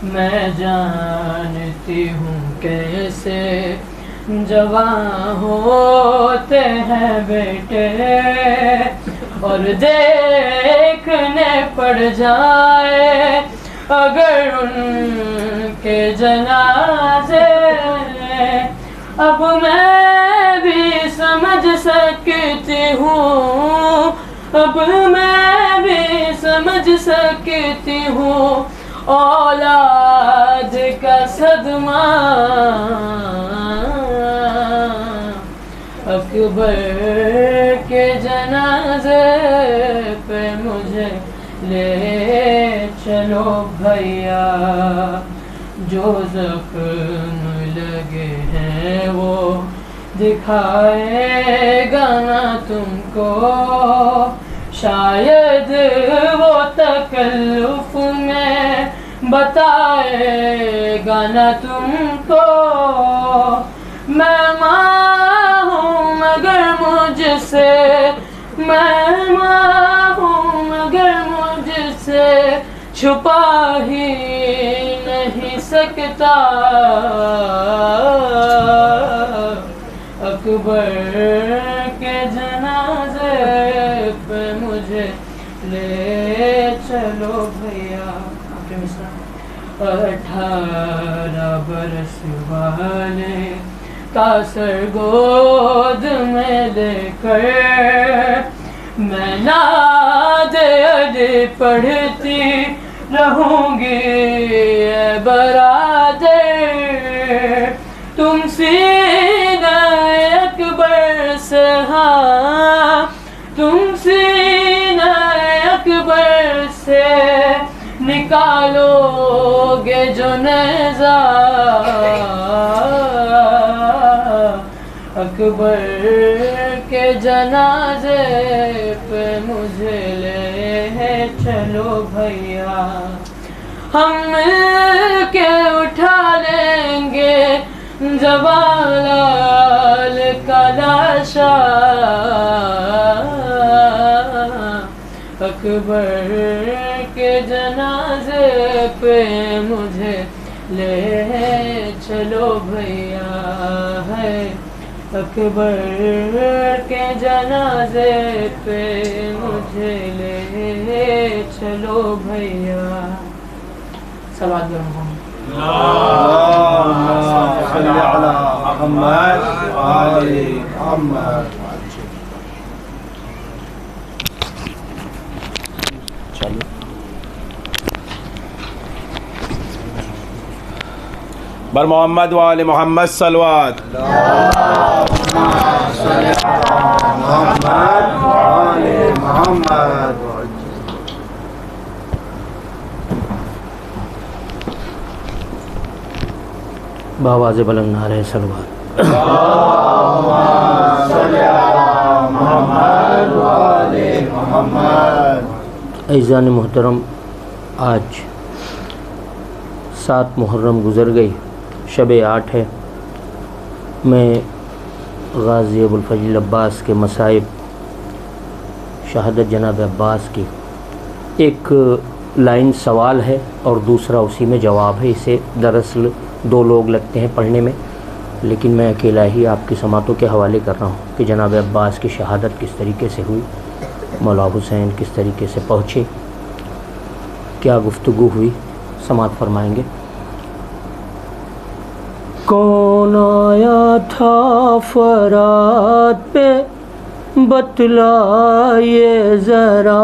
मैं जानती हूँ कैसे जवां होते हैं बेटे, और देखने पड़ जाए अगर उनके जनाजे। अब मैं भी समझ सकती हूँ, अब मैं भी समझ सकती हूँ औलाद का सदमा। अकबर के जनाजे पे मुझे ले चलो भैया, जो जख्म लगे हैं वो दिखाएगा ना तुमको, शायद वो तकल्लुफ में बताएगा ना तुमको। मैं माँ हूँ मगर मुझसे, मैं माँ हूँ मगर मुझसे छुपा ही नहीं सकता। अकबर के जनाजे पे मुझे ले चलो भैया। 18 बरस वाले का सर गोद में लेकर मैं नाद अली पढ़ती रहूंगी बरादर। तुम सीना अकबर से, हाँ तुम सीना अकबर से निकालोगे जो नेज़ा। अकबर के जनाजे पे मुझे ले चलो भैया, हम मिल के उठा लेंगे जवालाल का लाशा। अकबर के जनाजे पे मुझे ले चलो भैया है। अकबर के जनाजे पे मुझे ले चलो भैया। सलात करो बर मोहम्मद वाले मोहम्मद सलवात। बावाज़ बुलंद नारे सलवात। ऐज़ान मोहतरम, आज 7 मुहर्रम गुज़र गई, शब 8 है। मैं गाज़ी अबुल फजल अब्बास के मसाइब शहादत जनाब अब्बास की एक लाइन सवाल है और दूसरा उसी में जवाब है। इसे दरअसल 2 लोग लगते हैं पढ़ने में, लेकिन मैं अकेला ही आपकी समातों के हवाले कर रहा हूँ कि जनाब अब्बास की शहादत किस तरीके से हुई, मौला हुसैन किस तरीके से पहुँचे, क्या गुफ्तगू हुई, समात फरमाएंगे। कौन आया था फरात पे बतलाइए ज़रा,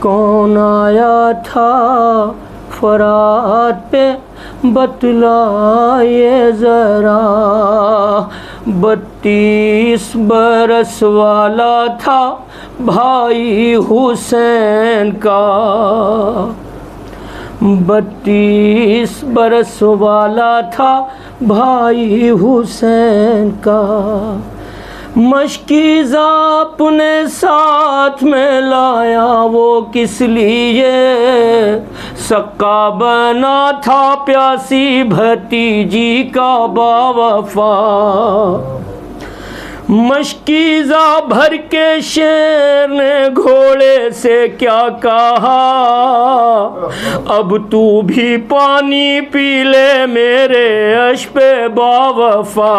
कौन आया था फरात पे बतलाइए ज़रा। 32 बरस वाला था भाई हुसैन का, 32 बरस वाला था भाई हुसैन का। मशकीज़ा अपने साथ में लाया वो किस लिए, सक्का बना था प्यासी भतीजी का बावफा। मशकीज़ा भर के शेर ने घोड़े से क्या कहा, अब तू भी पानी पी ले मेरे अश्बे बावफा।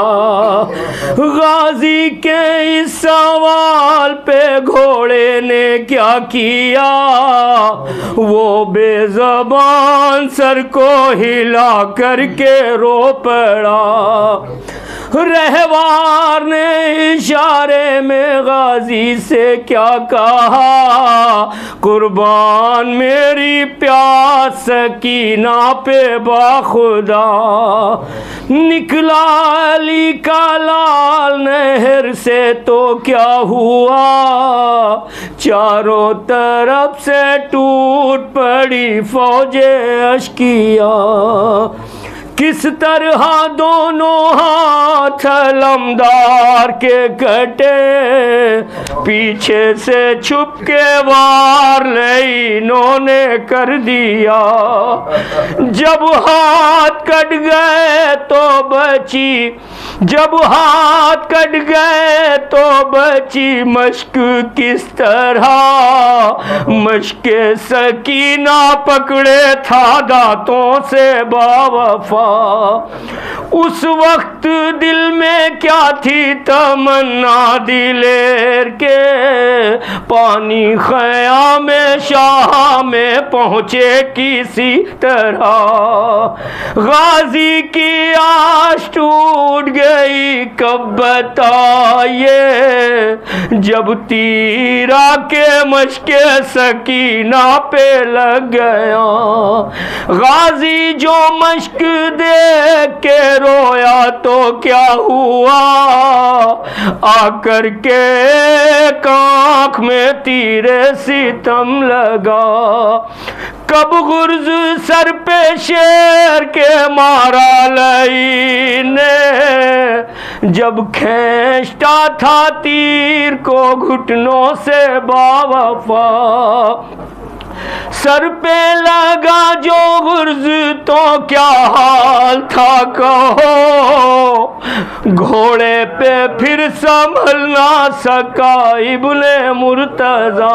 गाजी के इस सवाल पे घोड़े ने क्या किया, वो बेज़बान सर को हिला करके रो पड़ा। रहवार ने इशारे में गाजी से क्या कहा, कुर्बान मेरी प्यास सकीना पे बाखुदा। निकला अली का लाल नहर से तो क्या हुआ, चारों तरफ से टूट पड़ी फौजे अश्किया। किस तरह दोनों हाथ अलमदार के कटे, पीछे से छुप के वार इन्होंने कर दिया। जब हाथ कट गए तो बची, जब हाथ कट गए तो बची मश्क किस तरह, मश्क सकीना पकड़े था दांतों से बावफा। उस वक्त दिल में क्या थी तमन्ना दिलेर के, पानी खया में शाह में पहुँचे किसी तरह। गाजी की आश टूट गई कब बताइए, जब तीरा के मशके सकीना पे लग गया। गाजी जो मश्क देख के रोया तो क्या हुआ, आकर के आँख में तीरे सितम लगा। कब गुर्ज सर पे शेर के मारा लई ने, जब खींचता था तीर को घुटनों से बावफा। सर पे लगा जो गुर्ज तो क्या हाल था कहो, घोड़े पे फिर संभल ना सका इब्ने मुर्तजा।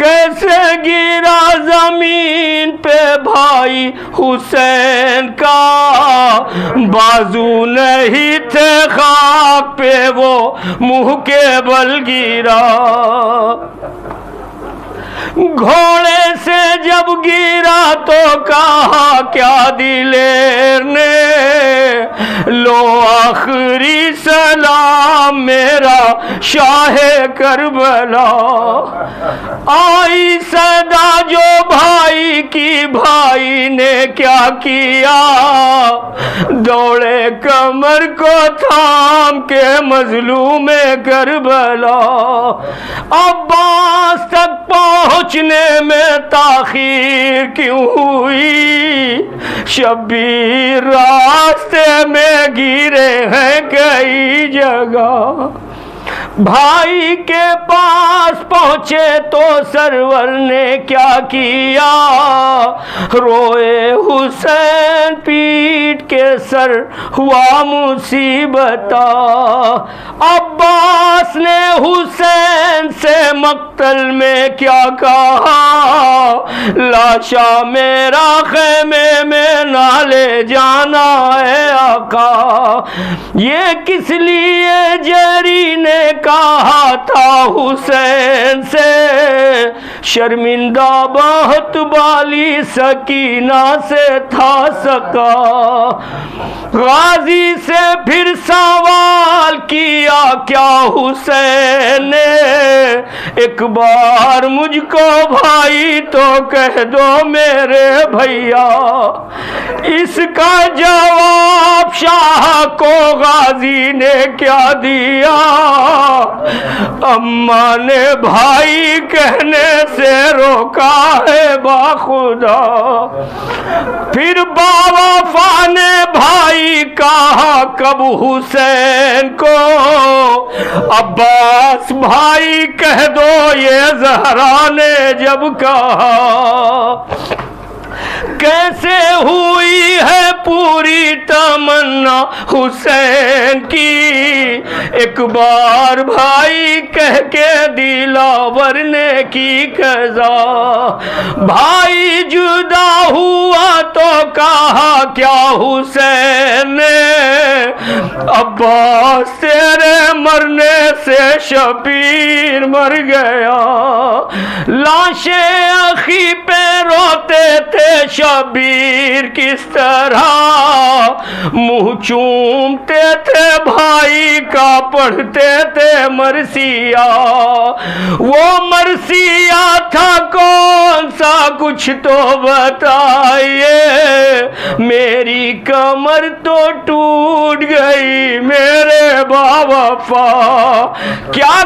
कैसे गिरा जमीन पे भाई हुसैन का, बाजू नहीं थे खाक पे वो मुंह के बल गिरा। घोड़े से जब गिरा तो कहा क्या दिलेर ने, लो आखिरी सलाम मेरा शाहे करबला। आई सदा जो भाई की, भाई ने क्या किया, दौड़े कमर को थाम के मजलूम करबला। अब्बास तक पहुँचने में ताखीर क्यों हुई, शब्बीर रास्ते में गिरे हैं कई जगह। भाई के पास पहुँचे तो सरवर ने क्या किया, रोए हुसैन पीट के सर हुआ मुसीबता। अब्बास ने हुसैन से मक्तल में क्या कहा, लाशा मेरा खेमे में ना ले जाना है आका। ये किस लिए जरी ने कहा था हुसैन से, शर्मिंदा बहुत बाली सकीना से था सका। गाजी से फिर सवाल किया क्या हुसैन ने, एक बार मुझको भाई तो कह दो मेरे भैया। इसका जवाब शाह को गाजी ने क्या दिया, अम्मा ने भाई कहने से रोका है बाखुदा। फिर बावफा ने भाई कहा कब हुसैन को, अब्बास भाई कह दो ये ज़हरा ने जब कहा। कैसे हुई है पूरी तमन्ना हुसैन की, एक बार भाई कह के दिलावर ने की कज़ा। भाई जुदा हुआ तो कहा क्या हुसैन ने, अब्बास तेरे मरने से शबीर मर गया। लाशें अखी पे रोते थे शबीर किस तरह, मुंह चूमते थे भाई का पढ़ते थे मरसिया। वो मरसिया था कौन सा कुछ तो बताइए, मेरी कमर तो टूट गई मेरे बावफा। क्या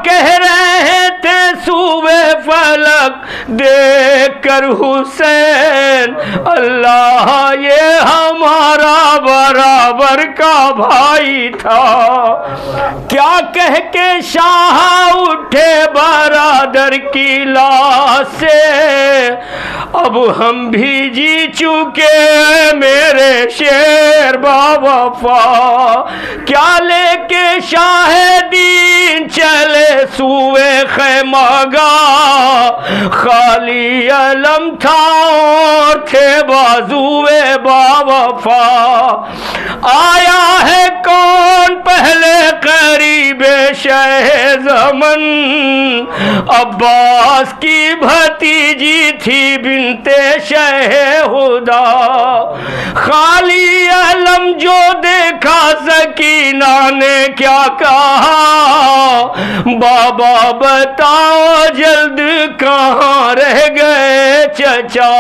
कह रहे थे सूबे फलक देख कर हुसैन, अल्लाह ये हमारा बराबर का भाई था। क्या कह के शाह उठे बरादर की लाश से, अब हम भी जी चुके मेरे शेर बावफा। क्या लेके शाहिदीन चले सूए खैमागा, खाली अलम था और थे बाजुए बावफा। आया है कौन पहले करीबे शह ज़मन, अब्बास की भतीजी थी बिनते शह हुदा। खाली अलम जो देखा सकीना ने क्या कहा, बाबा बताओ जल्द कहाँ रह गए चचा।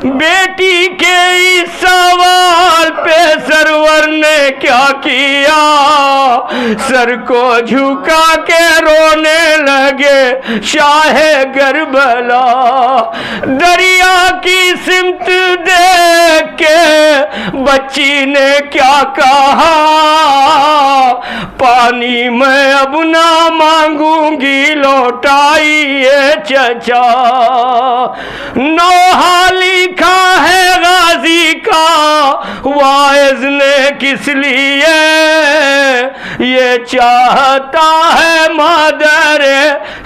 बेटी के इस सवाल पे सरवर ने क्या किया, सर को झुका के रोने लगे शाह गरबला। दरिया की सिमत देख के बच्ची ने क्या कहा, पानी मैं अब ना मांगूंगी लौटाइए चचा। नौहा लिखा है गाजी का वाइज ने किस लिए, ये चाहता है मादर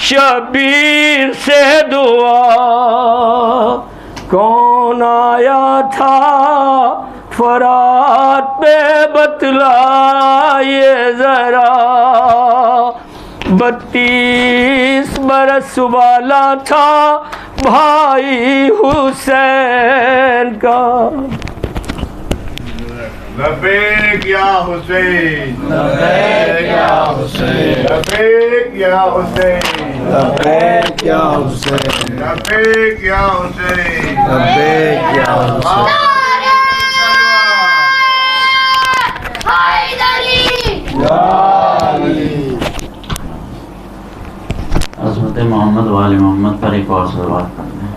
शबीर से दुआ। कौन आया था फरात पे बतलाइए जरा, 32 बरस वाला था भाई हुसैन का। लब्बैक या हुसैन, लब्बैक या हुसैन, लब्बैक या हुसैन, लब्बैक या हुसैन, लब्बैक या हुसैन, लब्बैक या हुसैन। हज़रत मोहम्मद वाले मोहम्मद पर एक और सलवात पढ़ते हैं।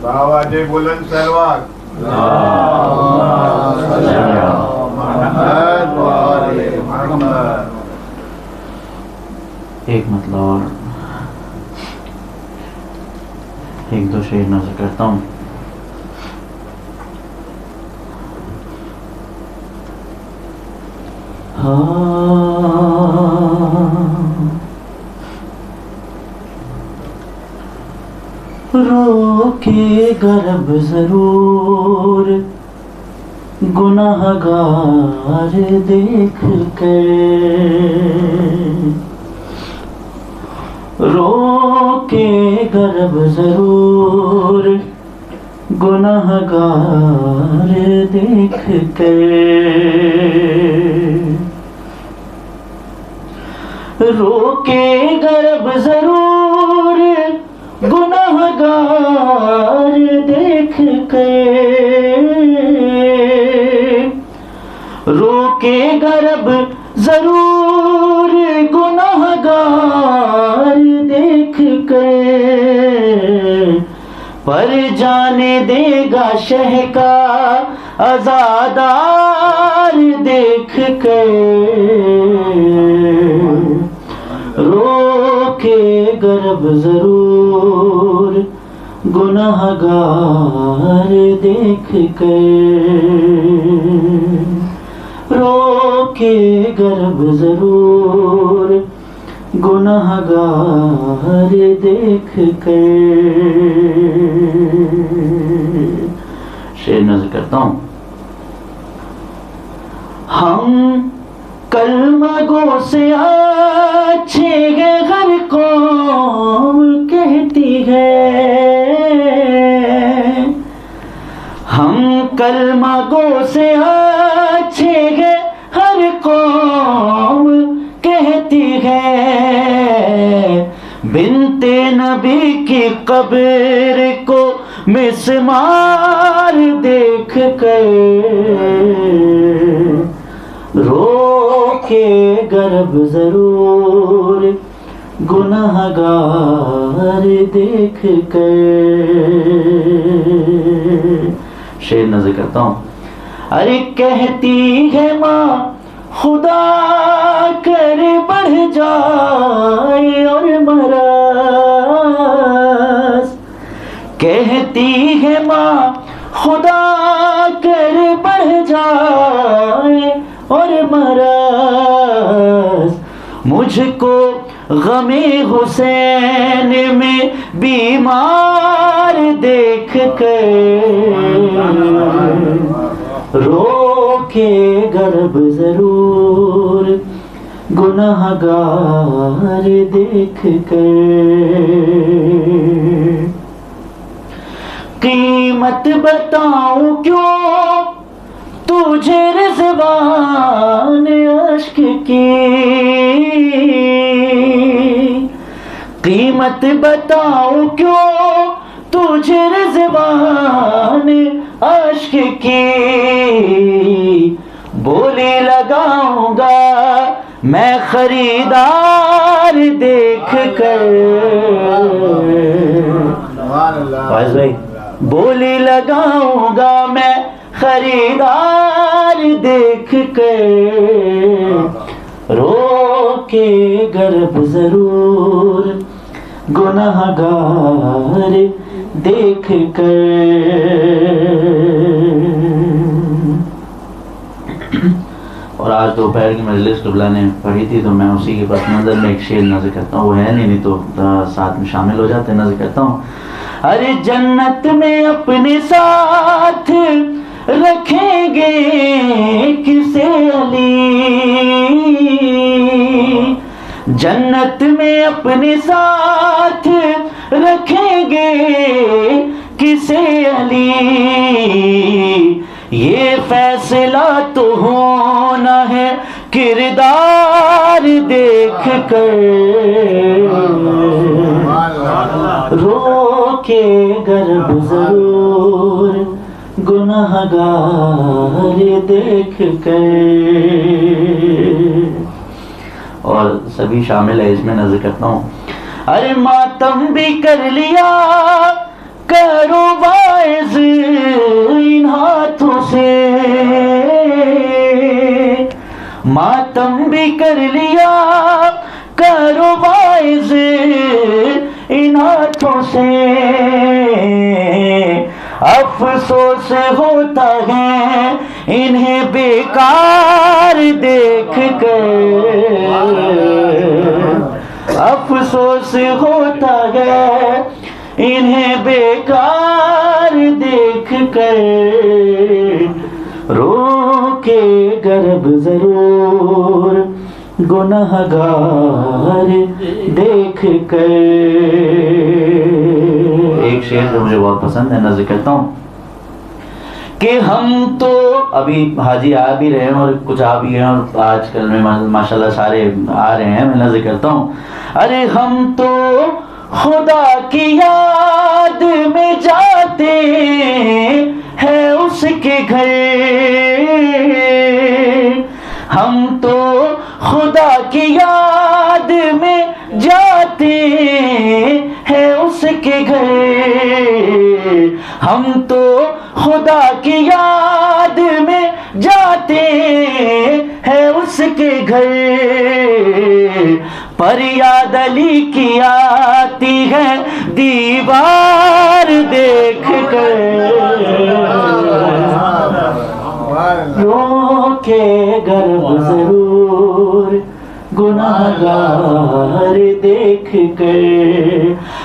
बाबा जी बुलंद सलवात। एक मतलब और एक दो शेर नज़र करता हूँ। रोके गर्ब जरूर गुनाहगार देख कर, रोके गर्ब जरूर गुनाहगार देख कर, रोके गर्ब जरूर गुनाहगार देख कर, रोके गर्ब जरूर गुनाहगार देख कर, पर जाने देगा शह का आजादार देख कर, गर्भ जरूर गुनाहगार देख कर, रो के गर्भ जरूर गुनाहगार देख कर। शेर नज़र करता हूँ। हम कलमा गो से अच्छे हैं, हर कौम कहती है। हम कलमा गो से अच्छे हैं, हर कौम कहती है। बिनते नबी की कब्र को मिसमार देख कर, रो के गर्भ जरूर गुनाहगार देख कर। शेर नज़र करता हूँ। अरे कहती है माँ खुदा कर बढ़ जाए और मराज, कहती है माँ खुदा कर बढ़ जाए और मराज। मुझको गमे हुसैन में बीमार देख कर, रो के गर्भ जरूर गुनाहगार देख कर। कीमत बताऊं क्यों तुझे रिज़वान अश्क की, कीमत बताऊं क्यों तुझे रिज़वान अश्क की। बोली लगाऊंगा मैं खरीदार देख कर, भाई बोली लगाऊंगा मैं खरीदार देख कर, रो के गर्भ जरूर गुनाहगार देख कर। और आज दोपहर की मजलिस क़िबला ने पढ़ी थी तो मैं उसी के पस मंज़र में एक शेर नज़र करता हूँ। वो है नहीं तो साथ में शामिल हो जाते। नज़र करता हूँ। अरे जन्नत में अपने साथ रखेंगे किसे अली, जन्नत में अपने साथ रखेंगे किसे अली। ये फैसला तो होना है किरदार देख कर, रो के गर्भ जरूर गुनाहगार देख कर। और सभी शामिल है इसमें। नजर करता हूँ। अरे मातम भी कर लिया करो वाइज इन हाथों से, मातम भी कर लिया करो वाइज इन हाथों से। अफसोस होता है इन्हें बेकार देख कर, अफसोस होता है इन्हें बेकार देख कर, रो के गर्भ जरूर गुनाहगार देख कर। एक शेर जो मुझे बहुत पसंद है, नज़र करता हूँ कि हम तो अभी हाजी आ भी रहे हैं और कुछ आ भी हैं और आजकल में माशाल्लाह सारे आ रहे हैं। मैं नज़र करता हूँ। अरे हम तो खुदा की याद में जाते हैं उसके घर, हम तो खुदा की याद में जाते हैं उसके घर, हम तो खुदा की याद में जाते हैं उसके घर। फरियाद अली की आती है दीवार देख कर, रो के गर्भ जरूर गुनाहगार देख कर।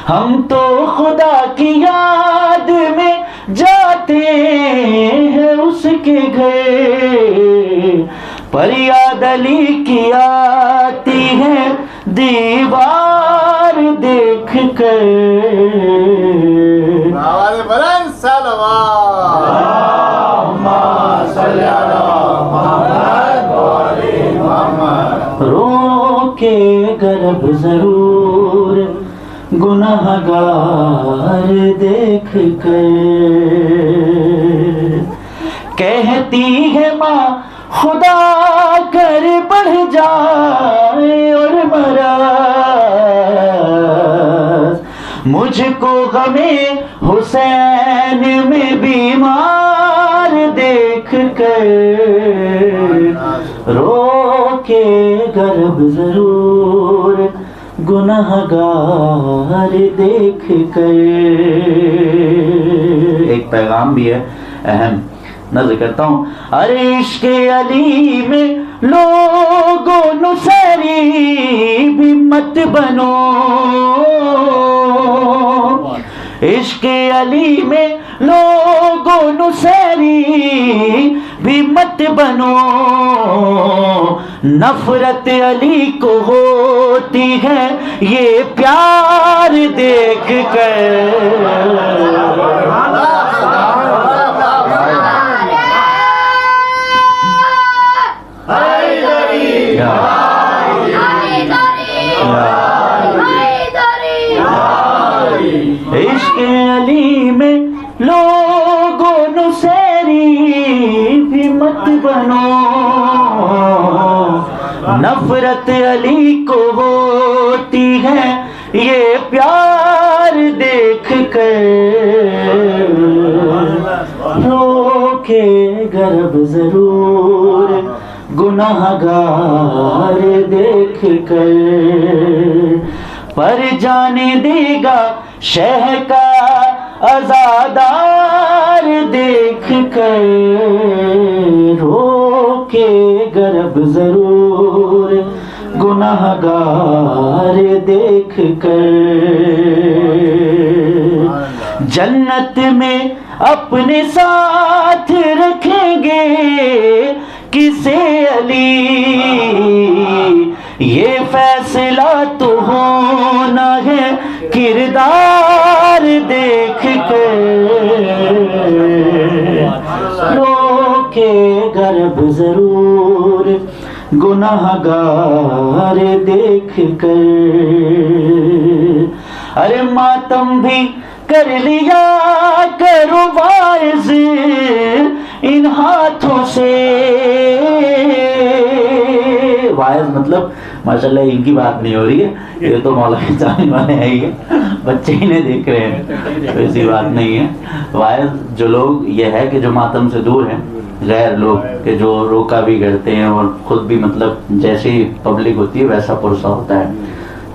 हम तो खुदा की याद में जाते हैं उसके घर, फरियाद अली की आती है दीवार देख कर। रो के गर्भ जरूर गुनाहगार देख कर। कहती है माँ खुदा कर बढ़ जाए और मराज, मुझको गमे हुसैन में बीमार देख कर। रो के गर्भ जरूर गुनाहगार देख कर। एक पैगाम भी है अहम, नज़र करता हूँ। अरे इश्क़ अली में लोगों नुसैरी भी मत बनो, इश्क़ अली में लोगों नुसैरी भी मत बनो, नफरत अली को होती है ये प्यार देख कर। इश्क़ अली में लोगों नुसैरी भी मत बनो, नफरत अली को होती है ये प्यार देख कर। रो के गर्भ जरूर गुनाहगार देख कर, पर जाने देगा शह का आज़ादार देख कर। रो के गर्भ जरूर गुनाहगार देख कर। जन्नत में अपने साथ रखेंगे किसे अली, ये फैसला तो होना है किरदार देख कर। रो के गर्भ जरूर गुनाहगार देख कर। अरे मातम भी कर लिया करो वाइज इन हाथों से, वाइज मतलब माशाल्लाह इनकी बात नहीं हो रही है, ये तो मौला के जाने वाले हैं ही, बच्चे ही नहीं देख रहे हैं, तो ऐसी बात नहीं है। वाइज जो लोग ये है कि जो मातम से दूर हैं, गैर लोग के जो रोका भी करते हैं और खुद भी मतलब जैसी पब्लिक होती है वैसा पुरसा होता है,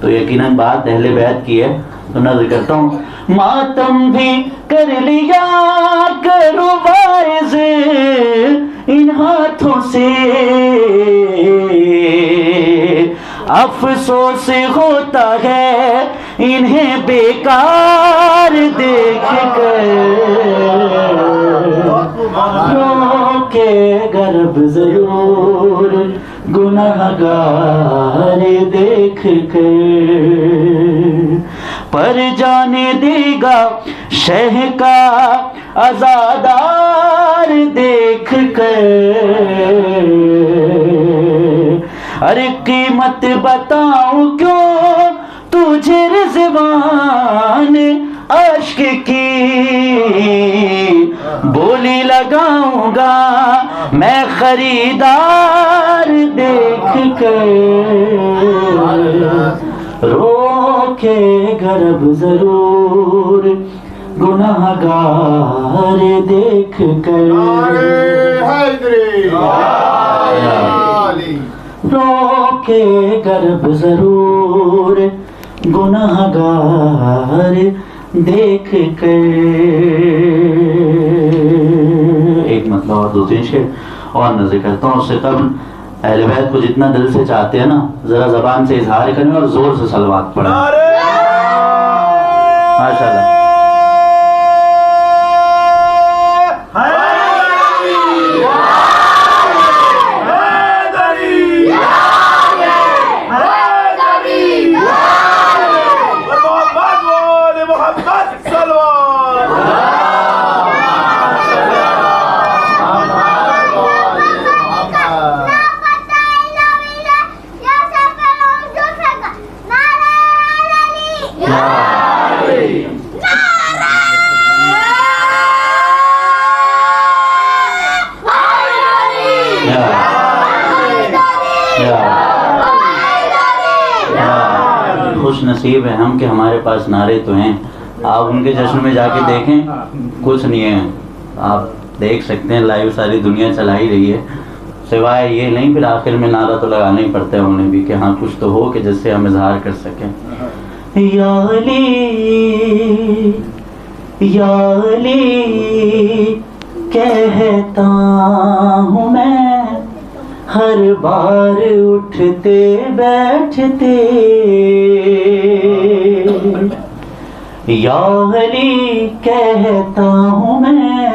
तो यकीनन बात अहले बैत की है। तो नज़र करता हूँ, मातम भी कर लिया करो वाइज इन हाथों से, अफसोस होता है इन्हें बेकार देख कर। रो के गर्भ जरूर गुनाहगार देख कर, पर जाने देगा शह का आज़ादार देख कर। अरे कीमत बताऊं क्यों तुझे रिज़वान अश्क की, बोली लगाऊंगा मैं खरीदार देख कर। रो के गर्भ जरूर गुनाहगार देख कर। रो के गर्भ जरूर गुनाहगार देख कर। एक मतलब और दो तीन शेर और नज़र करता हूँ। उससे कबल अहले बैत को जितना दिल से चाहते हैं ना, जरा जबान से इजहार करें और जोर से सलवात पढ़ें। माशाल्लाह। खुश नसीब है हम कि हमारे पास नारे तो हैं। आप उनके जश्न में जाके देखें, कुछ नहीं है। आप देख सकते हैं लाइव सारी दुनिया चला ही रही है, सिवाय ये नहीं फिर आखिर में नारा तो लगाना ही पड़ता है उन्हें भी कि हाँ कुछ तो हो कि जिससे हम इजहार कर सकें। या अली कहता हूँ मैं हर बार उठते बैठते। या अली कहता हूँ मैं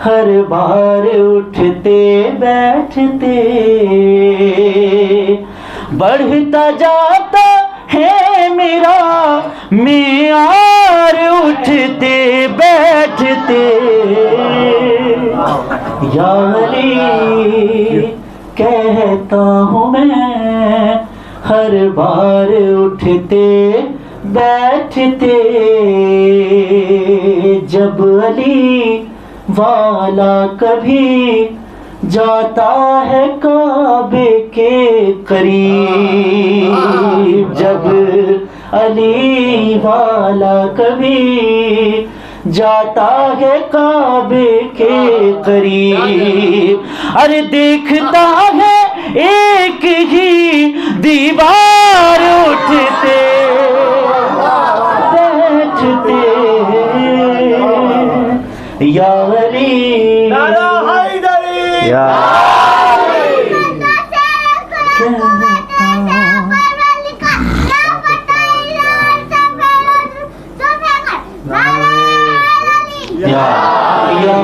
हर बार उठते बैठते। बढ़ता जाता है मेरा मेयार उठते बैठते। या अली कहता हूँ मैं हर बार उठते बैठते। जब अली वाला कभी जाता है काबे के करीब, जब अली वाला कभी जाता है काबे के करीब, अरे देखता है एक ही दीवार उठते बैठते। या अली या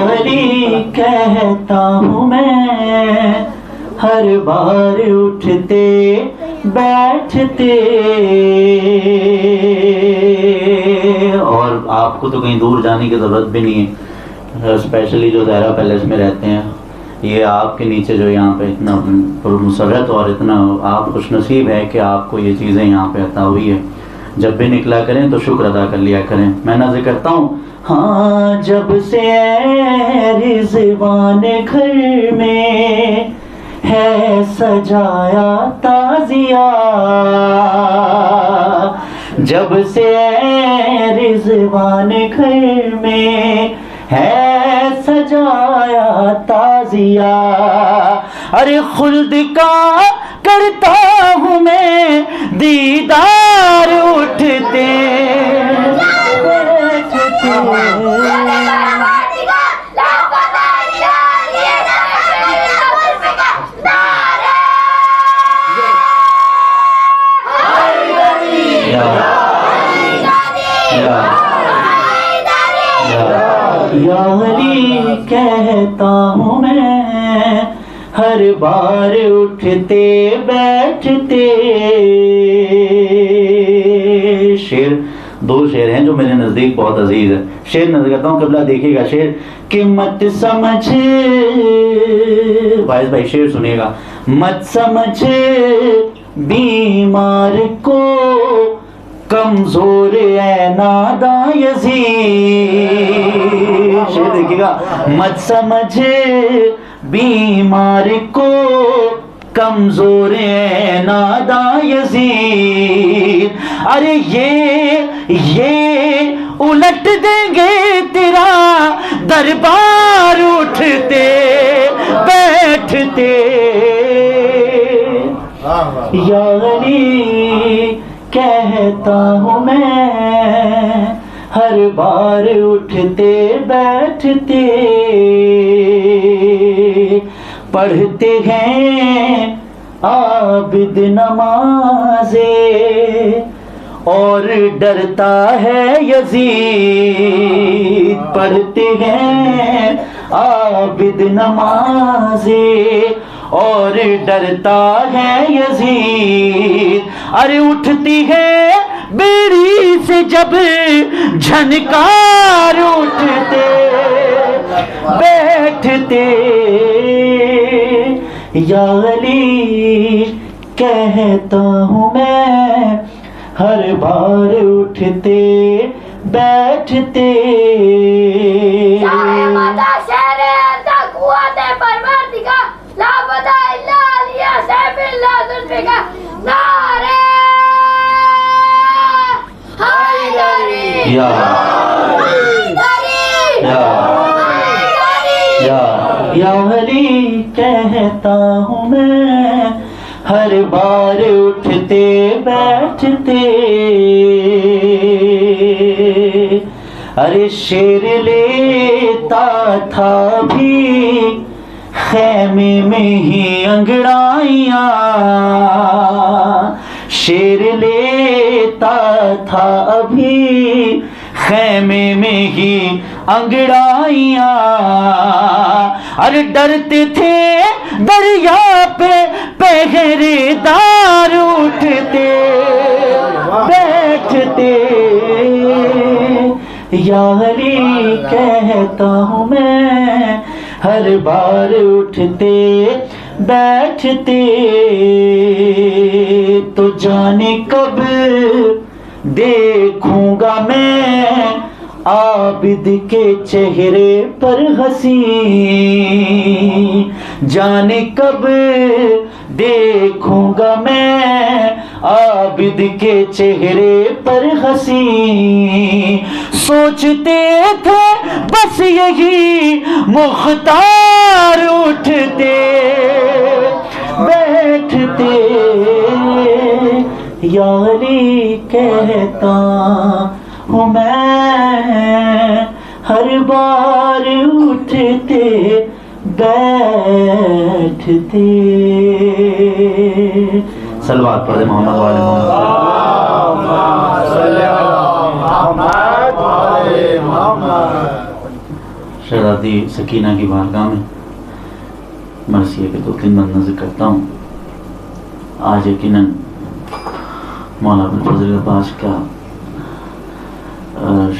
अली कहता हूँ मैं हर बार उठते बैठते। और आपको तो कहीं दूर जाने की ज़रूरत भी नहीं है, स्पेशली जो ज़हरा पैलेस में रहते हैं, ये आपके नीचे जो यहाँ पे इतना मुसरत और इतना आप खुशनसीब है कि आपको ये चीज़ें यहाँ पे अता हुई है। जब भी निकला करें तो शुक्र अदा कर लिया करें। मैं नज़र करता हूँ, हाँ जब से रिज़वान घर में है सजाया ताज़िया, जब से रिज़वान घर में है सजाया ताज़िया, अरे खुल्द का करता हूँ मैं दीदार उठते बैठते। या अली कहता हूँ मैं हर बार उठते बैठते। शेर दो शेर हैं जो मेरे नज़दीक बहुत अजीज है। शेर नजर करता हूँ, कबला देखिएगा शेर कि मत समझ वाइस भाई शेर सुनिएगा। मत समझ बीमार को कमजोर है नादा यजीद। शेर देखिएगा, मत समझ बीमार को कमजोर है नादा यजीद, अरे ये उलट देंगे तेरा दरबार उठते बैठते। या अली कहता हूँ मैं हर बार उठते बैठते, पढ़ते हैं आबिद नमाज़े और डरता है यजीद। पढ़ते हैं आबिद नमाज़े और डरता है यजीद। अरे उठती है बेड़ी से जब झनकार, उठते बैठते या अली कहता हूँ मैं हर बार उठते बैठते। या अली कहता हूँ मैं हर बार उठते बैठते। अरे शेर लेता था भी खैमे में ही अंगड़ाइयाँ, शेर लेता था अभी खैमे में ही अंगड़ाइयाँ। अरे डरते थे दरिया पे पहरेदार, उठते बैठते या अली कहता हूँ मैं हर बार उठते बैठते। तो जाने कब देखूंगा मैं आबिद के चेहरे पर हंसी, जाने कब देखूंगा मैं आबिद के चेहरे पर हंसी। सोचते थे बस यही मुख्तार, उठते बैठते या अली कहता हूँ मैं हर बार उठते बैठते। सलवात पढ़े मोहम्मद वाले शहजादी सकीना की बारगाह में मरसिया के 2-3 बंद नज़र करता हूँ। आज यकीनन मौला अबुल फजल अब्बास का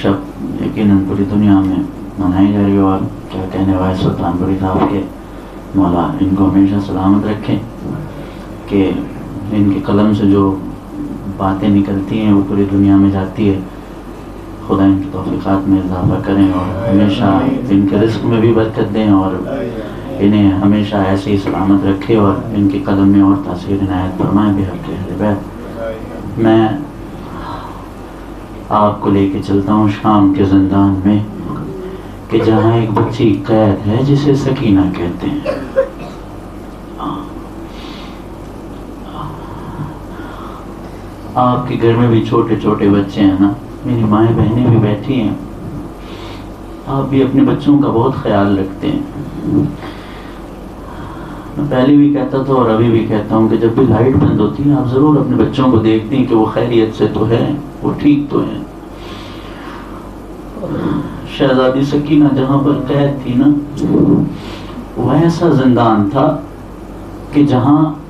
शब यकीनन पूरी दुनिया में मनाई जा रही है। और क्या कहने वाले सुल्तानपुरी साहब के मौला इनको हमेशा सलामत रखें कि इनके कलम से जो बातें निकलती हैं वो पूरी दुनिया में जाती है। खुदा इनकी तौफीक़ात में इजाफा करें और हमेशा इनके रिस्क में भी बरकत दें और इन्हें हमेशा ऐसे ही सलामत रखे और इनके कदम में और तासीर इनायत फरमाए भी हक़ अहले बैत। मैं आपको लेके चलता हूँ शाम के ज़िंदान में कि जहाँ एक बच्ची कैद है जिसे सकीना कहते हैं। आपके घर में भी छोटे छोटे बच्चे हैं ना, मेरी माएँ बहनें भी बैठी हैं, आप भी अपने बच्चों का बहुत ख्याल रखते हैं। मैं पहले भी कहता था और अभी भी कहता हूँ कि जब भी लाइट बंद होती है आप ज़रूर अपने बच्चों को देखते हैं कि वो खैरियत से तो है, वो ठीक तो है। शहजादी सकीना जहाँ पर कैद थी ना, वह ऐसा जिंदान था कि जहाँ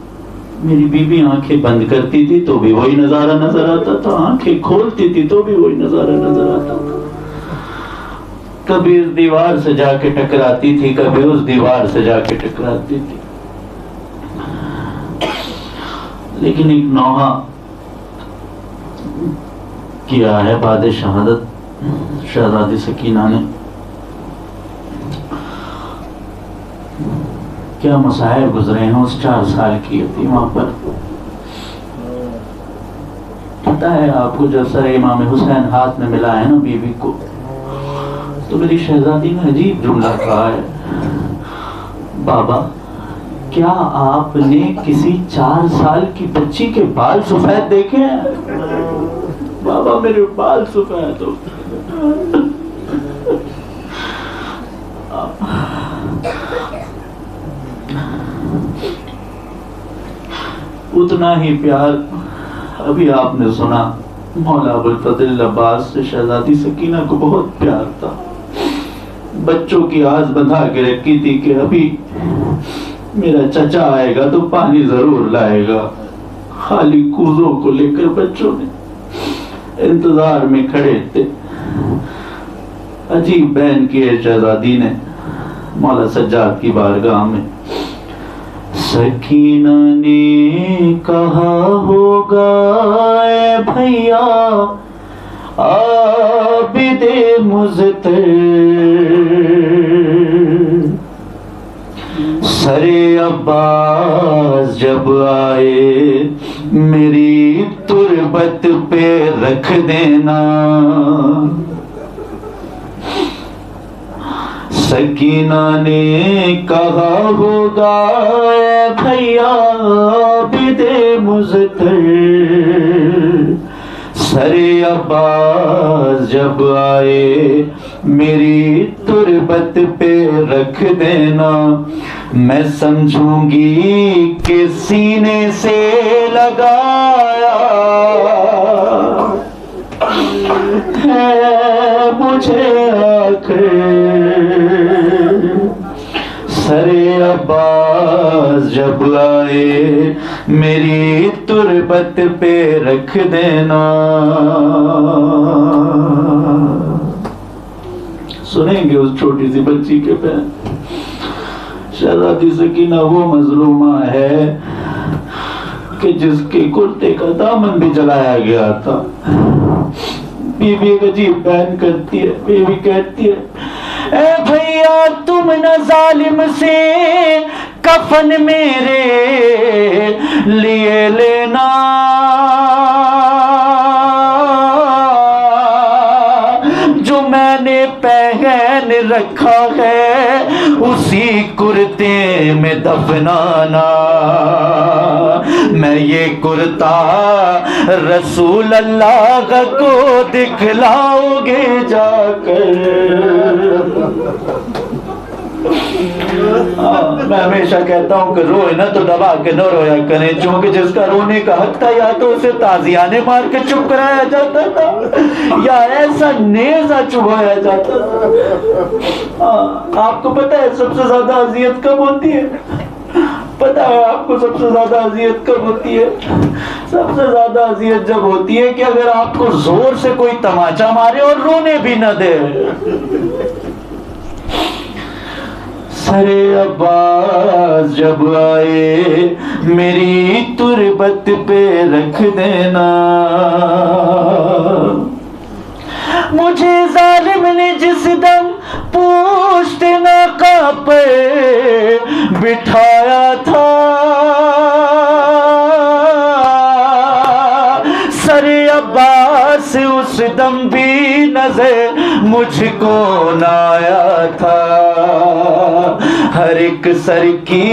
मेरी बीबी आंखें बंद करती थी तो भी वही नज़ारा नजर आता था, आंखें खोलती थी तो भी वही नज़ारा नजर आता था। कभी इस दीवार से जाके टकराती थी, कभी उस दीवार से जाके टकराती थी। लेकिन एक नौहा किया है बाद शहादत शहजादी सकीना ने। क्या मसाइब गुजरे हैं उस 4 साल की यतीमा पर। पता है आपको, जब सर इमाम हुसैन हाथ में मिला है ना बीवी को, तो मेरी शहजादी ने अजीब जुमला कहा है, बाबा क्या आपने किसी 4 साल की बच्ची के बाल सफेद देखे हैं? बाबा मेरे बाल सफेद हो। उतना ही प्यार अभी आपने सुना, मौला अबुल फजल अब्बास से शहजादी सकीना को बहुत प्यार था। बच्चों की आस बंधा के रखी थी कि अभी मेरा चचा आएगा तो पानी जरूर लाएगा। खाली कूजों को लेकर बच्चों ने इंतजार में खड़े थे। अजीब बहन की शहजादी ने मौला सज्जाद की बारगाह में, सकीना ने कहा होगा ए भैया आबिदे मुज़्तर, सरे अब्बास जब आए मेरी तुरबत पे रख देना। सकीना ने कहा होगा ए भैया बिदे मुज़्तर, सरे अब्बास जब आए मेरी तुरबत पे रख देना। मैं समझूंगी कि सीने से लगाया है मुझे आखिर। सरे अब्बास जब आए मेरी तुरबत पे रख देना। सुनेंगे उस छोटी सी बच्ची के पैर। शहजादी सकीना वो मजलूमा है कि जिसके कुर्ते का दामन भी जलाया गया था। बीवी एक अजीब बयान करती है। बीवी कहती है, ए भैया तुम न जालिम से कफन मेरे लिए लेना, जो मैंने पहन रखा है उसी कुर्ते में दफनाना। मैं ये कुर्ता रसूल अल्लाह को दिखलाओगे जाकर। मैं हमेशा कहता हूँ कि रोए ना तो दबा के न रोया करें, क्योंकि जिसका रोने का हक था या तो उसे ताजियाने मार के चुप कराया जाता था या ऐसा नेजा चुभाया जाता था। आपको पता है सबसे ज्यादा अजियत कब होती है? पता है आपको सबसे ज्यादा अजियत कब होती है? सबसे ज्यादा अजियत जब होती है कि अगर आपको जोर से कोई तमाचा मारे और रोने भी न दे। सरे अब्बास जब आए मेरी तुरबत पे रख देना। मुझे जालिम ने जिस दम पोश्त नाका पे बिठाया था, सरे अब्बास उस दम भी नजर मुझको न आया था। हर एक सर की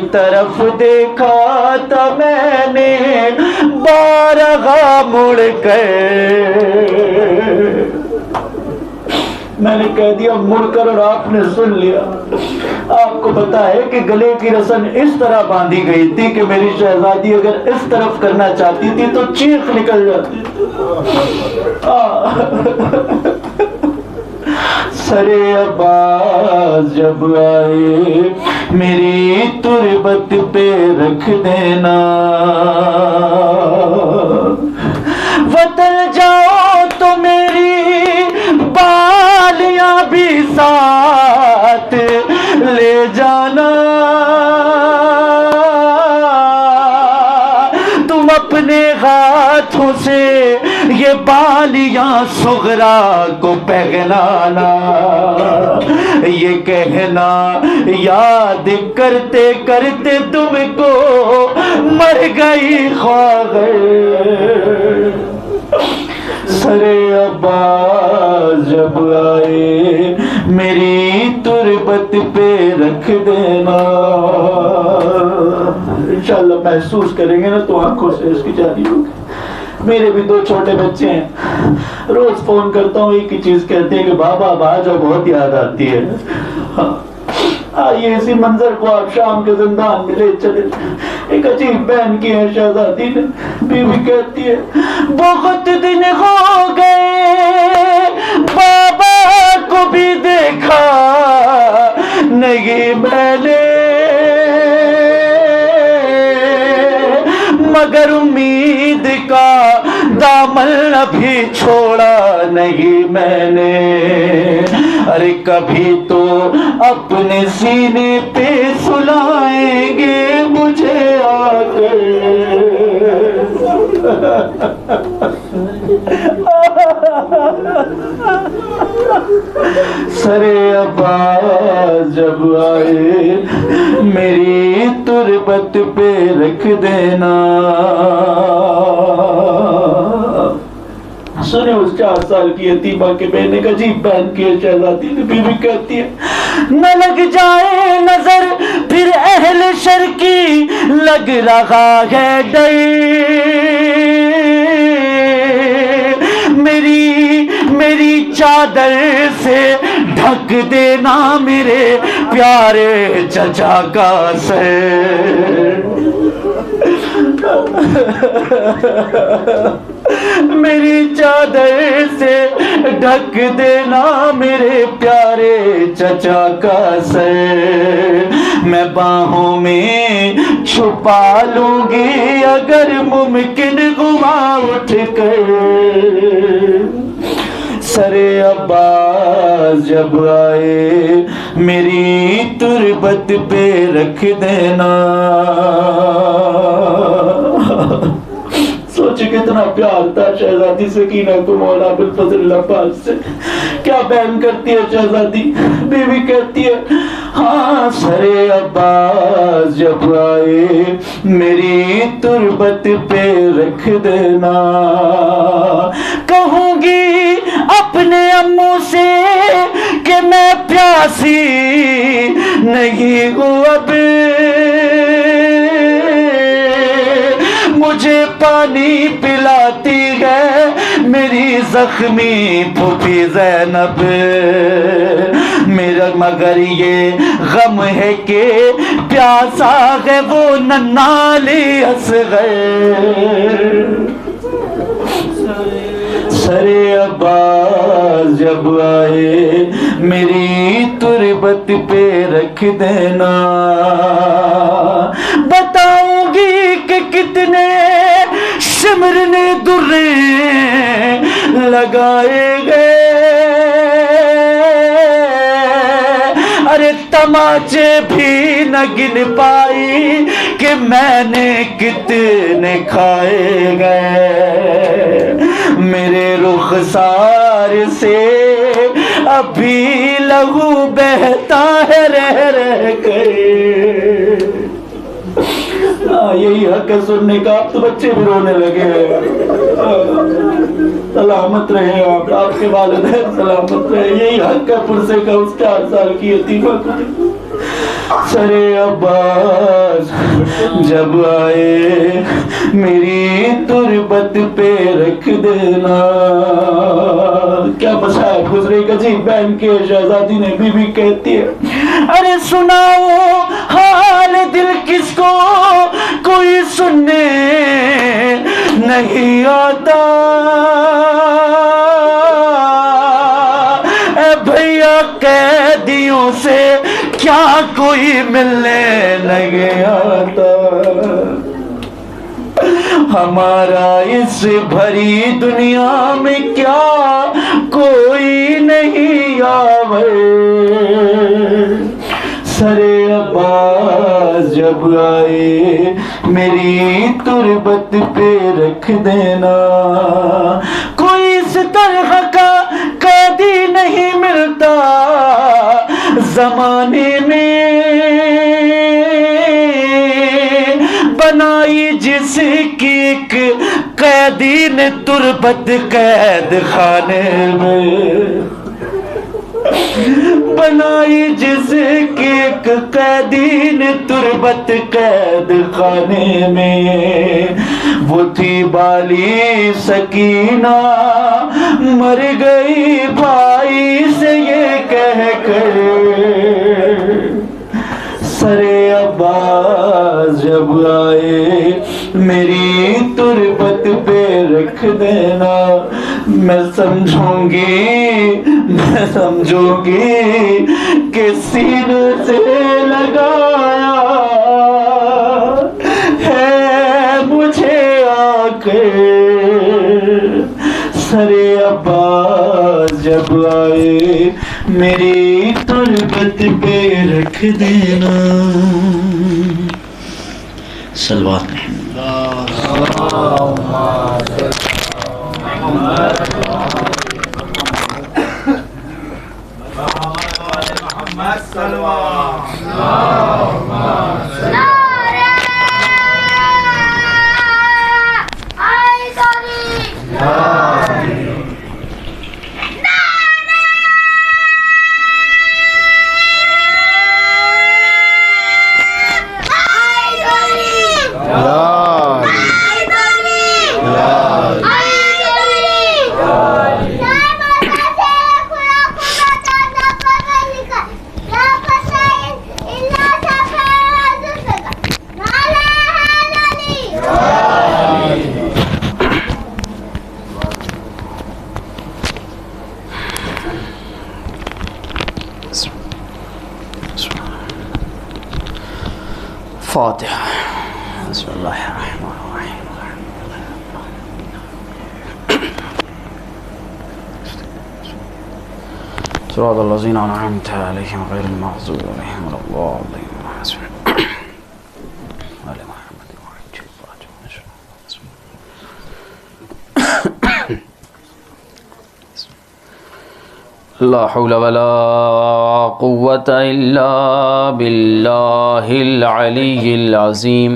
तरफ देखा था मैंने बारगाह मुड़ कर। मैंने कह दिया मुड़कर और आपने सुन लिया। आपको पता है कि गले की रस्म इस तरह बांधी गई थी कि मेरी शहजादी अगर इस तरफ करना चाहती थी तो चीख निकल जाती। सरे अब्बास जब आए मेरी तुरबत पे रख देना। वतन जाओ तो मेरी बालियां भी साथ ले जाना। तुम अपने हाथों से ये बालियां सुगरा को पहनाना। ये कहना याद करते करते तुमको मर गई ख्वाहिश। सरे अब्बास जब आए मेरी तुरबत पे रख देना। इंशाल्लाह महसूस करेंगे ना तो आंखों से इसकी जारी होगी। मेरे भी 2 छोटे बच्चे हैं, रोज फोन करता हूँ एक ही चीज कहते हैं कि बाबा अब आ जाओ, बहुत याद आती है। आइए इसी मंजर को आप शाम के जिंदान में ले चले। एक अजीब बहन की है शहजादी ने, बीवी कहती है बहुत दिन हो गए बाबा को भी देखा नहीं मैंने, मगर उम्मीद का दामन अभी छोड़ा नहीं मैंने। अरे कभी तो अपने सीने पे सुलाएंगे मुझे आकर। सरे अब्बास जब आए मेरी तुरबत पे रख देना। सुने उस 4 साल की यतीमा के बहने का अजीब बहन की शहजादी ने, बीवी कहती है न लग जाए नजर फिर अहल शर की, लग रहा है डर। मेरी चादर से ढक देना मेरे प्यारे चचा का सर। मेरी चादर से ढक देना मेरे प्यारे चचा का सर। मैं बाहों में छुपा लूंगी अगर मुमकिन हुआ उठ कर। सरे अब्बास जब आए मेरी तुरबत पे रख देना। सोचे कितना प्यार था शहजादी सकीना को मौला अबुल फजल अब्बास से। क्या बयान करती है शहजादी, बीवी कहती है हाँ सरे अब्बास जब आए मेरी तुरबत पे रख देना। कहूंगी अपने अम्मू से कि मैं प्यासी नहीं हूँ अब, मुझे पानी पिलाती है मेरी जख्मी फूफी ज़ैनब। मेरा मगर ये गम है कि प्यासा है वो नन्हाली असग़र। सरे अब्बास जब आए मेरी तुरबत पे रख देना। बताऊंगी कि कितने सिमरने दुर्रे लगाए गए। अरे तमाचे भी न गिन पाई कि मैंने कितने खाए गए। मेरे रुखसार से अभी लहू बहता है रह कर। यही हक है सुनने का। आप तो बच्चे भी रोने लगे हैं। सलामत रहे आप, आपके वालिदैन सलामत रहे। यही हक है पुरसे का उस 4 साल की यतीमा को। सरे अब्बास जब आए मेरी तुरबत पे रख देना। क्या बसाया गुजरे अजीब बहन के शहजादी ने, बीवी कहती है अरे सुनाओ हाल दिल किसको कोई सुनने नहीं आता। भैया कैदियों से क्या कोई मिलने नहीं आता। हमारा इस भरी दुनिया में क्या कोई नहीं आवे। सरे अब्बास जब आए मेरी तुरबत पे रख देना। कोई इस तरह का कैदी नहीं मिलता जमाने में, बनाई जिसकी एक कैदी ने तुरबत कैद खाने में। बनाई जिसकी एक कैदी ने तुरबत कैद खाने में, वो थी बाली सकीना मर गई भाई से ये कह कर। सरे अब्बास जब आए मेरी तुरबत पे रख देना, मैं समझूंगी कि सीने से लगाया है मुझे आके। सरे अब्बास जब आए मेरी तुरबत पे रख देना। सलवात फातिहा। बिस्मिल्लाहिर्रहमानिर्रहीम। सिरातल लज़ीना अनअमता अलैहिम गैरिल मग़ज़ूबि अलैहिम वलद्दाल्लीन। ला हौला वला कुव्वता इल्ला बिल्लाहिल अलिय्यिल अज़ीम।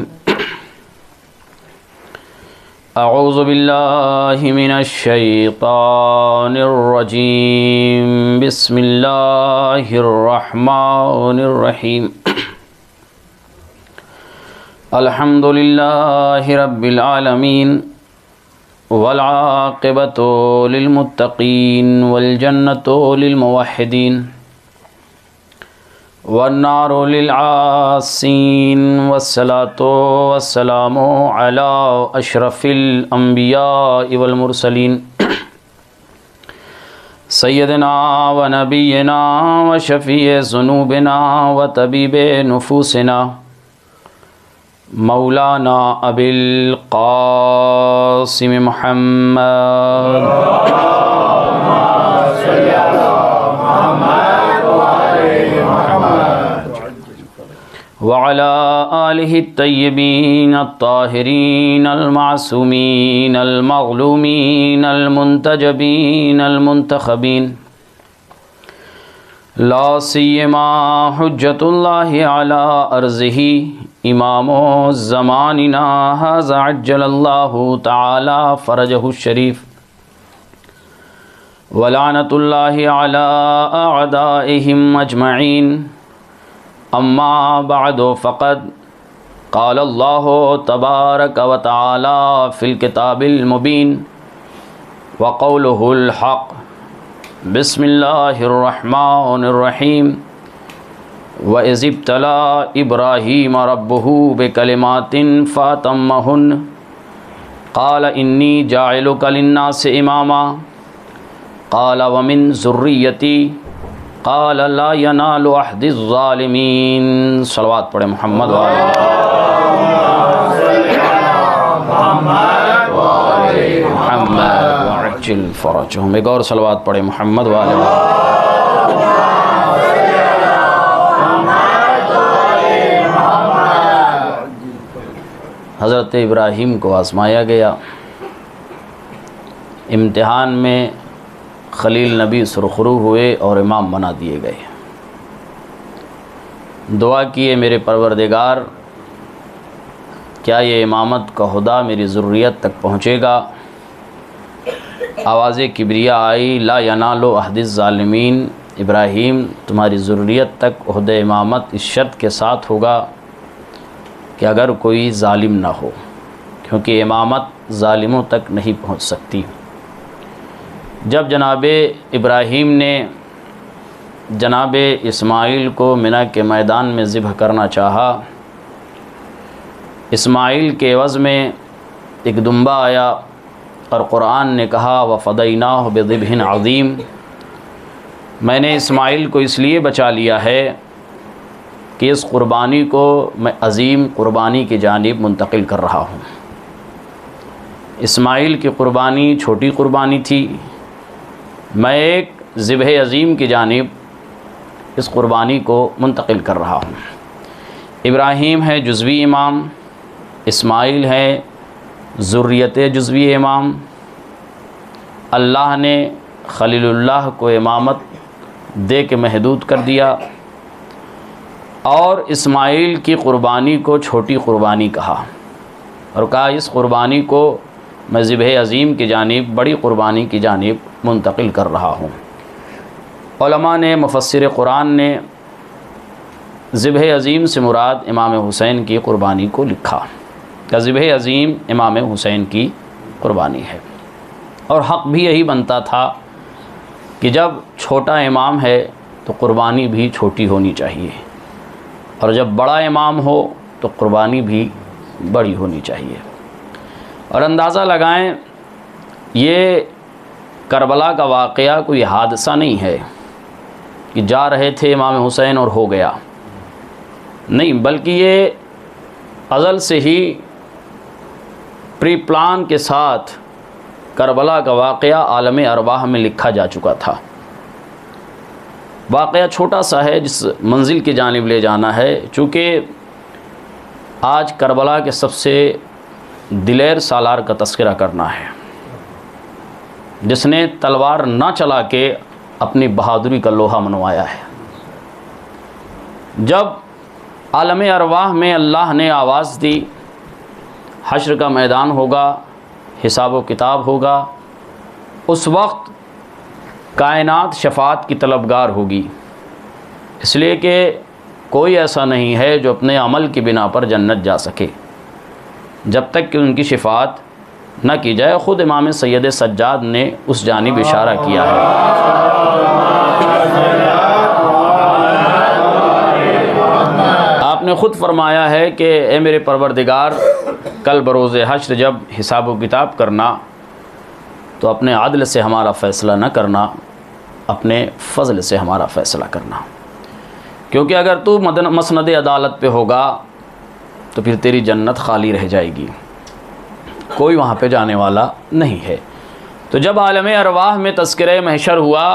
अऊज़ु बिल्लाहि मिनश शैतानिर रजीम। बिस्मिल्लाहिर रहमानिर रहीम। अल्हम्दुलिल्लाहि रब्बिल आलमीन वल आक़िबतु लिल मुत्तक़ीन वल जन्नतु लिल मुवह्हिदीन वन नारु लिल आसीन वस्सलातु वस्सलामु अला अशरफिल अंबिया वल मुरसलीन सय्यदना व नबियना व शफ़ीए ज़ुनूबिना व तबीबे नुफूसिना मौलाना अबिल क़ासिम मुहम्मद वअला आलिहि तय्यबीन अत्ताहिरीन अलमासूमीन अलमग़लूमीन अलमुंतजबीन अलमुंतखबीन ला सियमा हुज्जतुल्लाहि अला अर्ज़िही इमामो ज़मानिना हाज़ा अज्जलल्लाहु तआला फ़रजहु शरीफ वलानतुल्लाहि अला अअदाइहिम अजमईन। अम्मा बअदु फ़क़द क़ाल अल्लाहु तबारक व तआला फ़िल किताबिल मुबीन व क़ौलुहुल हक़। बिस्मिल्लाहिर्रहमानिर्रहीम। व इज़िब्तला इब्राहीम रब्बुहु बिकलिमातिन फ़अतम्महुन्न क़ाल इन्नी जाइलुका लिन्नासि इमामा क़ाल व मिन ज़ुर्रिय्यती क़ाल ला यनालु अहदिज़ ज़ालिमीन। सलवात पढ़े मोहम्मद वाले मोहम्मद वअज्जिल फ़रजहुम। एक और सलवात पढ़े मोहम्मद वाले। हज़रत इब्राहीम को आज़माया गया। इम्तिहान में खलील नबी सुरखरू हुए और इमाम बना दिए गए। दुआ किए मेरे परवरदिगार, क्या ये इमामत का हुदा मेरी ज़ुर्रियत तक पहुँचेगा। आवाज़ किब्रिया आई, ला यनालु अहदिज़ ज़ालिमीन, इब्राहीम तुम्हारी ज़ुर्रियत तक ओहदे इमामत इस शर्त के साथ होगा कि अगर कोई ज़ालिम ना हो, क्योंकि इमामत ज़ालिमों तक नहीं पहुंच सकती। जब जनाब इब्राहीम ने जनाब इस्माइल को मिना के मैदान में ज़िब्ह करना चाहा, इस्माइल के एवज़ में एक दुम्बा आया और क़ुरान ने कहा वफ़दैनाहु बिज़िब्हिन अज़ीम, मैंने इस्माइल को इसलिए बचा लिया है कि इस क़ुरबानी को मैं अज़ीम क़ुरबानी की जानिब मुंतकिल कर रहा हूँ। इस्माइल की क़ुरबानी छोटी क़ुरबानी थी, मैं एक ज़िब्ह अज़ीम की जानिब इस क़ुरबानी को मुंतकिल कर रहा हूँ। इब्राहीम है जुज़वी इमाम, इस्माइल है ज़ुर्रियत जुज़वी इमाम। अल्लाह ने खलीलुल्लाह को इमामत दे के महदूद कर दिया और इस्माइल की क़ुरबानी को छोटी क़ुरबानी कहा और कहा इस क़ुरबानी को मैं ज़िब्ह अज़ीम की जानिब, बड़ी क़ुरबानी की जानिब मुंतकिल कर रहा हूँ। उलमा ने, मुफस्सिर क़ुरान ने ज़िब्ह अज़ीम से मुराद इमाम हुसैन की क़ुरबानी को लिखा कि ज़िब्ह अज़ीम इमाम हुसैन की क़ुरबानी है। और हक़ भी यही बनता था कि जब छोटा इमाम है तो क़ुरबानी भी छोटी होनी चाहिए और जब बड़ा इमाम हो तो क़ुरबानी भी बड़ी होनी चाहिए। और अंदाज़ा लगाएं, ये करबला का वाक़या कोई हादसा नहीं है कि जा रहे थे इमाम हुसैन और हो गया, नहीं, बल्कि ये अज़ल से ही प्री प्लान के साथ करबला का वाक़या आलम अरवाह में लिखा जा चुका था। वाक़या छोटा सा है जिस मंजिल की जानिब ले जाना है, चूँकि आज करबला के सबसे दिलेर सालार का तस्करा करना है, जिसने तलवार ना चला के अपनी बहादुरी का लोहा मनवाया है। जब आलम अरवाह में अल्लाह ने आवाज़ दी हश्र का मैदान होगा, हिसाब व किताब होगा, उस वक्त कायनात शफ़ाअत की तलबगार होगी, इसलिए कि कोई ऐसा नहीं है जो अपने अमल की बिना पर जन्नत जा सके जब तक कि उनकी शफ़ाअत न की जाए। ख़ुद इमाम सैयद सज्जाद ने उस जानिब इशारा किया है। आपने ख़ुद फरमाया है कि ए मेरे परवरदिगार, कल बरोज़ हश्र जब हिसाब व किताब करना तो अपने अदल से हमारा फ़ैसला न करना, अपने फ़ज़ल से हमारा फ़ैसला करना, क्योंकि अगर तू मसनद अदालत पे होगा तो फिर तेरी जन्नत खाली रह जाएगी, कोई वहाँ पे जाने वाला नहीं है। तो जब आलम अरवाह में तज़किरे महशर हुआ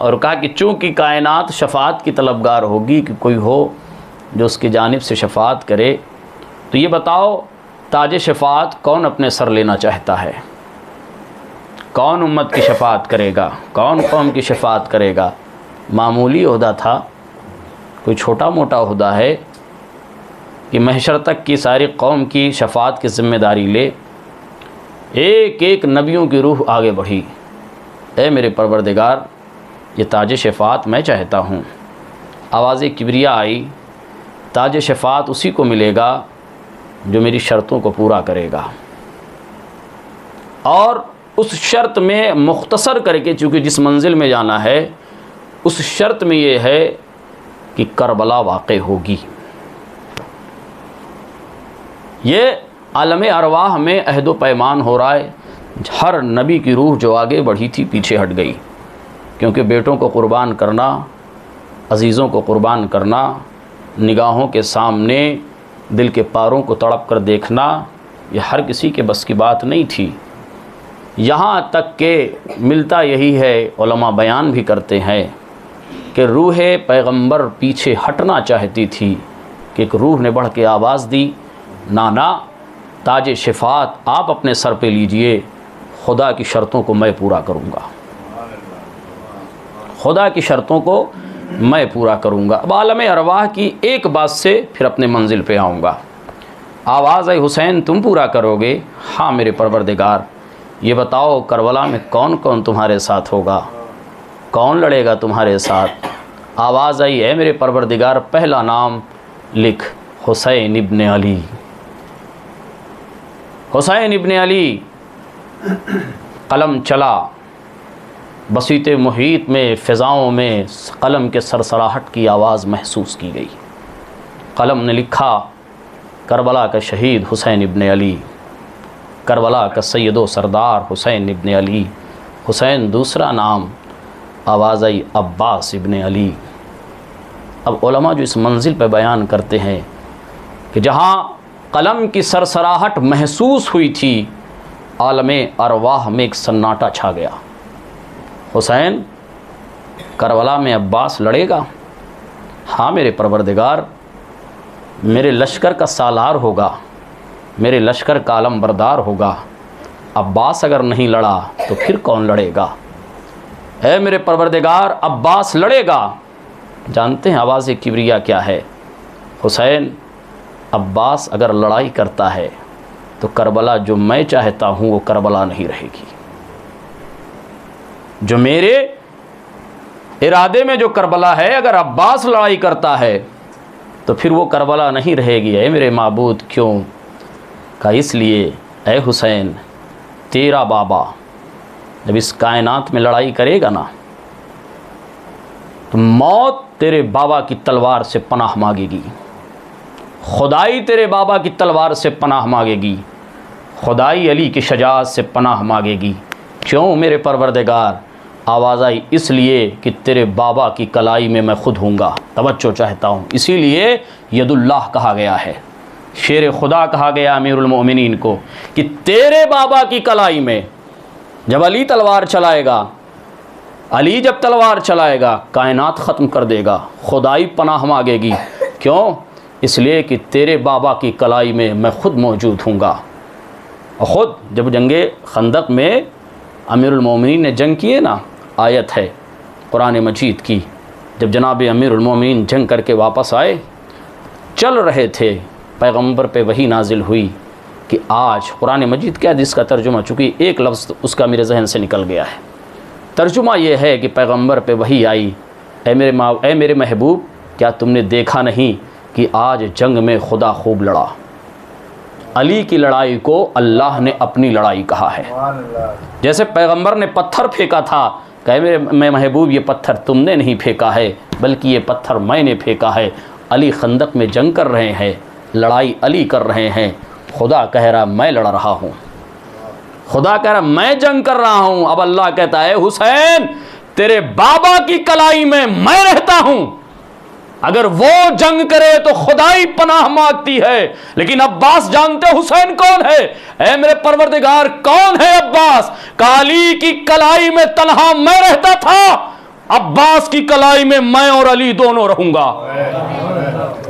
और कहा कि चूँकि कायनात शफ़ाअत की तलबगार होगी कि कोई हो जो उसकी जानिब से शफ़ाअत करे, तो ये बताओ ताज शफ़ाअत कौन अपने सर लेना चाहता है? कौन उम्मत की शफ़ाअत करेगा? कौन कौम की शफ़ाअत करेगा? मामूली ओहदा था, कोई छोटा मोटा ओहदा है कि महशर तक की सारी कौम की शफ़ाअत की ज़िम्मेदारी ले। एक एक नबियों की रूह आगे बढ़ी, ए मेरे परवरदिगार, ये ताज शफ़ाअत मैं चाहता हूँ। आवाज़ किबरिया आई, ताज शफ़ाअत उसी को मिलेगा जो मेरी शर्तों को पूरा करेगा। और उस शर्त में मुख्तसर करके, चूँकि जिस मंजिल में जाना है उस शर्त में ये है कि करबला वाक़ई होगी। ये आलम अरवाह में अहद पैमान हो रहा है। हर नबी की रूह जो आगे बढ़ी थी पीछे हट गई, क्योंकि बेटों को कुर्बान करना, अज़ीज़ों को कुर्बान करना, निगाहों के सामने दिल के पारों को तड़प कर देखना, ये हर किसी के बस की बात नहीं थी। यहाँ तक के मिलता यही है, उलमा बयान भी करते हैं कि रूह पैगंबर पीछे हटना चाहती थी कि एक रूह ने बढ़ के आवाज़ दी, नाना ताज शफ़ाअत आप अपने सर पे लीजिए, खुदा की शर्तों को मैं पूरा करूँगा, खुदा की शर्तों को मैं पूरा करूँगा। अब आलम अरवाह की एक बात से फिर अपने मंजिल पे आऊँगा। आवाज़ है हुसैन तुम पूरा करोगे? हाँ मेरे परवरदिगार, ये बताओ करबला में कौन कौन तुम्हारे साथ होगा? कौन लड़ेगा तुम्हारे साथ? आवाज़ आई, है मेरे परवरदिगार पहला नाम लिख, हुसैन इब्न अली। हुसैन इब्न अली। कलम चला, बसीते मुहीत में, फ़िज़ाओं में कलम के सरसराहट की आवाज़ महसूस की गई। कलम ने लिखा, करबला का शहीद हुसैन इब्न अली, करबला का सैयदो सरदार हुसैन इब्न अली। हुसैन दूसरा नाम। आवाज़ आई, अब्बास इब्न अली। अब उलमा जो इस मंजिल पर बयान करते हैं कि जहाँ कलम की सरसराहट महसूस हुई थी, आलमे अरवाह में एक सन्नाटा छा गया। हुसैन, करबला में अब्बास लड़ेगा? हाँ मेरे परवरदिगार, मेरे लश्कर का सालार होगा, मेरे लश्कर का आलम बरदार होगा। अब्बास अगर नहीं लड़ा तो फिर कौन लड़ेगा? ऐ मेरे परवरदिगार, अब्बास लड़ेगा। जानते हैं आवाज़ किबरिया क्या है? हुसैन, अब्बास अगर लड़ाई करता है तो करबला जो मैं चाहता हूँ वो करबला नहीं रहेगी। जो मेरे इरादे में जो करबला है, अगर अब्बास लड़ाई करता है तो फिर वो करबला नहीं रहेगी। ऐ मेरे माबूद, क्यों? का इसलिए, ऐ हुसैन, तेरा बाबा जब इस कायनात में लड़ाई करेगा ना तो मौत तेरे बाबा की तलवार से पनाह मांगेगी, खुदाई तेरे बाबा की तलवार से पनाह मांगेगी, खुदाई अली की शजाअत से पनाह मांगेगी। क्यों मेरे परवरदिगार? आवाज़ आई, इसलिए कि तेरे बाबा की कलाई में मैं खुद हूँगा। तवज्जो चाहता हूँ, इसीलिए यदुल्लाह कहा गया है, शेर खुदा कहा गया अमीरुल मोमिनीन को कि तेरे बाबा की कलाई में जब अली तलवार चलाएगा, अली जब तलवार चलाएगा कायनात ख़त्म कर देगा, खुदाई पनाह मांगेगी। क्यों? इसलिए कि तेरे बाबा की कलाई में मैं ख़ुद मौजूद हूँगा। और ख़ुद जब जंगे खंदक में अमीरुल मोमिनीन ने जंग किए ना, आयत है कुरान मजीद की, जब जनाब अमीरुल मोमिनीन जंग करके वापस आए, चल रहे थे, पैगंबर पे वही नाजिल हुई कि आज कुरान मजीद क्या, जिसका तर्जुमा, चूँकि एक लफ्ज़ उसका मेरे जहन से निकल गया है, तर्जुमा ये है कि पैगंबर पे वही आई, ऐ मेरे महबूब, क्या तुमने देखा नहीं कि आज जंग में खुदा खूब लड़ा। अली की लड़ाई को अल्लाह ने अपनी लड़ाई कहा है। जैसे पैगंबर ने पत्थर फेंका था, कहे मेरे महबूब ये पत्थर तुमने नहीं फेंका है बल्कि ये पत्थर मैंने फेंका है। अली खंदक में जंग कर रहे हैं, लड़ाई अली कर रहे हैं, खुदा कह रहा मैं लड़ रहा हूँ, खुदा कह रहा मैं जंग कर रहा हूँ। अब अल्लाह कहता है हुसैन, तेरे बाबा की कलाई में मैं रहता हूँ, अगर वो जंग करे तो खुदाई पनाह मांगती है। लेकिन अब्बास जानते हुसैन कौन है? ऐ मेरे परवरदिगार, कौन है अब्बास? काली की कलाई में तन्हा मैं रहता था, अब्बास की कलाई में मैं और अली दोनों रहूंगा।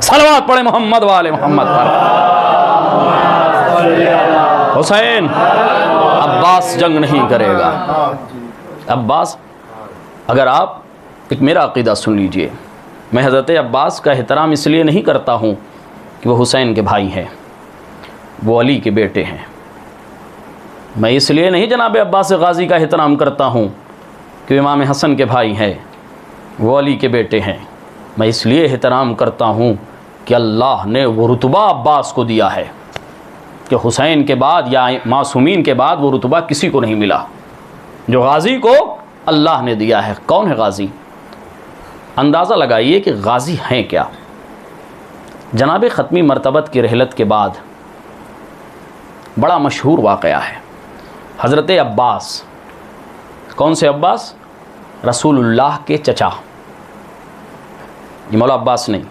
सलवात पढ़े मोहम्मद वाले मोहम्मद पर। हुसैन, अब्बास जंग नहीं करेगा। अब्बास, अगर आप एक मेरा अकीदा सुन लीजिए, मैं हज़रत अब्बास का एहतराम इसलिए नहीं करता हूँ कि वो हुसैन के भाई हैं, वो अली के बेटे हैं। मैं इसलिए नहीं जनाब अब्बास गाज़ी का एहतराम करता हूँ कि इमाम हसन के भाई हैं, वो अली के बेटे हैं। मैं इसलिए एहतराम करता हूँ कि अल्लाह ने वो रुतबा अब्बास को दिया है कि हुसैन के बाद या मासूमीन के बाद वो रुतबा किसी को नहीं मिला जो गाज़ी को अल्लाह ने दिया है। कौन है गाज़ी? अंदाज़ा लगाइए कि गाज़ी हैं क्या। जनाब ख़त्मी मरतबत की रहलत के बाद बड़ा मशहूर वाक़या है। हज़रत अब्बास, कौन से अब्बास? रसूलुल्लाह के चचा, ये मौला अब्बास नहीं,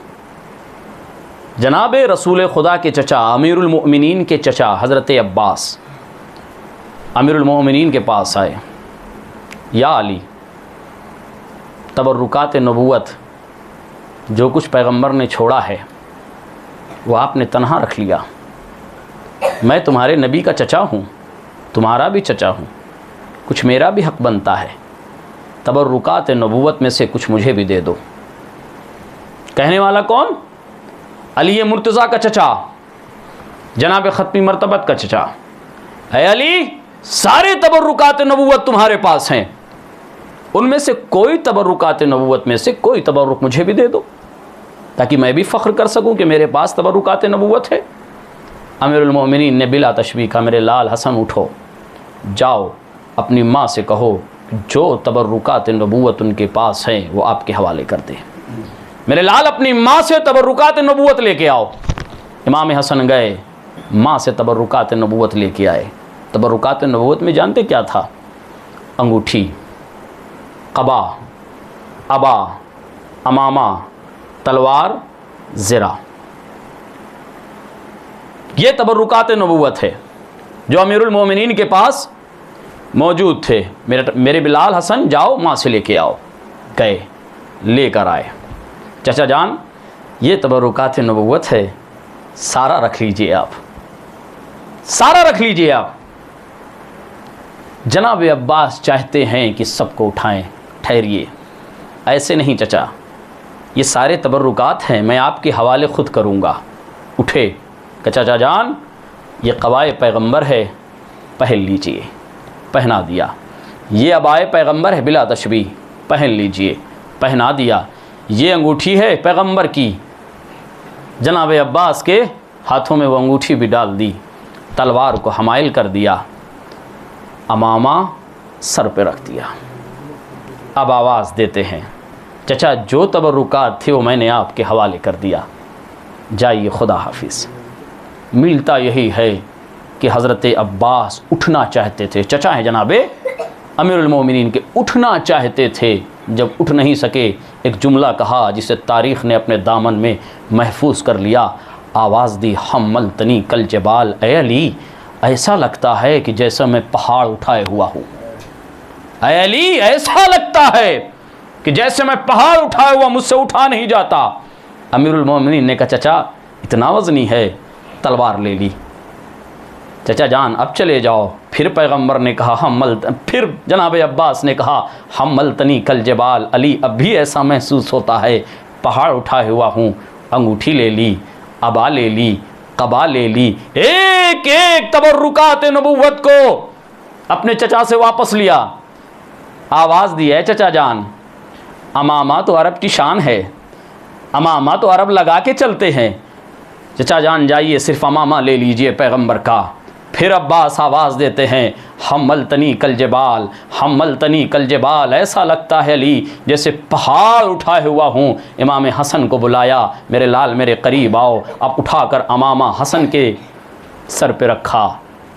जनाब रसूल खुदा के चचा, अमीरुल मोमिनीन के चचा हज़रत अब्बास अमीरुल मोमिनीन के पास आए, या अली, तबर्रुकात नबूवत जो कुछ पैगंबर ने छोड़ा है वो आपने तन्हा रख लिया। मैं तुम्हारे नबी का चचा हूँ, तुम्हारा भी चचा हूँ, कुछ मेरा भी हक़ बनता है, तबर्रुकात नबूवत में से कुछ मुझे भी दे दो। कहने वाला कौन? अली मुर्तज़ा का चचा, जनाब ख़त्मी मरतबत का चचा। ऐ अली, सारे तबर्रुकात नबूवत तुम्हारे पास हैं, उनमें से कोई तबरुकात नबूवत में से कोई तबरुक मुझे भी दे दो, ताकि मैं भी फ़ख्र कर सकूं कि मेरे पास तबरुकात नबूवत है। अमीरुल मोमिनीन ने बिला तशबीह कहा, मेरे लाल हसन उठो, जाओ अपनी माँ से कहो जो तबरुकात नबूवत उनके पास हैं वो आपके हवाले कर दे। मेरे लाल अपनी माँ से तबरुकात नबूवत लेके आओ। इमाम हसन गए, माँ से तबरुकात नबूवत लेके आए। तबरुकात नबूवत में जानते क्या था? अंगूठी, क़बा, अबा, अमामा, तलवार, ज़िरा, ये तबरुकात नबूवत है जो अमीरुल मोमिनीन के पास मौजूद थे। मेरे बिलाल हसन जाओ माँ से लेके आओ। गए, लेकर आए। चाचा जान, ये तबरुकात नबूवत है, सारा रख लीजिए आप, सारा रख लीजिए आप। जनाब अब्बास चाहते हैं कि सबको उठाएं। ठहरिए, ऐसे नहीं चचा, ये सारे तबरुकात हैं, मैं आपके हवाले ख़ुद करूँगा। उठे, चाचा जान ये क़बाए पैगंबर है, पहन लीजिए। पहना दिया। ये अबाए पैगंबर है बिला तशबीह, पहन लीजिए। पहना दिया। ये अंगूठी है पैगंबर की, जनाब अब्बास के हाथों में वो अंगूठी भी डाल दी। तलवार को हमाइल कर दिया, अमामा सर पे रख दिया। अब आवाज़ देते हैं, चचा जो तबरुकात थे वो मैंने आपके हवाले कर दिया, जाइए खुदा हाफिज़। मिलता यही है कि हज़रत अब्बास उठना चाहते थे, चचा हैं जनाबे अमीरुल मोमिनीन के, उठना चाहते थे। जब उठ नहीं सके, एक जुमला कहा जिसे तारीख़ ने अपने दामन में महफूज कर लिया। आवाज़ दी, हम्मल तनी कल जबाल ए अली, ऐसा लगता है कि जैसा मैं पहाड़ उठाए हुआ हूँ। ए अली, ऐसा लगता है कि जैसे मैं पहाड़ उठाया हुआ, मुझसे उठा नहीं जाता। अमीरुल मोमिनीन ने कहा, चचा इतना वज़नी है। तलवार ले ली। चचा जान अब चले जाओ। फिर पैगंबर ने कहा फिर जनाब अब्बास ने कहा, हम्मल तनी कल जबाल अली, अब भी ऐसा महसूस होता है पहाड़ उठाए हुआ हूँ। अंगूठी ले ली, अबा ले ली, क़बा ले ली, एक एक तबरुकात नबूवत को अपने चचा से वापस लिया। आवाज़ दी है, चचा जान अमामा तो अरब की शान है, अमामा तो अरब लगा के चलते हैं। चचा जान जाइए, सिर्फ अमामा ले लीजिए पैगंबर का। फिर अब्बास आवाज़ देते हैं, हम्मल तनी कल जबाल, हम्मल तनी कल जबाल, ऐसा लगता है अली जैसे पहाड़ उठाए हुआ हूँ। इमाम हसन को बुलाया, मेरे लाल मेरे करीब आओ। अब उठाकर अमामा हसन के सर पे रखा,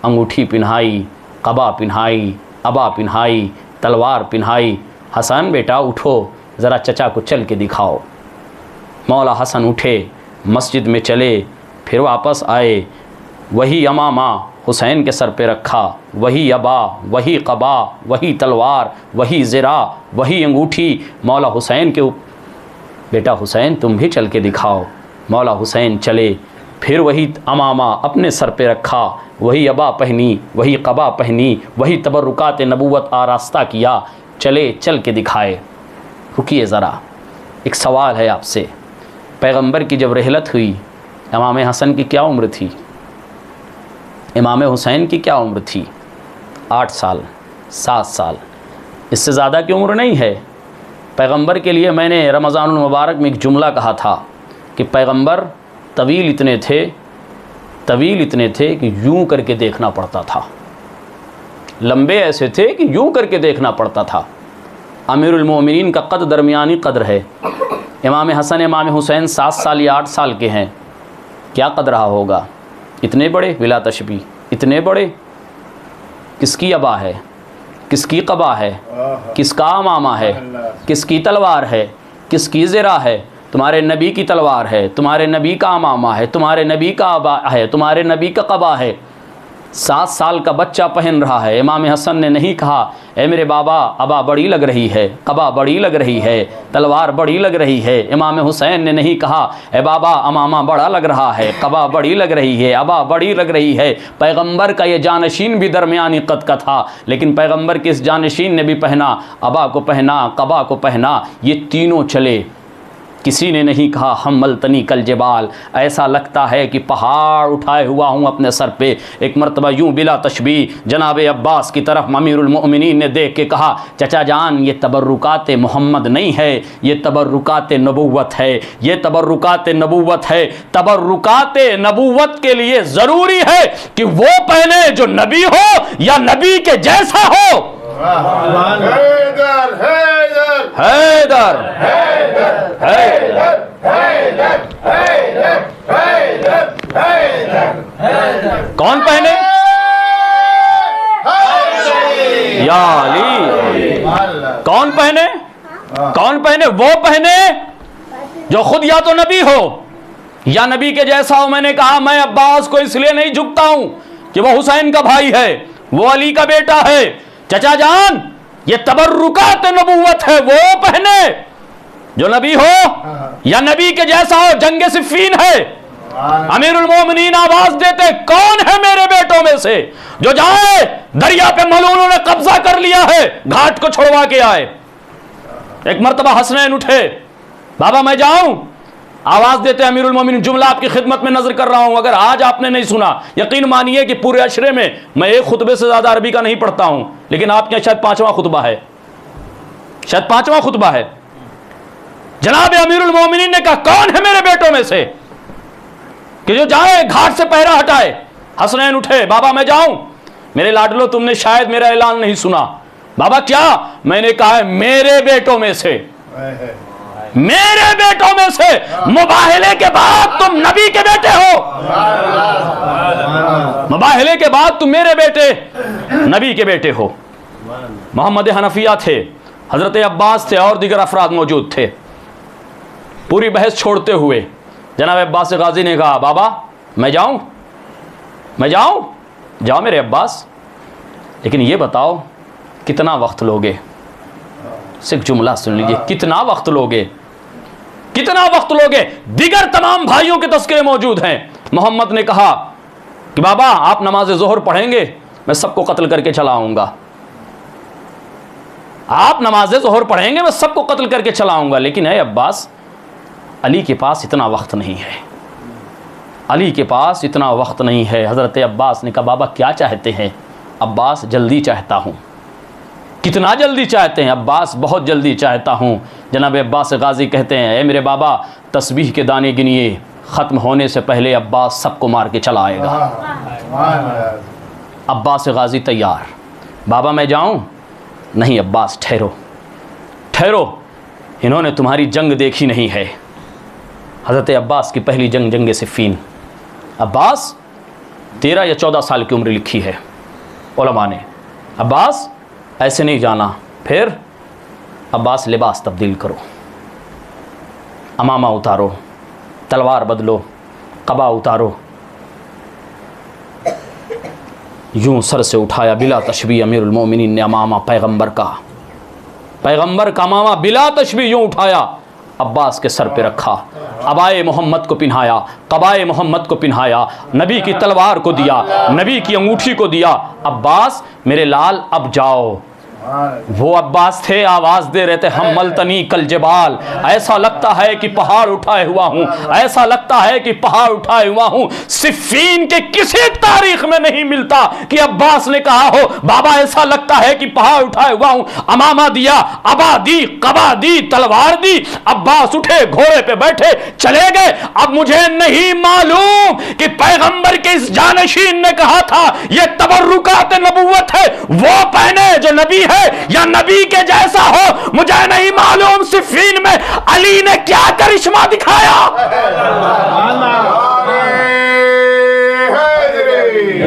अंगूठी पिन्हाई, क़बा पिन्हाई, अबा पिन्हाई, तलवार पिन्हाई। हसन बेटा उठो, ज़रा चचा को चल के दिखाओ। मौला हसन उठे, मस्जिद में चले, फिर वापस आए। वही अमामा हुसैन के सर पे रखा, वही अबा, वही क़बा, वही तलवार, वही ज़िरा, वही अंगूठी। मौला हुसैन के बेटा हुसैन तुम भी चल के दिखाओ। मौला हुसैन चले, फिर वही अमामा अपने सर पे रखा, वही अबा पहनी, वही क़बा पहनी, वही तबरुकात नबूवत आरास्ता किया। चले, चल के दिखाए। रुकिए ज़रा, एक सवाल है आपसे। पैगंबर की जब रहलत हुई, इमाम हसन की क्या उम्र थी? इमाम हुसैन की क्या उम्र थी? 8 साल, 7 साल, इससे ज़्यादा की उम्र नहीं है। पैगंबर के लिए मैंने रमज़ानुल मुबारक में एक जुमला कहा था कि पैगंबर तवील इतने थे कि यूं करके देखना पड़ता था। लंबे ऐसे थे कि यूं करके देखना पड़ता था। अमीरुल मोमिनीन का कद दरमियानी कदर है। इमाम हसन इमाम हुसैन 7 साल या 8 साल के हैं। क्या कद रहा होगा? इतने बड़े बिला तशबीह, इतने बड़े। किसकी अबा है, किसकी क़बा है, किसका अमामा है, किसकी तलवार है, किसकी ज़िरा है? तुम्हारे नबी की तलवार है, तुम्हारे नबी का अमामा है, तुम्हारे नबी का अबा है, तुम्हारे नबी का क़बा है। 7 साल का बच्चा पहन रहा है। इमाम हसन ने नहीं कहा, ए मेरे बाबा अबा बड़ी लग रही है, क़बा बड़ी लग रही है, तलवार बड़ी लग रही है। इमाम हुसैन ने नहीं कहा, ए बाबा अमामा बड़ा लग रहा है, क़बा बड़ी लग रही है, अबा बड़ी लग रही है। पैगंबर का ये जानशीन भी दरमियानी कद का था, लेकिन पैगंबर के इस जानशीन ने भी पहना, अबा को पहना, क़बा को पहना। ये तीनों चले। किसी ने नहीं कहा हम मलतनी कल जबाल, ऐसा लगता है कि पहाड़ उठाए हुआ हूँ अपने सर पे। एक मरतबा यूँ बिला तशबीह जनाब अब्बास की तरफ अमीरुल मोमिनीन ने देख के कहा, चचा जान ये तबर्रुकात मोहम्मद नहीं है, ये तबर्रुकात नबूवत है, ये तबर्रुकात नबूवत है। तबर्रुकात नबूवत के लिए ज़रूरी है कि वो पहले जो नबी हो या नबी के जैसा हो। हैदर हैदर हैदर हैदर हैदर हैदर हैदर कौन पहने? या अली। कौन पहने? कौन पहने? वो पहने जो खुद या तो नबी हो या नबी के जैसा हो। मैंने कहा मैं अब्बास को इसलिए नहीं झुकता हूं कि वो हुसैन का भाई है, वो अली का बेटा है। चचा जान ये तबर्रुकात नबूवत है, वो पहने जो नबी हो या नबी के जैसा हो। जंग सिफ़ीन है, अमीरुल मोमिनीन आवाज देते कौन है मेरे बेटों में से जो जाए दरिया पे मलूनों ने कब्जा कर लिया है, घाट को छोड़वा के आए। एक मर्तबा हसनैन उठे, बाबा मैं जाऊं? आवाज देते अमीरुल मोमिनीन, जुमला आपकी खिदमत में नजर कर रहा हूं, अगर आज आपने नहीं सुना यकीन मानिए कि पूरे अशरे में मैं एक खुतबे से ज्यादा अरबी का नहीं पढ़ता हूं, लेकिन आपके शायद 5वां खुतबा है, शायद 5वां खुतबा है। जनाब अमीरुल मोमिनीन ने कहा कौन है मेरे बेटों में से कि जो जाए घाट से पहरा हटाए। हसनैन उठे, बाबा मैं जाऊं? मेरे लाडलो तुमने शायद मेरा ऐलान नहीं सुना। बाबा क्या? मैंने कहा है मेरे बेटों में से, मेरे बेटों में से। मुबाहले के बाद तुम नबी के बेटे हो, मुबाहले के बाद तुम मेरे बेटे नबी के बेटे हो। मोहम्मद हनफिया थे, हजरत अब्बास थे और दीगर अफराद मौजूद थे। पूरी बहस छोड़ते हुए जनाब अब्बास गाजी ने कहा बाबा मैं जाऊं? मैं जाऊं? जाओ मेरे अब्बास, लेकिन ये बताओ कितना वक्त लोगे? सिर्फ जुमला सुन लीजिए, कितना वक्त लोगे? कितना वक्त लोगे? दिगर तमाम भाइयों के तस्करे मौजूद हैं। मोहम्मद ने कहा कि बाबा आप नमाज ज़ोहर पढ़ेंगे, मैं सबको कत्ल करके चला आऊंगा। आप नमाज ज़ोहर पढ़ेंगे, मैं सबको कत्ल करके चला आऊंगा। लेकिन है अब्बास, अली के पास इतना वक्त नहीं है, अली के पास इतना वक्त नहीं है। हज़रत अब्बास ने कहा बाबा क्या चाहते हैं? अब्बास जल्दी चाहता हूँ। कितना जल्दी चाहते हैं? अब्बास बहुत जल्दी चाहता हूँ। जनाब अब्बास गाजी कहते हैं ए मेरे बाबा तस्बीह के दाने गिनिए, ख़त्म होने से पहले अब्बास सबको मार के चला आएगा। अब्बास गाजी तैयार। बाबा मैं जाऊँ? नहीं अब्बास ठहरो, ठहरो, इन्होंने तुम्हारी जंग देखी नहीं है। हज़रत अब्बास की पहली जंग जंग सिफ़ीन। अब्बास 13 या 14 साल की उम्र लिखी है उलमा ने। अब्बास ऐसे नहीं जाना। फिर अब्बास लिबास तब्दील करो, अमामा उतारो, तलवार बदलो, कबा उतारो। यूं सर से उठाया बिला तशबीह अमीरुल मोमिनीन ने अमामा पैगंबर का अमामा बिला तशबीह यूं उठाया, अब्बास के सर पे रखा, अबाए मोहम्मद को पिन्हाया, कबाए मोहम्मद को पिन्हाया, नबी की तलवार को दिया, नबी की अंगूठी को दिया। अब्बास मेरे लाल अब जाओ। वो अब्बास थे, आवाज दे रहे थे हम मलतनी कल जबाल, ऐसा लगता है कि पहाड़ उठाए हुआ हूं, ऐसा लगता है कि पहाड़ उठाए हुआ हूं। सिफ़ीन के किसी तारीख में नहीं मिलता कि अब्बास ने कहा हो बाबा ऐसा लगता है कि पहाड़ उठाए हुआ हूं। अमामा दिया, अबा दी, कबा दी, तलवार दी। अब्बास उठे, घोड़े पे बैठे, चले गए। अब मुझे नहीं मालूम कि पैगंबर के इस जानशीन ने कहा था यह तबर्रुकात नबूवत है, वो पहने जो नबी है या नबी के जैसा हो। मुझे नहीं मालूम सिफ़ीन में अली ने क्या करिश्मा दिखाया।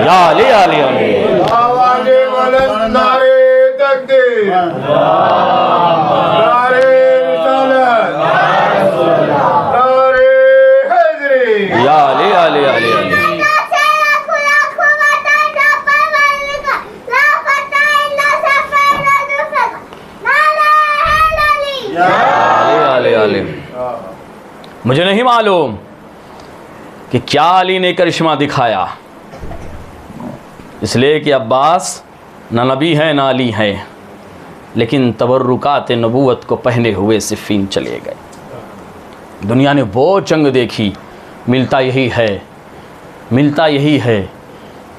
अली अली अली आवाज़े बुलंद नारे तकबीर, नारे रिसालत, नारे हैदरी। या अली अली अली अली मुझे नहीं मालूम कि क्या अली ने करिश्मा दिखाया, इसलिए कि अब्बास न नबी हैं न अली हैं, लेकिन तबर्रुकात नबूवत को पहने हुए सिफ़ीन चले गए। दुनिया ने वो जंग देखी, मिलता यही है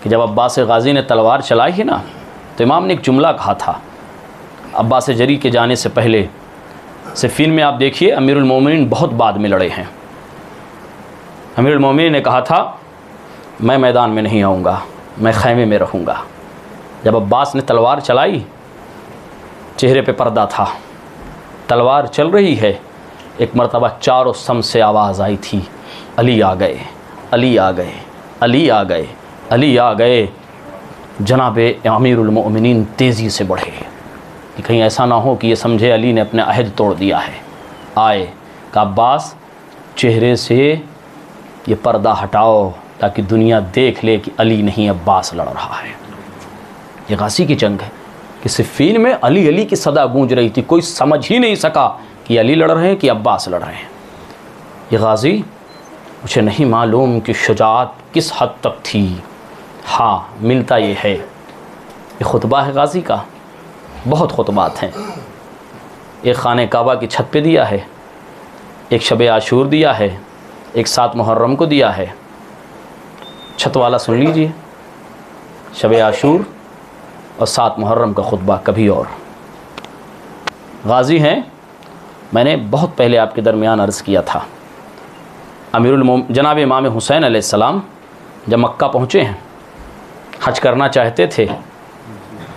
कि जब अब्बास गाज़ी ने तलवार चलाई है ना, तो इमाम ने एक जुमला कहा था अब्बास जरी के जाने से पहले। सिफ़ीन में आप देखिए अमीरुल मोमिनीन बहुत बाद में लड़े हैं। अमीरुल मोमिनीन ने कहा था मैं मैदान में नहीं आऊँगा, मैं खैमे में रहूँगा। जब अब्बास ने तलवार चलाई, चेहरे पे पर्दा था, तलवार चल रही है, एक मरतबा चारों सम से आवाज़ आई थी, अली आ गए, अली आ गए, अली आ गए, अली आ गए। जनाबे अमीरुल मोमिनीन तेज़ी से बढ़े कि कहीं ऐसा ना हो कि ये समझे अली ने अपने अहद तोड़ दिया है। आए कि अब्बास चेहरे से ये पर्दा हटाओ ताकि दुनिया देख ले कि अली नहीं अब्बास लड़ रहा है। ये गाज़ी की जंग है कि सिफ़ीन में अली अली की सदा गूंज रही थी, कोई समझ ही नहीं सका कि अली लड़ रहे हैं कि अब्बास लड़ रहे हैं। ये गाज़ी मुझे नहीं मालूम कि शुजाअत किस हद तक थी। हाँ, मिलता ये है, ये खुतबा है गाज़ी का, बहुत खुतबात हैं। एक खाने काबा की छत पे दिया है, एक शब आशूर दिया है, एक 7 मुहर्रम को दिया है। छत वाला सुन लीजिए, शब आशूर और 7 मुहर्रम का खुतबा कभी और। गाज़ी हैं, मैंने बहुत पहले आपके दरमियान अर्ज़ किया था, जनाब इमाम हुसैन अलैहिस्सलाम जब मक्का पहुँचे हैं, हज करना चाहते थे,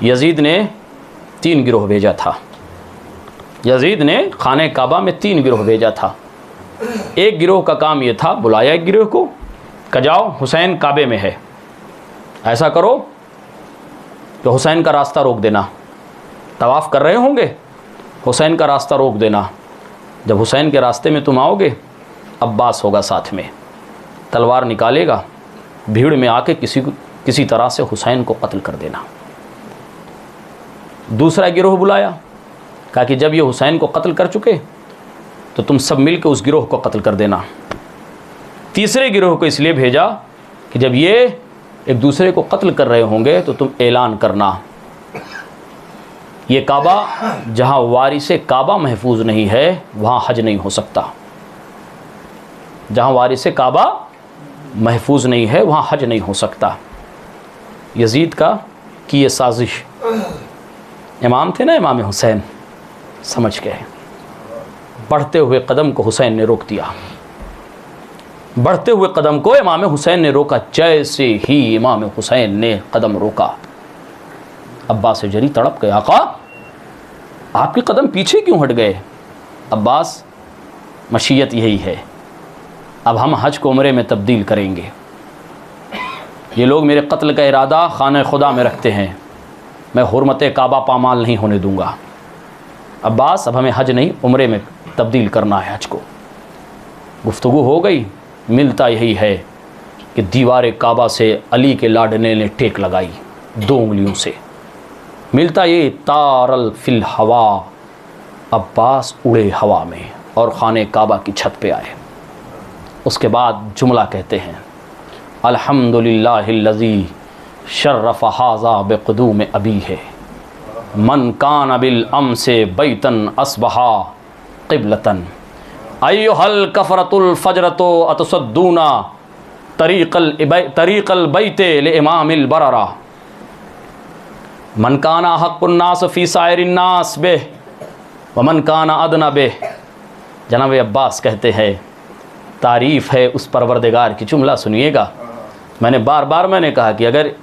यज़ीद ने 3 गिरोह भेजा था। यज़ीद ने खाने काबा में 3 गिरोह भेजा था। एक गिरोह का काम ये था, बुलाया एक गिरोह को कि जाओ हुसैन काबे में है, ऐसा करो तो हुसैन का रास्ता रोक देना, तवाफ़ कर रहे होंगे, हुसैन का रास्ता रोक देना। जब हुसैन के रास्ते में तुम आओगे, अब्बास होगा साथ में, तलवार निकालेगा, भीड़ में आके किसी तरह से हुसैन को कत्ल कर देना। दूसरा गिरोह बुलाया, कहा कि जब ये हुसैन को कत्ल कर चुके तो तुम सब मिल के उस गिरोह को कत्ल कर देना। तीसरे गिरोह को इसलिए भेजा कि जब ये एक दूसरे को कत्ल कर रहे होंगे तो तुम ऐलान करना, ये काबा जहाँ वारिसे काबा महफूज नहीं है वहाँ हज नहीं हो सकता, जहाँ वारिसे काबा महफूज नहीं है वहाँ हज नहीं हो सकता। यज़ीद की ये साजिश, इमाम थे ना इमाम हुसैन, समझ गए। बढ़ते हुए कदम को हुसैन ने रोक दिया, बढ़ते हुए कदम को इमाम हुसैन ने रोका। जैसे ही इमाम हुसैन ने कदम रोका, अब्बास जरी तड़प गए, आका आपके कदम पीछे क्यों हट गए? अब्बास, मशीयत यही है, अब हम हज को उम्रे में तब्दील करेंगे। ये लोग मेरे कत्ल का इरादा खाने खुदा में रखते हैं, मैं हुर्मत काबा पामाल नहीं होने दूंगा। अब्बास, अब हमें हज नहीं उम्रे में तब्दील करना है हज को। गुफ्तगू हो गई। मिलता यही है कि दीवार काबा से अली के लाडने ने टेक लगाई 2 उंगलियों से। मिलता ये तारल फिल हवा, अब्बास उड़े हवा में और खाने काबा की छत पे आए। उसके बाद जुमला कहते हैं, अल्हम्दुलिल्लाहिल्लज़ी शर्रफ़ हाज़ा बिक़ुदूम अबी है, मन कान बिल अम से बैतन अस्बहा क़िबलतन, अय्युहल कफ़रतुल फ़जरतो अतसद्दूना तरीक़ल बैते ले इमामिल बररा, मन काना हक़्क़ुन नास फ़ी साइरिन नास बिह व मन काना अदना बिह। जनाब अब्बास कहते हैं, तारीफ़ है उस परवरदिगार की। जुमला सुनिएगा, मैंने बार बार कहा कि अगर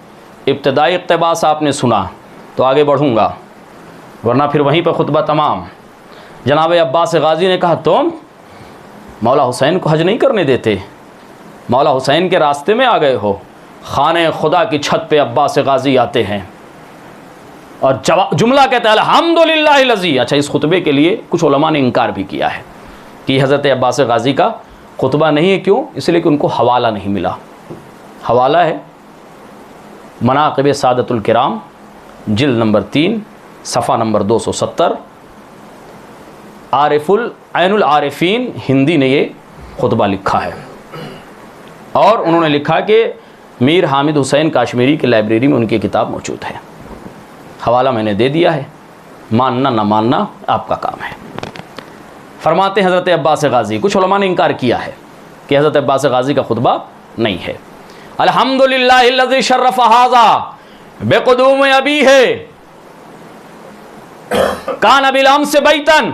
इब्तदाई इक़्तिबास आपने सुना तो आगे बढ़ूँगा, वरना फिर वहीं पर खुतबा तमाम। जनाब अब्बास गाज़ी ने कहा, तुम मौला हुसैन को हज नहीं करने देते, मौला हुसैन के रास्ते में आ गए हो। खाने खुदा की छत पे अब्बास गाज़ी आते हैं और जुमला कहता है अल्हम्दुलिल्लाहिल्लज़ी। अच्छा, इस खुतबे के लिए कुछ उलमा ने इनकार भी किया है कि हज़रत अब्बास गाज़ी का खुतबा नहीं है। क्यों? इसलिए कि उनको हवाला नहीं मिला। हवाला है मनाक़िब सादतुल किराम, जिल्द नंबर 3, सफ़ा नंबर 270, आरिफुल ऐनुल आरिफीन हिंदी ने ये खुतबा लिखा है। और उन्होंने लिखा कि मीर हामिद हुसैन काश्मीरी की लाइब्रेरी में उनकी किताब मौजूद है। हवाला मैंने दे दिया है, मानना ना मानना आपका काम है। फरमाते हैं हज़रत अब्बास गाज़ी, कुछ उलमा ने इनकार किया है कि हज़रत अब्बास गाज़ी का खुतबा नहीं है। अल्हम्दुलिल्लाहिल्लज़ी शर्रफ़ हाज़ा बेक़ुदूम अबी है कान बिल अम्स बैतन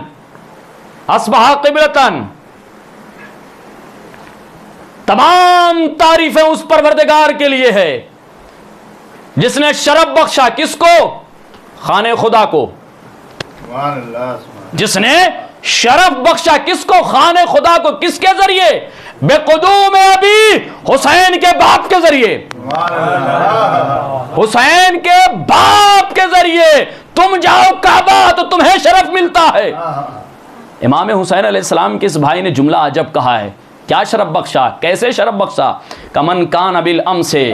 अस्बहा क़िबलतन। तमाम तारीफें उस परवरदिगार के लिए है जिसने शरफ बख्शा, किसको? खाने खुदा को। जिसने शरफ बख्शा किसको? खाने खुदा को। किसके जरिए? बेक़ुदूम अबी, हुसैन के बाप के जरिए। हुसैन के बाप के जरिए तुम जाओ काबा तो तुम्हें शरफ मिलता है। इमाम हुसैन अलैहिस्सलाम के इस भाई ने जुमला अजब कहा है। क्या शरफ बख्शा? कैसे शरफ बख्शा? कमन कान बिल अम्से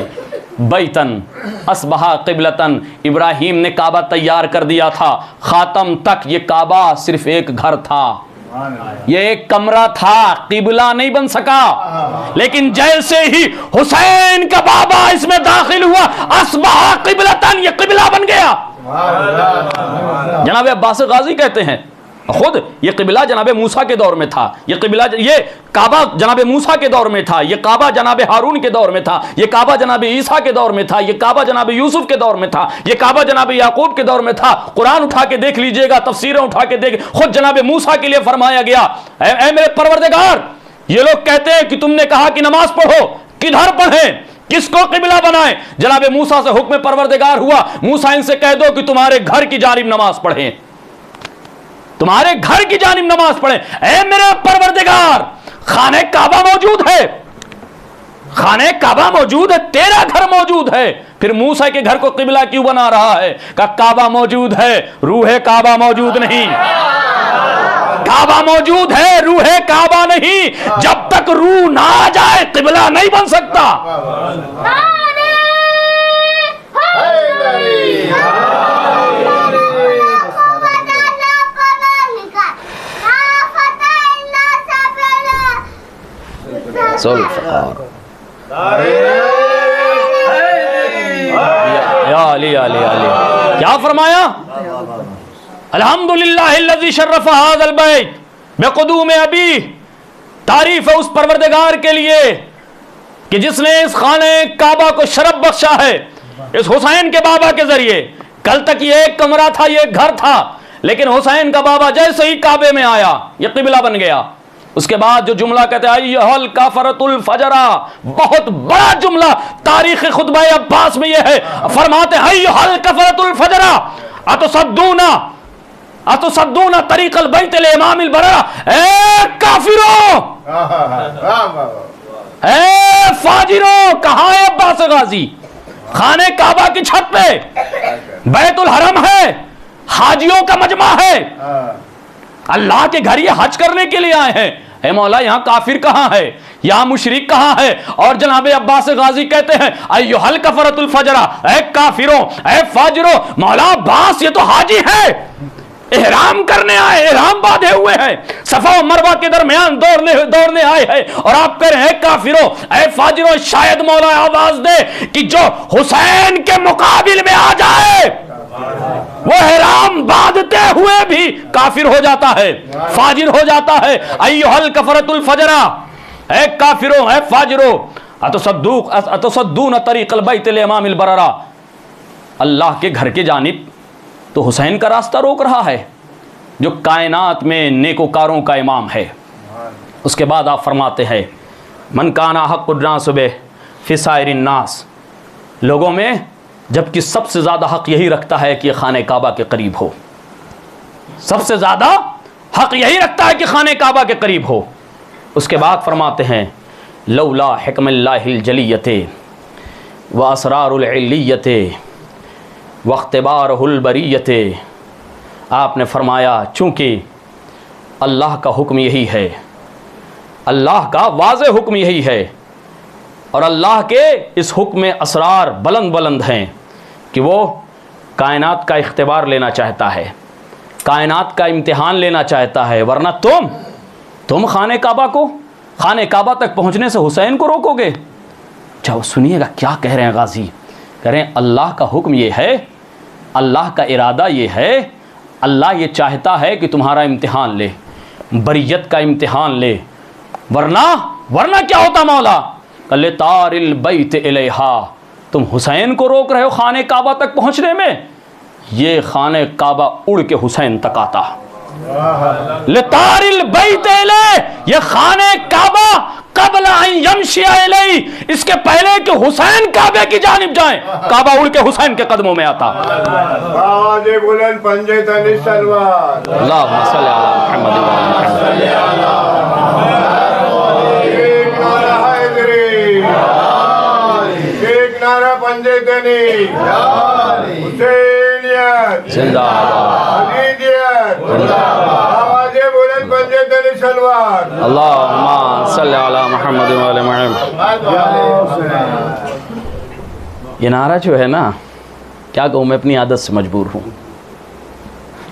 बैतन अस्बहा क़िबलतन। इब्राहीम ने काबा तैयार कर दिया था, खातम तक ये काबा सिर्फ एक घर था, ये एक कमरा था, किबला नहीं बन सका। लेकिन जैसे ही हुसैन का बाबा इसमें दाखिल हुआ, अस्बहा क़िबलतन, ये किबला बन गया। जनाब अब्बास गाज़ी कहते हैं खुद ये किबला जनाब मूसा के दौर में था, ये किबला, ये काबा जनाब मूसा के दौर में था, ये काबा जनाब हारून के दौर में था, ये काबा जनाब ईसा के दौर में था, ये काबा जनाब यूसुफ के दौर में था, ये काबा जनाब याकूब के दौर में था। कुरान उठा के देख लीजिएगा, तफसीरें उठा के देख, खुद जनाब मूसा के लिए फरमाया गया, ऐ मेरे परवरदिगार, ये लोग कहते हैं कि तुमने कहा कि नमाज पढ़ो, किधर पढ़ें, किसको किबला बनाए? जनाब मूसा से हुक्म परवरदिगार हुआ, मूसा इनसे कह दो कि तुम्हारे घर की जानिब नमाज पढ़ें, तुम्हारे घर की जानिब नमाज पढ़े। ऐ मेरे परवरदिगार, खाने काबा मौजूद है, खाने काबा मौजूद है, तेरा घर मौजूद है, फिर मूसा के घर को किबला क्यों बना रहा है? का काबा मौजूद है, रूहे काबा मौजूद नहीं। काबा मौजूद है, रूहे काबा नहीं। जब तक रूह ना आ जाए किबला नहीं बन सकता। क्या फरमाया? अल्हम्दुलिल्लाहिल्लज़ी शर्रफ़ हाज़ल बैत बेक़ुदूम अबी। तारीफ है उस परवरदिगार के लिए कि जिसने इस खाने काबा को शरफ बख्शा है इस हुसैन के बाबा के जरिए। कल तक ये एक कमरा था, ये एक घर था, लेकिन हुसैन का बाबा जैसे ही काबे में आया ये किबला बन गया। उसके बाद जो जुमला कहते हैं अय्युहल काफरतुल फजरा, बहुत बड़ा जुमला तारीख खुतबा अब्बास में यह है। फरमाते हैं अय्युहल काफरतुल फजरा अतुसद्दूना तरीक़ल बैतिल इमामिल बररा। ए काफिरों, ए फाजिरों, कहां है अब्बास गाज़ी? खाने काबा की छत पे बैतुल हरम है, हाजियों का मजमा है, अल्लाह के घर ये हज करने के लिए आए हैं। ए मौला, यहां काफिर कहां है, यहां मुशरिक कहां है? और जनाब अब्बास गाज़ी कहते हैं अय्युहल कफरतुल फजरा, ए काफिरों, ए फाजिरों। मौला अब्बास, ये तो हाजी है, एहराम करने आए, एहराम बांधे हुए हैं, सफा और मरवा के दरमियान दौड़ने आए हैं, और आप कह रहे हैं काफिरों, ए फाजिरों। शायद मौला आवाज दे कि जो हुसैन के मुकाबिल में आ जाए वो एहराम बांधते हुए भी काफिर हो जाता है, फाजिर हो जाता है। अय्युहल कफरतुल फजरा, ए काफिरों, ए फाजिरों, अतुसद्दून तरीक़ल बैतिल इमामिल बररा। अल्लाह के घर के जानिब तो हुसैन का रास्ता रोक रहा है जो कायनात में नेकोकारों का इमाम है। उसके बाद आप फरमाते हैं मन काना हक़्क़ुन्नास फ़ी साइरिन नास, लोगों में जबकि सबसे ज़्यादा हक़ यही रखता है कि खाने काबा के करीब हो, सबसे ज़्यादा हक़ यही रखता है कि खाने काबा के करीब हो। उसके बाद फरमाते हैं लौला हिकमिल्लाहिल जलियते व असरारुल इल्लियते वख्तिबारुल बरियते। आपने फरमाया चूँकि अल्लाह का हुक्म यही है, अल्लाह का वाज़े हुक्म यही है, और अल्लाह के इस हुक्म में असरार बुलंद बुलंद हैं कि वो कायनात का इख्तिबार लेना चाहता है, कायनात का इम्तिहान लेना चाहता है। वरना तुम खाने काबा तक पहुँचने से हुसैन को रोकोगे? जाओ सुनिएगा क्या कह रहे हैं गाज़ी। कह रहे हैं अल्लाह का हुक्म ये है, अल्लाह का इरादा ये है, अल्लाह ये चाहता है कि तुम्हारा इम्तिहान ले, बरियत का इम्तिहान ले, वरना क्या होता मौला? कल तारिल बैत इलैहा, तुम हुसैन को रोक रहे हो खाने काबा तक पहुंचने में, ये खाने काबा उड़ के हुसैन तक आता। लतारिल बैत इलै, ये खाने काबा कबल अन यमशिया इलै, इसके पहले कि हुसैन काबे की जानिब जाए, काबा उड़ के हुसैन के कदमों में आता। आवाज़े बुलंद पंजे तनी सलवार। अल्लाहुम्मा सल्ली अला मुहम्मद व अला मुहम्मद। एक नारा हैदरी, एक नारा पंजे तनी, हुसैनियत जिंदाबाद, हदीदियत, आवाज़े बुलंद पंजे तनी सलवार। अल्लाहुम्मा सल्ली अला मुहम्मद व अला मुहम्मद। ये नारा जो है ना, क्या कहूँ, मैं अपनी आदत से मजबूर हूँ।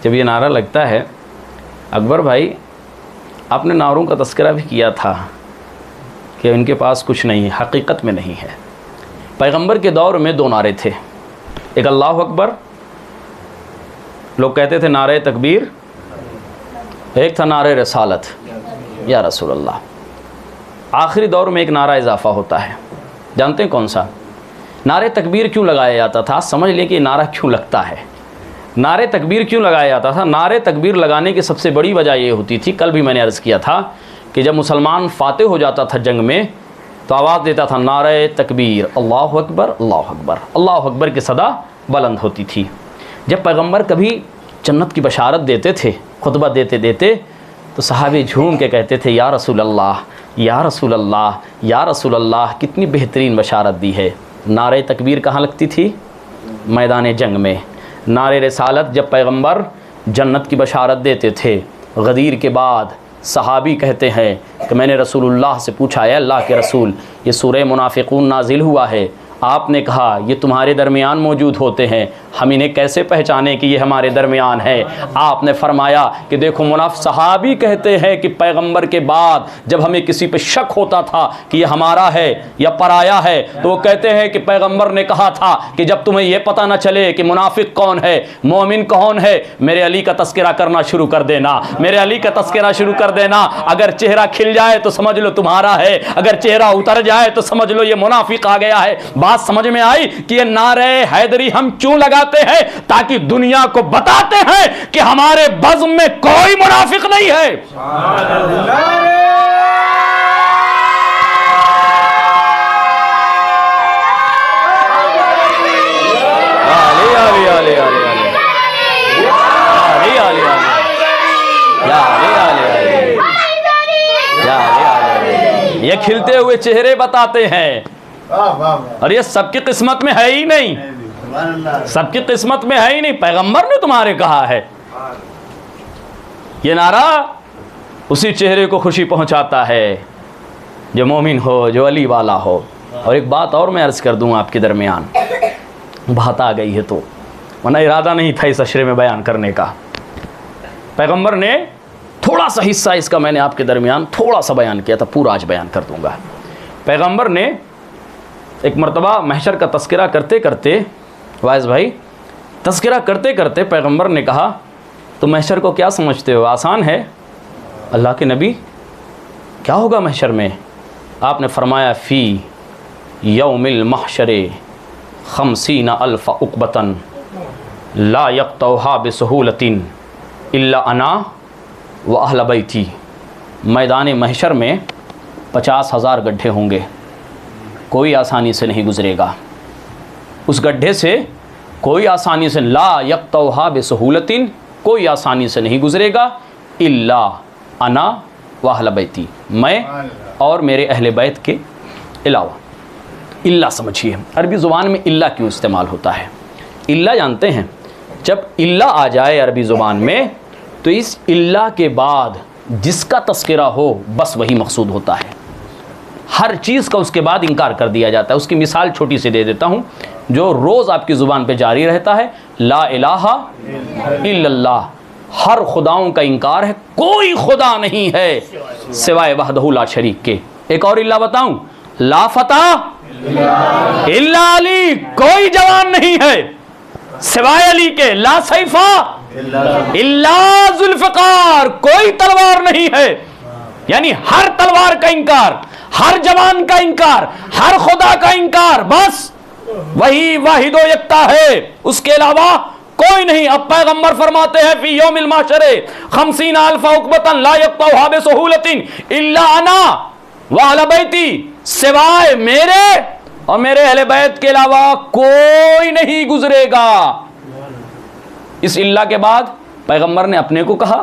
जब ये नारा लगता है, अकबर भाई आपने नारों का तस्करा भी किया था कि उनके पास कुछ नहीं है, हकीकत में नहीं है। पैगंबर के दौर में दो नारे थे, एक अल्लाह अकबर, लोग कहते थे नारे तकबीर, एक था नारे रसालत, या रसूल अल्लाह। आखिरी दौर में एक नारा इजाफ़ा होता है, जानते हैं कौन सा? नारे तकबीर क्यों लगाया जाता था? समझ लें कि नारा क्यों लगता है। नारे तकबीर क्यों लगाया जाता था? नारे तकबीर लगाने की सबसे बड़ी वजह ये होती थी, कल भी मैंने अर्ज़ किया था कि जब मुसलमान फातेह हो जाता था जंग में, तो आवाज़ देता था नारे तकबीर, अल्लाह अकबर अल्लाह अकबर, अल्लाह अकबर की सदा बुलंद होती थी। जब पैगंबर कभी जन्नत की बशारत देते थे, खुतबा देते देते, तो सहाबे झूम के कहते थे या रसूल अल्लाह, या रसूल अल्लाह, या रसूल अल्लाह, कितनी बेहतरीन बशारत दी है। नारे तकबीर कहाँ लगती थी? मैदान जंग में। नारे रिसालत जब पैगंबर जन्नत की बशारत देते थे, गदीर के बाद सहाबी कहते हैं कि मैंने रसूलुल्लाह से पूछा, है अल्लाह के रसूल, ये सूरह मुनाफिकून नाजिल हुआ है, आपने कहा ये तुम्हारे दरमियान मौजूद होते हैं, हम इन्हें कैसे पहचाने कि ये हमारे दरमियान है? आपने फरमाया कि देखो सहाबी कहते हैं कि पैगंबर के बाद जब हमें किसी पे शक होता था कि ये हमारा है या पराया है, तो वो कहते हैं कि पैगंबर ने कहा था कि जब तुम्हें ये पता ना चले कि मुनाफिक कौन है, मोमिन कौन है, मेरे अली का तस्करा करना शुरू कर देना, मेरे अली का तस्करा शुरू कर देना। अगर चेहरा खिल जाए तो समझ लो तुम्हारा है, अगर चेहरा उतर जाए तो समझ लो ये मुनाफिक आ गया है। बात समझ में आई कि ये नारे हैदरी हम क्यों लगाते हैं? ताकि दुनिया को बताते हैं कि हमारे बज़्म में कोई मुनाफिक नहीं है। ये खिलते हुए चेहरे बताते हैं, और ये सबकी किस्मत में है ही नहीं, सबकी किस्मत में है ही नहीं, पैगंबर ने तुम्हारे कहा है। ये नारा उसी चेहरे को खुशी पहुंचाता है जो मोमिन हो, जो अली वाला हो। और एक बात और मैं अर्ज़ कर दूं आपके दरमियान, बात आ गई है तो, वरना इरादा नहीं था इस अशरे में बयान करने का। पैगंबर ने थोड़ा सा हिस्सा इसका मैंने आपके दरमियान थोड़ा सा बयान किया था, पूरा आज बयान कर दूंगा। पैगंबर ने एक मरतबा महशर का तस्करा करते करते, वाइज भाई, तस्करा करते करते पैगंबर ने कहा तो महशर को क्या समझते हो, आसान है? अल्लाह के नबी, क्या होगा महशर में? आपने फरमाया फ़ी यौमिल महशरे खमसीना अल्फ़ उक़बतन ला यक़्तौहा बिसहूलतिन इल्ला अना व अहल बैती। मैदान महशर में 50,000 गड्ढे होंगे, कोई आसानी से नहीं गुज़रेगा। उस गड्ढे से कोई आसानी से, ला यक़्तौहा बिसहूलतिन, कोई आसानी से नहीं गुज़रेगा, इल्ला अना व अहल बैती, मैं और मेरे अहले बैत के अलावा। इल्ला समझिए, अरबी ज़ुबान में इल्ला क्यों इस्तेमाल होता है? इल्ला जानते हैं, जब इल्ला आ जाए अरबी ज़ुबान में तो इस इल्ला के बाद जिसका तस्करा हो बस वही मकसूद होता है। हर चीज़ का उसके बाद इनकार कर दिया जाता है। उसकी मिसाल छोटी सी दे देता हूँ जो रोज़ आपकी ज़ुबान पे जारी रहता है, ला इलाहा इल्लल्लाह, हर खुदाओं का इनकार है, कोई खुदा नहीं है सिवाय वहदहू ला शरीक के। एक और इल्ला बताऊं, ला फता इल्ला अली, कोई जवान नहीं है सिवाय अली के, ला सैफा इल्ला जुल्फ़िकार, कोई तलवार नहीं है। यानी हर तलवार का इंकार, हर जवान का इंकार, हर खुदा का इंकार, बस वही वाहिदो यक्ता है, उसके अलावा कोई नहीं। अब पैगंबर फरमाते हैं फी यौमिल माशरे 50 अल्फ़ उक़बतन ला यक़तऊहा बिसहूलतिन इल्ला अना व अहले बैती, सिवाय मेरे और मेरे अहले बैत के अलावा कोई नहीं गुजरेगा। इस इल्ला के बाद पैगंबर ने अपने को कहा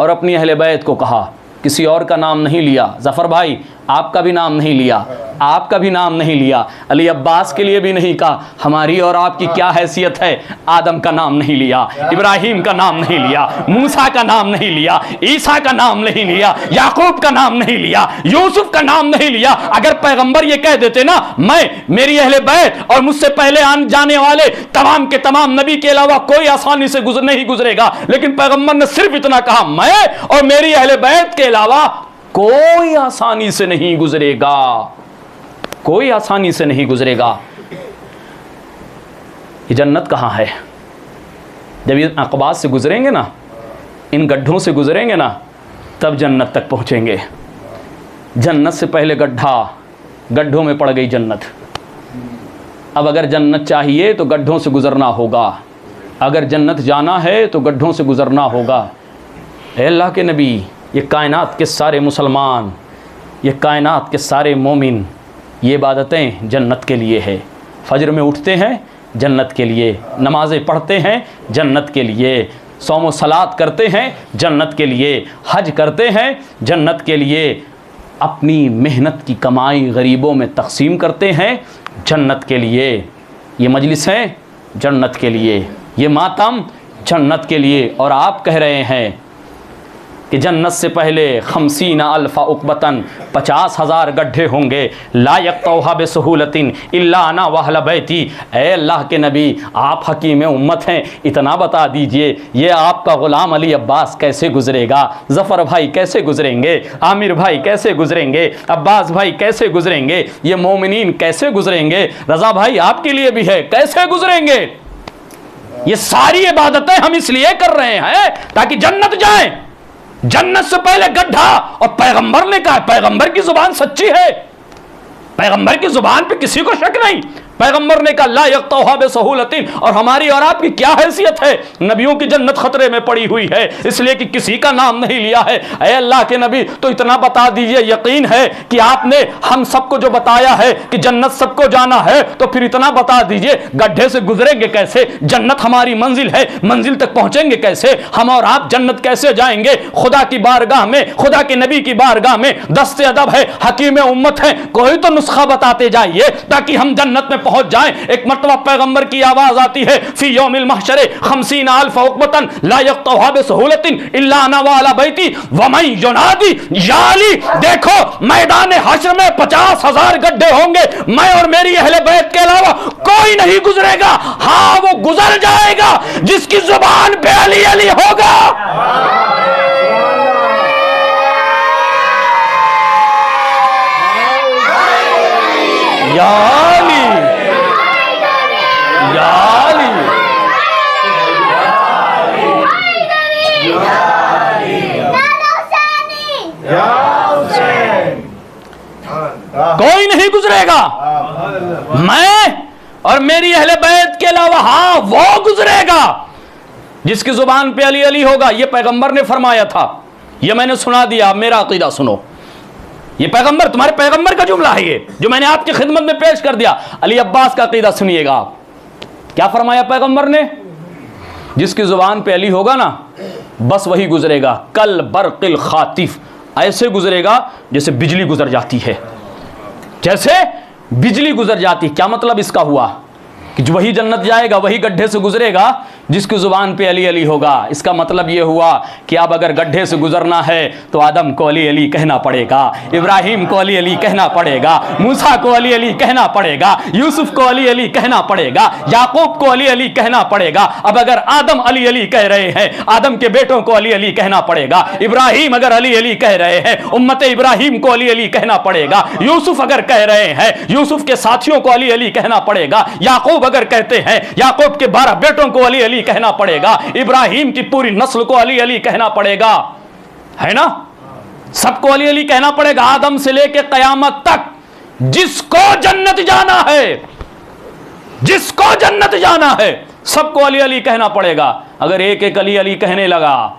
और अपनी अहले बैत को कहा, किसी और का नाम नहीं लिया। जफर भाई आपका भी नाम नहीं लिया, आपका भी नाम नहीं लिया, अली अब्बास के लिए भी नहीं कहा। हमारी और आपकी क्या हैसियत है, आदम का नाम नहीं लिया, इब्राहिम का नाम नहीं लिया, मूसा का नाम नहीं लिया, ईसा का नाम नहीं लिया, याकूब का नाम नहीं लिया, यूसुफ का नाम नहीं लिया। अगर पैगंबर ये कह देते ना मैं, मेरी अहले बैत और मुझसे पहले आने जाने वाले तमाम के तमाम नबी के अलावा कोई आसानी से नहीं गुजरेगा, लेकिन पैगंबर ने सिर्फ इतना कहा मैं और मेरी अहले बैत के अलावा कोई आसानी से नहीं गुजरेगा, कोई आसानी से नहीं गुजरेगा। ये जन्नत कहाँ है? जब ये अक़बात से गुजरेंगे ना, इन गड्ढों से गुजरेंगे ना, तब जन्नत तक पहुँचेंगे। जन्नत से पहले गड्ढा, गड्ढों में पड़ गई जन्नत। अब अगर जन्नत चाहिए तो गड्ढों से गुजरना होगा, अगर जन्नत जाना है तो गड्ढों से गुजरना होगा। ऐ अल्लाह के नबी, ये कायनात के सारे मुसलमान, ये कायनात के सारे मोमिन, ये इबादतें जन्नत के लिए है। फजर में उठते हैं जन्नत के लिए, नमाज़ें पढ़ते हैं जन्नत के लिए, सौम सलात करते हैं जन्नत के लिए, हज करते हैं जन्नत के लिए, अपनी मेहनत की कमाई गरीबों में तकसीम करते हैं जन्नत के लिए। ये मजलिस है जन्नत के लिए, ये मातम जन्नत के लिए। और आप कह रहे हैं कि जन्नत से पहले 50 अल्फ़ उक़बतन 50,000 गड्ढे होंगे, ला यक़तऊहा बिसहूलतिन इल्ला अना व अहले बैती। ऐ अल्लाह के नबी, आप हकीम उम्मत हैं, इतना बता दीजिए ये आपका ग़ुलाम अली अब्बास कैसे गुजरेगा, ज़फ़र भाई कैसे गुजरेंगे, आमिर भाई कैसे गुजरेंगे, अब्बास भाई कैसे गुजरेंगे, ये मोमिनीन कैसे गुजरेंगे, रज़ा भाई आपके लिए भी है, कैसे गुजरेंगे? ये सारी इबादतें हम इसलिए कर रहे हैं ताकि जन्नत जाएं। जन्नत से पहले गड्ढा, और पैगंबर ने कहा, पैगंबर की जुबान सच्ची है, पैगंबर की जुबान पे किसी को शक नहीं। पैगंबर ने कहा ला यक़तऊहा बिसहूलतिन, और हमारी और आपकी क्या हैसियत है? नबियों की जन्नत खतरे में पड़ी हुई है इसलिए कि किसी का नाम नहीं लिया है। ऐ अल्लाह के नबी, तो इतना बता दीजिए, यकीन है कि आपने हम सबको जो बताया है कि जन्नत सबको जाना है, तो फिर इतना बता दीजिए गड्ढे से गुजरेंगे कैसे? जन्नत हमारी मंजिल है, मंजिल तक पहुंचेंगे कैसे? हम और आप जन्नत कैसे जाएंगे? खुदा की बारगाह में, खुदा के नबी की बारगाह में दस्ते अदब है, हकीम उम्मत है, कोई तो नुस्खा बताते जाइए ताकि हम जन्नत में पहुंच जाएं। एक मरतबा पैगंबर की आवाज आती है फी यौमिल महशरे 50 अल्फ़ उक़बतन ला यक़तऊहा बिसहूलतिन इल्ला अना व अहले बैती व मन युनादी या अली। देखो मैदान हश्र में 50,000 गड्ढे होंगे, मैं और मेरी अहले बैत के अलावा कोई नहीं गुजरेगा। हाँ, वो गुजर जाएगा जिसकी जुबान पे अली अली होगा। या अली, या अली, कोई नहीं गुजरेगा, मैं और मेरी अहले बैत के अलावा। हाँ, वो गुजरेगा जिसकी जुबान पे अली अली होगा। ये पैगंबर ने फरमाया था, ये मैंने सुना दिया, मेरा अकीदा सुनो। ये पैगंबर, तुम्हारे पैगंबर का जुमला है ये, जो मैंने आपकी खिदमत में पेश कर दिया। अली अब्बास का अकीदा सुनिएगा आप, क्या फरमाया पैगंबर ने? जिसकी जुबान पे अली होगा ना, बस वही गुजरेगा। कल बरक़िल खातिफ, ऐसे गुजरेगा जैसे बिजली गुजर जाती है, जैसे बिजली गुजर जाती। क्या मतलब इसका हुआ कि जो वही जन्नत जाएगा, वही गड्ढे से गुजरेगा जिसकी जुबान पे अली अली होगा। इसका मतलब ये हुआ कि अब अगर गड्ढे से गुजरना है तो आदम को अली अली कहना पड़ेगा, इब्राहिम को अली अली कहना पड़ेगा, मूसा को अली अली कहना पड़ेगा, यूसुफ को अली अली कहना पड़ेगा, याकूब को अली अली कहना पड़ेगा। अब अगर आदम अली अली कह रहे हैं, आदम के बेटों को अली अली कहना पड़ेगा। इब्राहिम अगर अली अली कह रहे हैं, उम्मत इब्राहिम को अली अली कहना पड़ेगा। यूसुफ अगर कह रहे हैं, यूसुफ के साथियों को अली अली कहना पड़ेगा। याकूब अगर कहते हैं, याकूब के 12 बेटों को अली अली कहना पड़ेगा, इब्राहिम की पूरी नस्ल को अली अली कहना पड़ेगा, है ना? सबको अली अली कहना पड़ेगा, आदम से लेकर कयामत तक। जिसको जन्नत जाना है, जिसको जन्नत जाना है, सबको अली अली कहना पड़ेगा। अगर एक एक अली अली कहने लगा,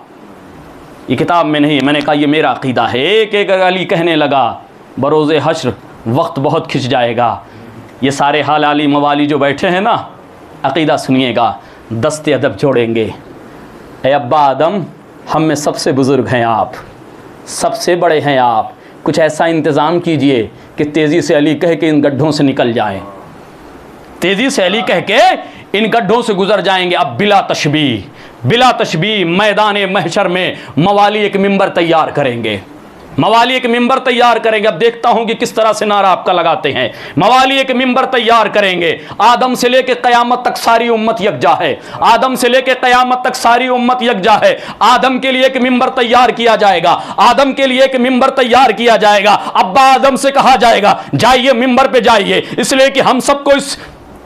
ये किताब में नहीं, मैंने कहा ये मेरा अकीदा है, एक एक अली कहने लगा, बरोज़े हश्र वक्त बहुत खिंच जाएगा। ये सारे हाल अली मवाली जो बैठे हैं ना, अकीदा सुनिएगा, दस्ते अदब जोड़ेंगे। ए अब्बा आदम, हम में सबसे बुज़ुर्ग हैं आप, सबसे बड़े हैं आप, कुछ ऐसा इंतज़ाम कीजिए कि तेज़ी से अली कह के इन गड्ढों से निकल जाएं, तेज़ी से अली कह के इन गड्ढों से गुजर जाएंगे। अब बिला तशबीह मैदान महशर में मवाली एक मिंबर तैयार करेंगे, मवाली एक मिंबर तैयार करेंगे। अब देखता हूं कि किस तरह से नारा आपका लगाते हैं। मवाली एक मिंबर तैयार करेंगे, आदम से लेकर कयामत तक सारी उम्मत यकजा है, आदम से लेकर कयामत तक सारी उम्मत यकजा है। आदम के लिए एक मिंबर तैयार किया जाएगा, आदम के लिए एक मिंबर तैयार किया जाएगा। अब्बा आदम से कहा जाएगा जाइए मिंबर पे जाइए, इसलिए कि हम सबको इस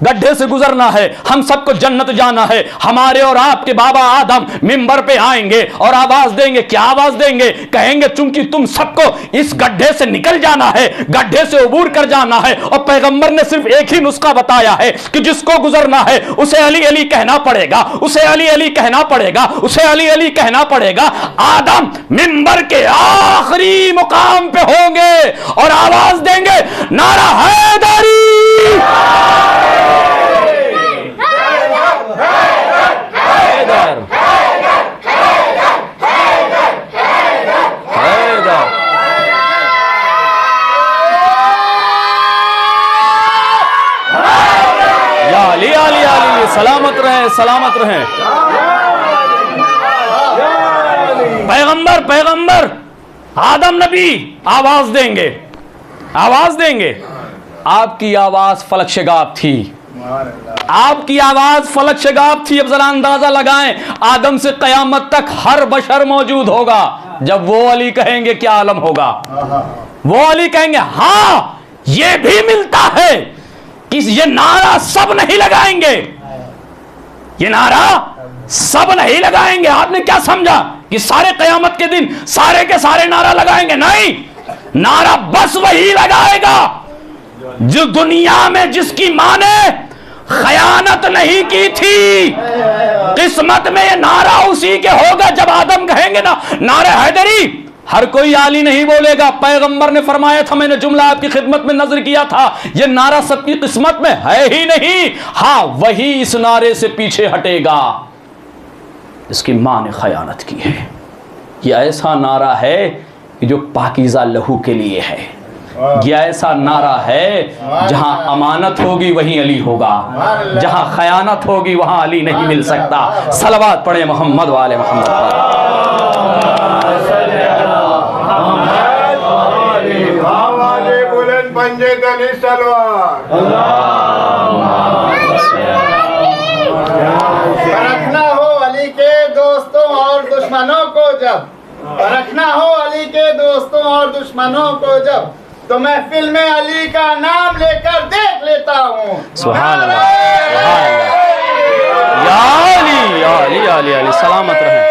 गड्ढे से गुजरना है, हम सबको जन्नत जाना है। हमारे और आपके बाबा आदम मिंबर पे आएंगे और आवाज देंगे। क्या आवाज देंगे? कहेंगे चूंकि तुम सबको इस गड्ढे से निकल जाना है, गड्ढे से उबूर कर जाना है, और पैगंबर ने सिर्फ एक ही नुस्खा बताया है कि जिसको गुजरना है उसे अली अली कहना पड़ेगा, उसे अली अली कहना पड़ेगा, उसे अली अली कहना पड़ेगा। आदम मिंबर के आखिरी मुकाम पे होंगे और आवाज देंगे नारा हैदरी। सलामत रहे, सलामत रहे। पैगंबर आदम नबी आवाज देंगे, आवाज देंगे। आपकी आवाज फलक शगाब थी, आपकी आवाज फलक शगाब थी। अब जरा अंदाजा लगाएं, आदम से कयामत तक हर बशर मौजूद होगा। जब वो अली कहेंगे क्या आलम होगा? वो अली कहेंगे हाँ ये भी मिलता है कि ये नारा सब नहीं लगाएंगे, ये नारा सब नहीं लगाएंगे। आपने क्या समझा कि सारे कयामत के दिन सारे के सारे नारा लगाएंगे? नहीं, नारा बस वही लगाएगा जो दुनिया में जिसकी मां ने खयानत नहीं की थी। किस्मत में ये नारा उसी के होगा जब आदम कहेंगे ना नारे हैदरी। हर कोई आली नहीं बोलेगा। पैगंबर ने फरमाया था, मैंने जुमला आपकी खिदमत में नजर किया था, ये नारा सबकी किस्मत में है ही नहीं। हाँ, वही इस नारे से पीछे हटेगा इसकी मां ने खयानत की है। ये ऐसा नारा है कि जो पाकीज़ा लहू के लिए है। यह ऐसा नारा है जहां अमानत होगी वहीं अली होगा, जहां खयानत होगी वहां अली नहीं मिल सकता। सलवात पढ़े मोहम्मद वाले मोहम्मद पर। रखना हो अली के दोस्तों और दुश्मनों को जब, रखना हो अली के दोस्तों और दुश्मनों को जब, तो महफिल में अली का नाम लेकर देख लेता हूँ। सुभान अल्लाह, सुभान अल्लाह। या अली, या अली, या अली, अली सलामत रहे।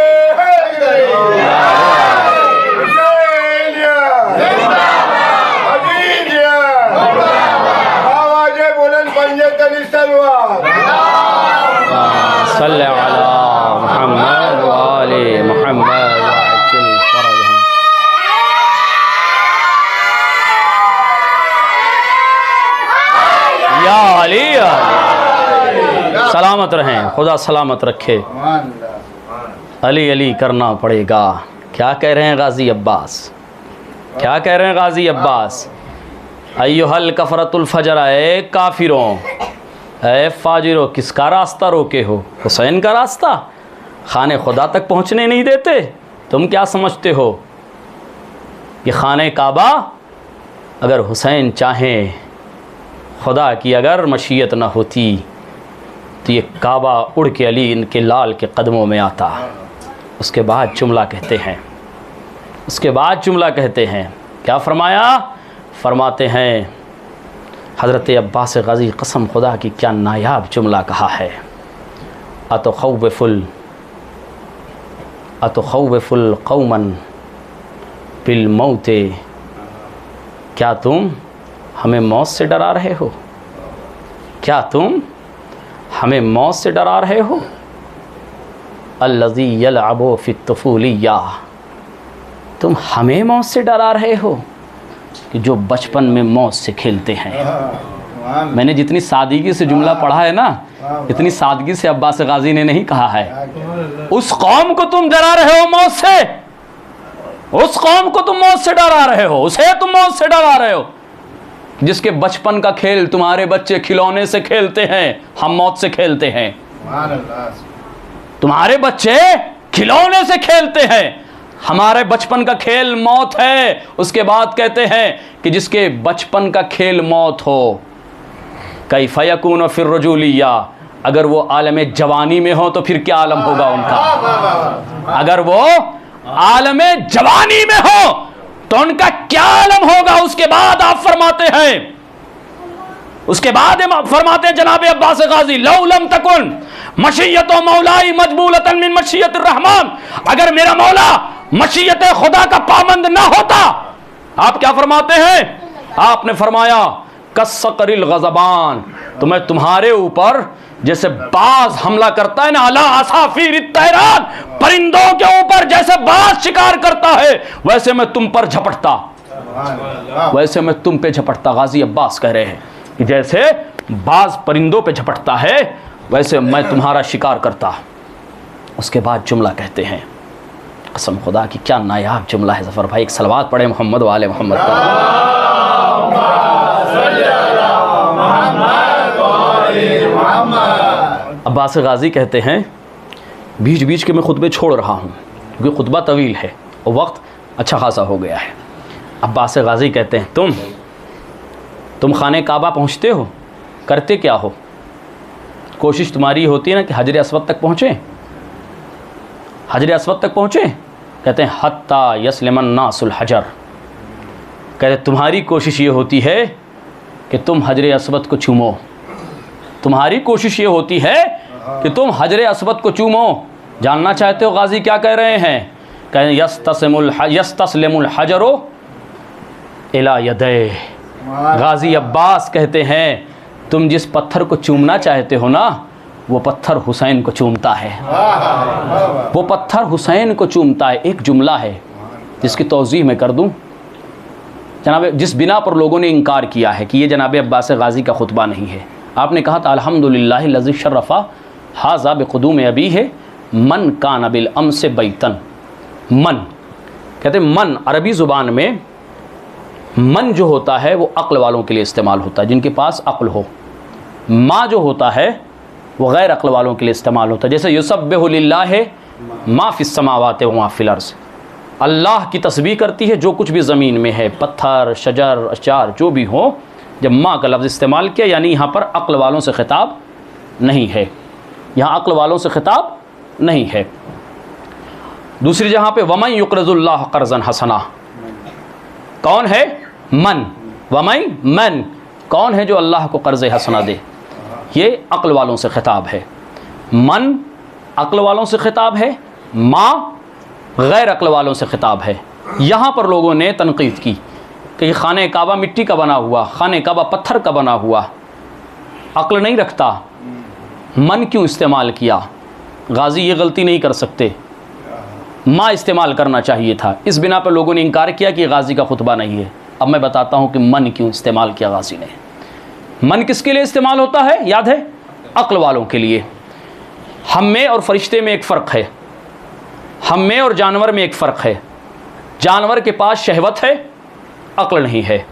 सल्ले अला मुहम्मद व आले मुहम्मद वअज्जिल फरजहम। या अली, या अली सलामत रहें, खुदा सलामत रखे। अली अली करना पड़ेगा। क्या कह रहे हैं गाजी अब्बास? क्या कह रहे हैं गाजी अब्बास? अय्युहल कफरतुल फजर, ए काफिरों, ए फाजिरो, किसका रास्ता रोके हो? हुसैन का रास्ता। खाने खुदा तक पहुंचने नहीं देते। तुम क्या समझते हो कि खाने काबा अगर हुसैन चाहें, खुदा की अगर मशीयत ना होती तो ये काबा उड़ के अली इनके लाल के कदमों में आता। उसके बाद जुमला कहते हैं, उसके बाद जुमला कहते हैं, क्या फरमाया? फरमाते हैं हज़रत अब्बास गाज़ी कसम खुदा की क्या नायाब जुमला कहा है। अतखव्वफुल कौमन बिल मौते, क्या तुम हमें मौत से डरा रहे हो? क्या तुम हमें मौत से डरा रहे हो? अल्लज़ी यलअबु फ़ित्तफ़ूलिय्या, तुम हमें मौत से डरा रहे हो कि जो बचपन में मौत से खेलते हैं। मैंने जितनी सादगी से जुमला पढ़ा है ना, इतनी सादगी से अब्बास गाज़ी ने नहीं कहा है। उस कौम को तुम डरा रहे हो मौत से, उस कौम को तुम मौत से डरा रहे हो, उसे तुम मौत से डरा रहे हो जिसके बचपन का खेल तुम्हारे बच्चे खिलौने से खेलते हैं, हम मौत से खेलते हैं। तुम्हारे बच्चे खिलौने से खेलते हैं, हमारे बचपन का खेल मौत है। उसके बाद कहते हैं कि जिसके बचपन का खेल मौत हो, कैफ़ यकून फिर रजूलिया, अगर वो आलम जवानी में हो तो फिर क्या आलम होगा उनका। अगर वो आलम जवानी में हो तो उनका क्या आलम होगा। उसके बाद आप फरमाते हैं, उसके बाद फरमाते हैं जनाब अब्बास गाज़ी, लौ लम तकुन मशीयत मौलाई मजबूलतन मिन मशीयत रहमान, अगर मेरा मौला मशीयत खुदा का पाबंद ना होता। आप क्या फरमाते हैं? आपने फरमाया कसकरिल गज़बान, तो मैं तुम्हारे ऊपर जैसे बाज हमला करता है ना, अला असाफिर तैरान, परिंदों के ऊपर जैसे बाज शिकार करता है, वैसे मैं तुम पर झपटता, वैसे मैं तुम पे झपटता। गाज़ी अब्बास कह रहे हैं कि जैसे बाज परिंदों पे झपटता है वैसे मैं तुम्हारा शिकार करता। उसके बाद जुमला कहते हैं, कसम खुदा की क्या नायाब जुमला है। ज़फ़र भाई एक सलवात पढ़े मोहम्मद वाले मोहम्मद पर। अब्बास गाज़ी कहते हैं, बीच बीच के मैं खुतबे छोड़ रहा हूँ क्योंकि खुतबा तवील है और वक्त अच्छा खासा हो गया है। अब्बास गाज़ी कहते हैं, तुम खाने काबा पहुँचते हो, करते क्या हो? कोशिश तुम्हारी होती है ना कि हजर अस्वद तक पहुँचे, हजर अस्वद तक पहुँचे। कहते हैं हत्ता यस्लिमन नासुल हजर, कहते तुम्हारी कोशिश ये होती है कि तुम हजर अस्वद को चूमो, तुम्हारी कोशिश ये होती है कि तुम हजर अस्वद को चूमो। जानना चाहते हो गाज़ी क्या कह रहे हैं? कहें यस्तस्लिमुल हजरो इला यदै। गाज़ी अब्बास कहते हैं तुम जिस पत्थर को चूमना चाहते हो ना, वो पत्थर हुसैन को चूमता है, वो पत्थर हुसैन को चूमता है। एक जुमला है जिसकी तौज़ीह मैं कर दूं। जनाब, जिस बिना पर लोगों ने इनकार किया है कि ये जनाब अब्बास गाज़ी का खुतबा नहीं है, आपने कहा था अल्हम्दुलिल्लाह लज़ी शर्रफ़ा हाज़ा बिक़ुदूम अबी है मन कान बिल अम्स बैतन। मन कहते मन अरबी ज़ुबान में मन जो होता है वो अक्ल वालों के लिए इस्तेमाल होता है, जिनके पास अक्ल हो। माँ जो होता है वो गैर अक्ल वालों के लिए इस्तेमाल होता है। जैसे युसब्बिहु लिल्लाहि मा फिस समावाति व मा फिल अर्ज़, अल्लाह की तस्बीह करती है जो कुछ भी ज़मीन में है, पत्थर शजर अशार जो भी हो। जब माँ का लफ्ज़ इस्तेमाल किया यानी यहाँ पर अक्ल वालों से खिताब नहीं है, यहाँ अक्ल वालों से खिताब नहीं है। दूसरी जहाँ पे वमन युक़रिज़ुल्लाह क़र्ज़न हसना, कौन है? मन। वमन मन, कौन है जो अल्लाह को कर्ज़ हसना दे? ये अक्ल वालों से खिताब है। मन अक्ल वालों से खिताब है, माँ गैर अक्ल वालों से खिताब है। यहाँ पर लोगों ने तनकीद की कि खाने काबा मिट्टी का बना हुआ, खाने काबा पत्थर का बना हुआ, अक्ल नहीं रखता, मन क्यों इस्तेमाल किया? गाज़ी ये गलती नहीं कर सकते, माँ इस्तेमाल करना चाहिए था। इस बिना पर लोगों ने इनकार किया कि गाज़ी का खुतबा नहीं है। अब मैं बताता हूँ कि मन क्यों इस्तेमाल किया गाज़ी ने। मन किसके लिए इस्तेमाल होता है? याद है? अक्ल वालों के लिए। हम में और फरिश्ते में एक फ़र्क है, हम में और जानवर में एक फ़र्क है। जानवर के पास शहवत है, अक्ल नहीं है।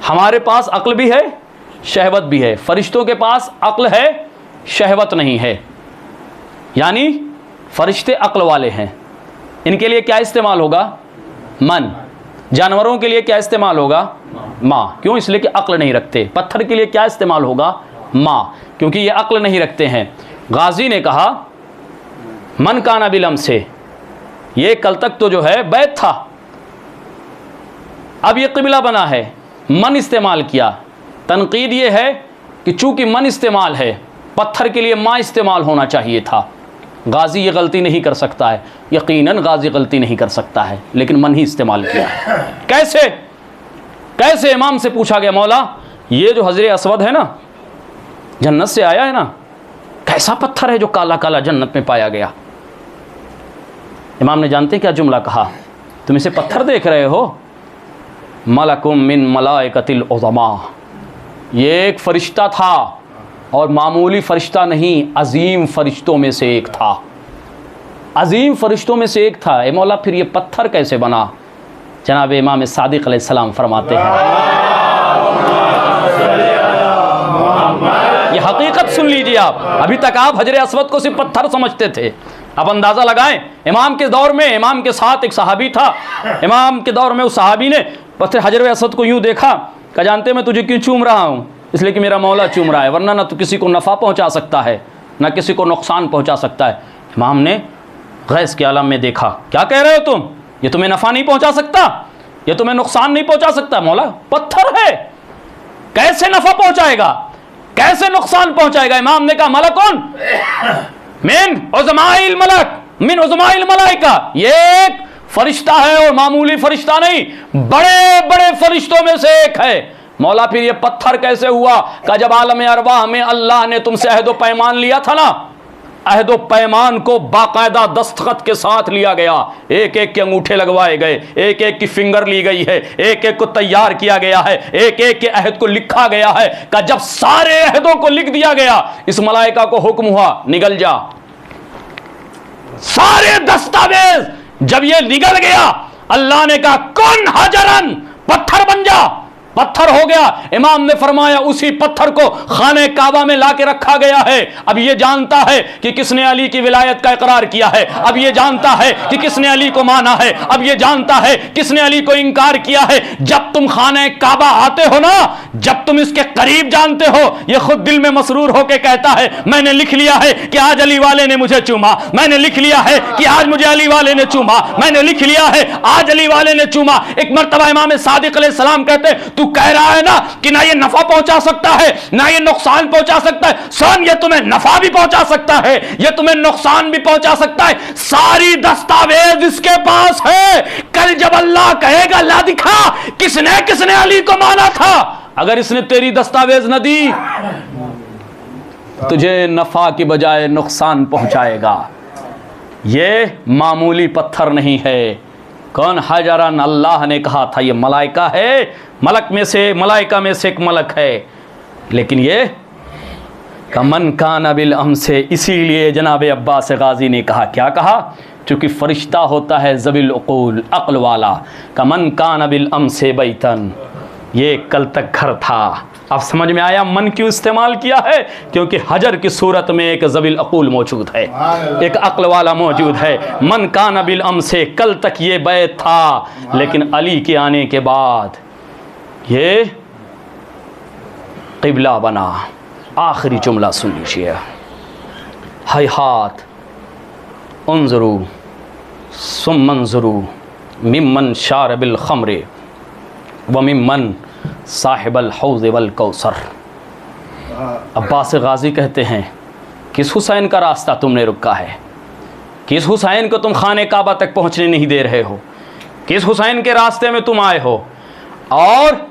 हमारे पास अक्ल भी है, शहवत भी है। फरिश्तों के पास अक्ल है, शहवत नहीं है। यानी फरिश्ते अक्ल वाले हैं, इनके लिए क्या इस्तेमाल होगा? मन। जानवरों के लिए क्या इस्तेमाल होगा? माँ। क्यों? इसलिए कि अक्ल नहीं रखते। पत्थर के लिए क्या इस्तेमाल होगा? माँ, क्योंकि ये अक्ल नहीं रखते हैं। गाज़ी ने कहा मन काना बिलम से, ये कल तक तो जो है बैत था, अब ये क़िबला बना है। मन इस्तेमाल किया, तनकीद ये है कि चूँकि मन इस्तेमाल है, पत्थर के लिए माँ इस्तेमाल होना चाहिए था। गाजी ये गलती नहीं कर सकता है, यकीनन गाजी गलती नहीं कर सकता है, लेकिन मन ही इस्तेमाल किया है। कैसे कैसे? इमाम से पूछा गया, मौला ये जो हजरे असवद है ना, जन्नत से आया है ना, कैसा पत्थर है जो काला काला जन्नत में पाया गया? इमाम ने जानते क्या जुमला कहा? तुम इसे पत्थर देख रहे हो? मलकुम मिन मलाइकतिल उज़मा, ये एक फरिश्ता था और मामूली फरिश्ता नहीं, अजीम फरिश्तों में से एक था, अजीम फरिश्तों में से एक था। ए मौला फिर ये पत्थर कैसे बना? जनाब इमाम सादिक अलैहिस्सलाम फरमाते हैं, ये हकीकत सुन लीजिए आप। अभी तक आप हजरे अस्वद को सिर्फ पत्थर समझते थे। आप अंदाज़ा लगाएं, इमाम के दौर में इमाम के साथ एक सहाबी था। इमाम के दौर में उस सहाबी ने पत्थर हजरे अस्वद को यूँ देखा, कहा जानते मैं तुझे क्यों चूम रहा हूँ? इसलिए कि मेरा मौला चूम रहा है, वरना ना तो किसी को नफ़ा पहुँचा सकता है ना किसी को नुकसान पहुँचा सकता है। इमाम ने गैस के आलम में देखा, क्या कह रहे हो तुम? ये तुम्हें नफ़ा नहीं पहुँचा सकता, ये तुम्हें नुकसान नहीं पहुँचा सकता। मौला पत्थर है, कैसे नफ़ा पहुँचाएगा, कैसे नुकसान पहुँचाएगा? इमाम ने कहा मलकुन मिन उज़माइल मलक मिन उज़माइल मलाइका, ये एक फरिश्ता है और मामूली फरिश्ता नहीं, बड़े बड़े फरिश्तों में से एक है। मौला फिर ये पत्थर कैसे हुआ? का जब आलम अरवाह में अल्लाह ने तुमसे अहद व पैमान लिया था ना, अहद व पैमान को बाकायदा दस्तखत के साथ लिया गया, एक एक के अंगूठे लगवाए गए, एक एक की फिंगर ली गई है, एक एक को तैयार किया गया है, एक एक के अहद को लिखा गया है। का जब सारे अहदों को लिख दिया गया, इस मलाइका को हुक्म हुआ निकल जा। सारे दस्तावेज जब ये निकल गया, अल्लाह ने कहा कुन हजरन, पत्थर बन जा। पत्थर हो गया। इमाम ने फरमाया उसी पत्थर को खाने काबा में लाके रखा गया है। अब ये जानता है कि किसने अली की विलायत का इकरार किया है, अब ये जानता है कि किसने अली को माना है, अब ये जानता है किसने अली को इंकार किया है। जब तुम खाने काबा आते हो ना, जब तुम इसके करीब जानते हो, ये खुद दिल में मसरूर होकर कहता है मैंने लिख लिया है कि आज अली वाले ने मुझे चूमा, मैंने लिख लिया है कि आज मुझे अली वाले ने चूमा, मैंने लिख लिया है आज अली वाले ने चूमा। एक मर्तबा इमाम सादिक अलैहिस्सलाम कहते तू कह रहा है ना कि ना ये नफा पहुंचा सकता है ना ये नुकसान पहुंचा सकता है, सुन ये तुम्हें नफा भी पहुंचा सकता है, ये तुम्हें नुकसान भी पहुंचा सकता है। सारी दस्तावेज इसके पास है। कल जब अल्लाह कहेगा ला दिखा किसने किसने अली को माना था, अगर इसने तेरी दस्तावेज न दी तुझे नफा की बजाय नुकसान पहुंचाएगा। ये मामूली पत्थर नहीं है। कौन हजरन, अल्लाह ने कहा था ये मलाइका है, मलक में से मलाइका में से एक मलक है। लेकिन ये कमन कान बिल अम से, इसीलिए जनाब अब्बास गाजी ने कहा, क्या कहा? चूँकि फरिश्ता होता है ज़बिल उक़ूल, अक्ल वाला। कमन कान बिल अम से बैतन, ये कल तक घर था। अब समझ में आया मन क्यों इस्तेमाल किया है? क्योंकि हजर की सूरत में एक ज़बिल अक़ूल मौजूद है, एक अक्ल वाला मौजूद है। मन कान बिल अम से, कल तक ये बैत था, लेकिन अली के आने के बाद ये क़िबला बना। आखिरी जुमला सुन लीजिए, हैहात उन्ज़ुरू सुम्मन्ज़ुरू मिम्मन शारबिल खम्रे व मिम्मन साहिबल हौज़ वल कौसर। अब्बास गाजी कहते हैं किस हुसैन का रास्ता तुमने रुका है, किस हुसैन को तुम खाने काबा तक पहुंचने नहीं दे रहे हो, किस हुसैन के रास्ते में तुम आए हो और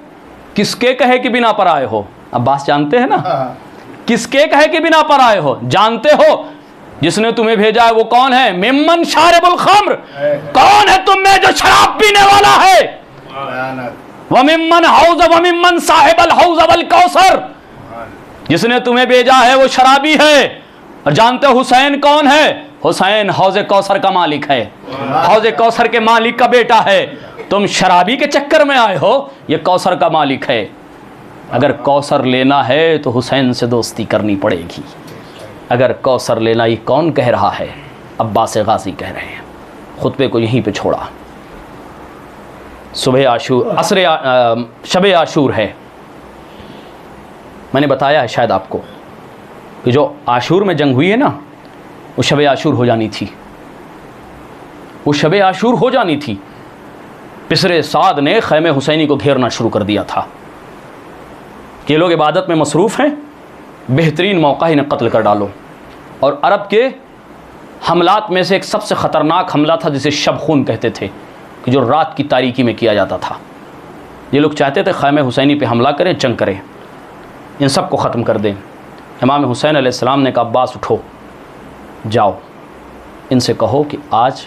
किसके कहे कि बिना पर आए हो? अब्बास जानते हैं ना, किसके कहे कि बिना पर आए हो? जानते हो जिसने तुम्हें भेजा है वो कौन है? मिम्मन शारिबुल खम्र, कौन है तुम में जो शराब पीने वाला है? वमिम्मन हौज़ वमिम्मन साहिबल हौज़ वल कौसर, जिसने तुम्हें भेजा है वो शराबी है। और जानते हो हुसैन कौन है? हुसैन हौज़ कौसर का मालिक है, हौज़ कौसर के मालिक का बेटा है। तुम शराबी के चक्कर में आए हो, ये कौसर का मालिक है। अगर कौसर लेना है तो हुसैन से दोस्ती करनी पड़ेगी। अगर कौसर लेना, ये कौन कह रहा है? अब्बास गाजी कह रहे हैं। खुतबे को यहीं पे छोड़ा। सुबह आशूर, असर शब आशूर है। मैंने बताया है शायद आपको कि जो आशूर में जंग हुई है ना, वो शब आशूर हो जानी थी, वो शब आशूर हो जानी थी। पिसरे साद ने खैमे हुसैनी को घेरना शुरू कर दिया था। कि ये लोग इबादत में मसरूफ़ हैं, बेहतरीन मौका इन्हें कत्ल कर डालो। और अरब के हमलात में से एक सबसे ख़तरनाक हमला था जिसे शब खून कहते थे, कि जो रात की तारीकी में किया जाता था। ये लोग चाहते थे ख़ैमे हुसैनी पे हमला करें, जंग करें, इन सब को ख़त्म कर दें। इमाम हुसैन अलैहिस्सलाम ने कहा अब्बास उठो, जाओ इनसे कहो कि आज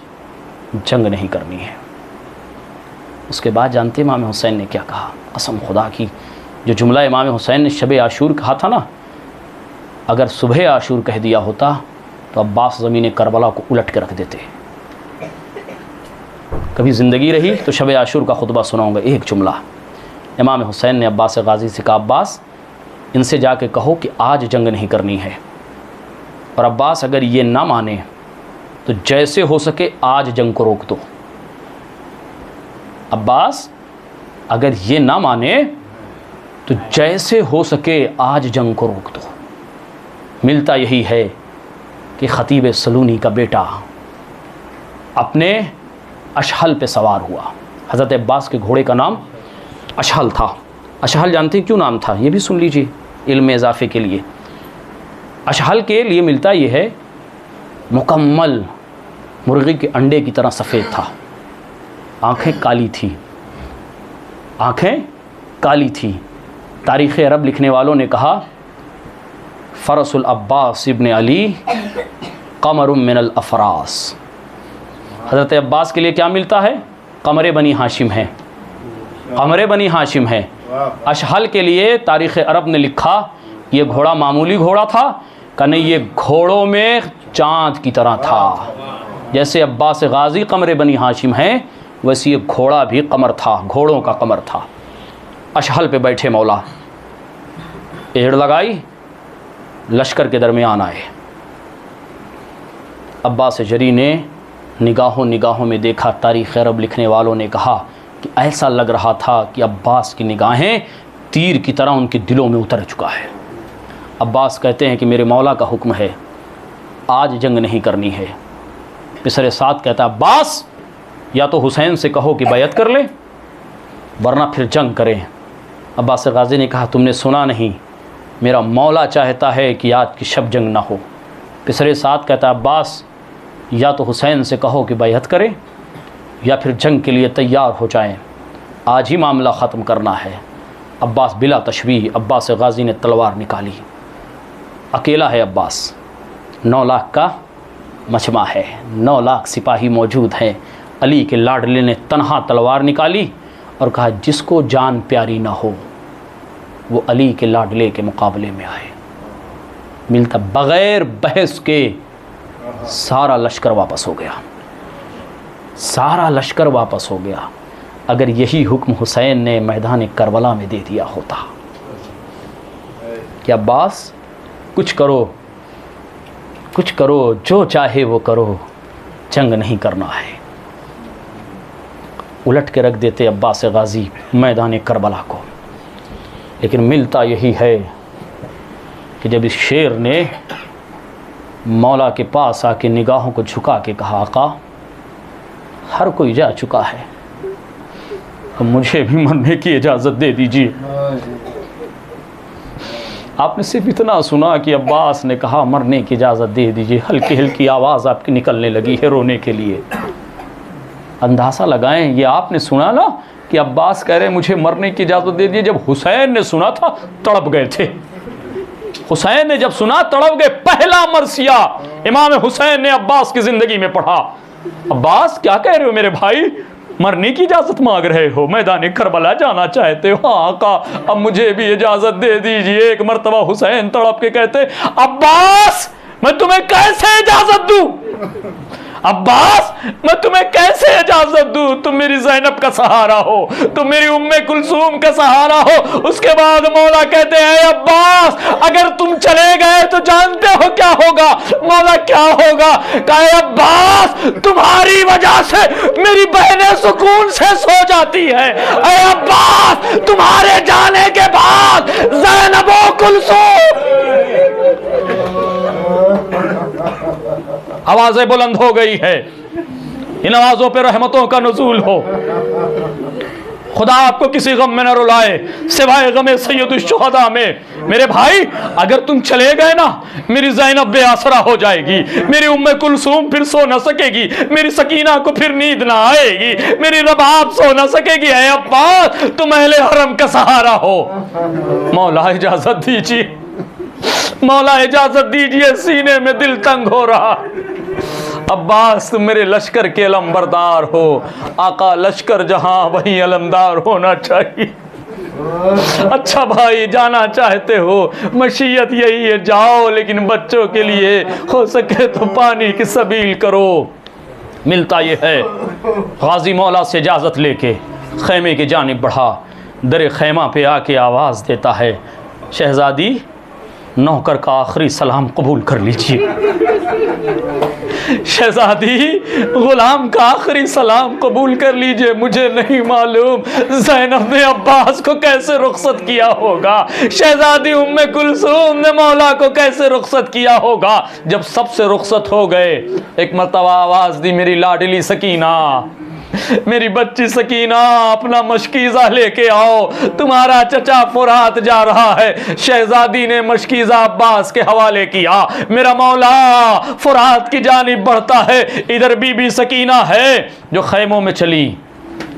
जंग नहीं करनी है। उसके बाद जानते इमाम हुसैन ने क्या कहा? कसम खुदा की, जो जुमला इमाम हुसैन ने शब आशूर कहा था ना, अगर सुबह आशूर कह दिया होता तो अब्बास ज़मीन करबला को उलट के रख देते। कभी ज़िंदगी रही तो शब आशूर का खुतबा सुनाऊंगा। एक जुमला इमाम हुसैन ने अब्बास गाज़ी से कहा, अब्बास इनसे जाके कहो कि आज जंग नहीं करनी है, और अब्बास अगर ये ना माने तो जैसे हो सके आज जंग को रोक दो। अब्बास अगर ये ना माने तो जैसे हो सके आज जंग को रोक दो। मिलता यही है कि ख़तीब सलूनी का बेटा अपने अशहल पे सवार हुआ। हज़रत अब्बास के घोड़े का नाम अशहल था। अशहल जानते हैं क्यों नाम था? ये भी सुन लीजिए इल्म इजाफ़े के लिए। अशहल के लिए मिलता ये है, मुकम्मल मुर्गी के अंडे की तरह सफ़ेद था, आँखें काली थी, आँखें काली थी। तारीख़ अरब लिखने वालों ने कहा, फ़रसुल अब्बास इब्न अली कमरुम मिनल अफ़रास। हज़रत अब्बास के लिए क्या मिलता है? कमरे बनी हाशिम है, कमरे बनी हाशिम है। अशहल के लिए तारीख़ अरब ने लिखा, ये घोड़ा मामूली घोड़ा था का नहीं, ये घोड़ों में चाँद की तरह था। जैसे अब्बास गाज़ी कमरे बनी हाशिम हैं, वैसे ये घोड़ा भी कमर था, घोड़ों का कमर था। अशहल पे बैठे मौला, एड़ लगाई, लश्कर के दरमियान आए। अब्बास जरी ने निगाहों निगाहों में देखा। तारीख़ अरब लिखने वालों ने कहा कि ऐसा लग रहा था कि अब्बास की निगाहें तीर की तरह उनके दिलों में उतर चुका है। अब्बास कहते हैं कि मेरे मौला का हुक्म है, आज जंग नहीं करनी है। पिसरे साथ कहता अब्बास या तो हुसैन से कहो कि बैयत कर ले, वरना फिर जंग करें। अब्बास गाज़ी ने कहा तुमने सुना नहीं, मेरा मौला चाहता है कि आज की शब जंग ना हो। पिसरे साथ कहता अब्बास या तो हुसैन से कहो कि बैयत करें या फिर जंग के लिए तैयार हो जाएं, आज ही मामला ख़त्म करना है। अब्बास बिला तशबीह अब्बास गाज़ी ने तलवार निकाली। अकेला है अब्बास, 9 लाख का मजमा है, 9 लाख सिपाही मौजूद हैं। अली के लाडले ने तन्हा तलवार निकाली और कहा जिसको जान प्यारी ना हो वो अली के लाडले के मुकाबले में आए। मिलता बग़ैर बहस के सारा लश्कर वापस हो गया, सारा लश्कर वापस हो गया। अगर यही हुक्म हुसैन ने मैदान करबला में दे दिया होता कि अब्बास कुछ करो, कुछ करो, जो चाहे वो करो, जंग नहीं करना है, उलट के रख देते अब्बास गाज़ी मैदान करबला को। लेकिन मिलता यही है कि जब इस शेर ने मौला के पास आके निगाहों को झुका के कहा आका हर कोई जा चुका है, तो मुझे भी मरने की इजाज़त दे दीजिए। आपने सिर्फ इतना सुना कि अब्बास ने कहा मरने की इजाज़त दे दीजिए, हल्की हल्की आवाज़ आपकी निकलने लगी है रोने के लिए। अंदाज़ा लगाएं, ये आपने सुना ना कि अब्बास कह रहे मुझे मरने की इजाज़त दे दीजिए। जब हुसैन ने सुना था तड़प गए थे, हुसैन ने जब सुना तड़प गए। पहला मरसिया इमाम हुसैन ने अब्बास की ज़िंदगी में पढ़ा। अब्बास क्या कह रहे हो मेरे भाई, मरने की इजाज़त मांग रहे हो, मैदान करबला जाना चाहते हो? हाँ आका अब मुझे भी इजाज़त दे दीजिए। एक मरतबा हुसैन तड़प के कहते अब्बास मैं तुम्हें कैसे इजाज़त दूँ, अब्बास मैं तुम्हें कैसे इजाज़त दूँ? तुम मेरी ज़ैनब का सहारा हो, तुम मेरी उम्मे कुलसूम का सहारा हो। उसके बाद मौला कहते हैं अब्बास अगर तुम चले गए तो जानते हो क्या होगा? मौला क्या होगा? कहे अब्बास तुम्हारी वजह से मेरी बहनें सुकून से सो जाती है। अरे अब्बास तुम्हारे जाने के बाद ज़ैनब व कुलसूम। आवाज़ें बुलंद हो गई है, इन आवाज़ों पे रहमतों का नुज़ूल हो। खुदा आपको किसी गम में न रुलाए सिवाय गम सैयदुश शुहदा में। मेरे भाई अगर तुम चले गए ना, मेरी ज़ैनब बेआसरा हो जाएगी, मेरी उम्मे कुलसूम फिर सो न सकेगी, मेरी सकीना को फिर नींद ना आएगी, मेरी रबाब सो न सकेगी। ऐ अब्बास तुम अहले हरम का सहारा हो। मौला इजाजत दीजिए, मौला इजाजत दीजिए, सीने में दिल तंग हो रहा। अब्बास तुम मेरे लश्कर के अलमबरदार हो, आका लश्कर जहां वहीं अलमदार होना चाहिए। अच्छा भाई जाना चाहते हो, मशीयत यही है जाओ, लेकिन बच्चों के लिए हो सके तो पानी की सबील करो। मिलता ये है, गाजी मौला से इजाज़त लेके खैमे की जानिब बढ़ा, दर खैमा पे आके आवाज़ देता है, शहज़ादी नौकर का आखिरी सलाम कबूल कर लीजिए। शहजादी गुलाम का आखिरी सलाम कबूल कर लीजिए। मुझे नहीं मालूम ज़ैनब ने अब्बास को कैसे रुखसत किया होगा, शहजादी उम्मे कुलसूम ने मौला को कैसे रुखसत किया होगा। जब सबसे रुखसत हो गए, एक मर्तबा आवाज़ दी, मेरी लाडली सकीना, मेरी बच्ची सकीना अपना मशकीज़ा लेके आओ, तुम्हारा चचा फुरात जा रहा है। शहजादी ने मशकीज़ा अब्बास के हवाले किया, मेरा मौला फुरात की जानिब बढ़ता है। इधर बीबी सकीना है जो खैमों में चली,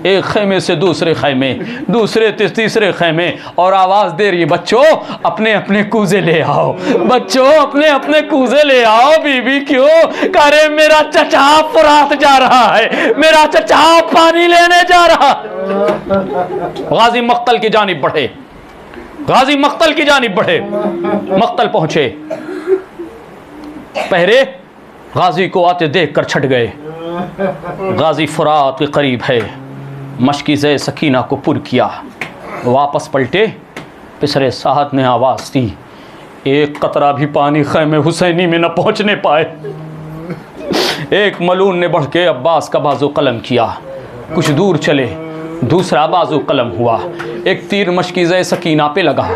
एक खैमे से दूसरे खैमे, दूसरे तीसरे खैमे, और आवाज़ दे रही है, बच्चों अपने अपने कूजे ले आओ, बच्चों अपने अपने कूजे ले आओ। बीबी क्यों? करे मेरा चचा फुरात जा रहा है, मेरा चचा पानी लेने जा रहा। गाजी मक्तल की जानिब बढ़े, गाजी मक्तल की जानिब बढ़े, मक्तल पहुंचे। पहरे गाजी को आते देख कर छट गए। गाजी फुरात के करीब है, मशकीज़े सकीना को पुर किया, वापस पलटे। पिसरे साहत ने आवाज़ दी, एक कतरा भी पानी खैमे हुसैनी में न पहुंचने पाए। एक मलून ने बढ़ के अब्बास का बाजू कलम किया, कुछ दूर चले, दूसरा बाजू कलम हुआ। एक तीर मशकीज़े सकीना पे लगा,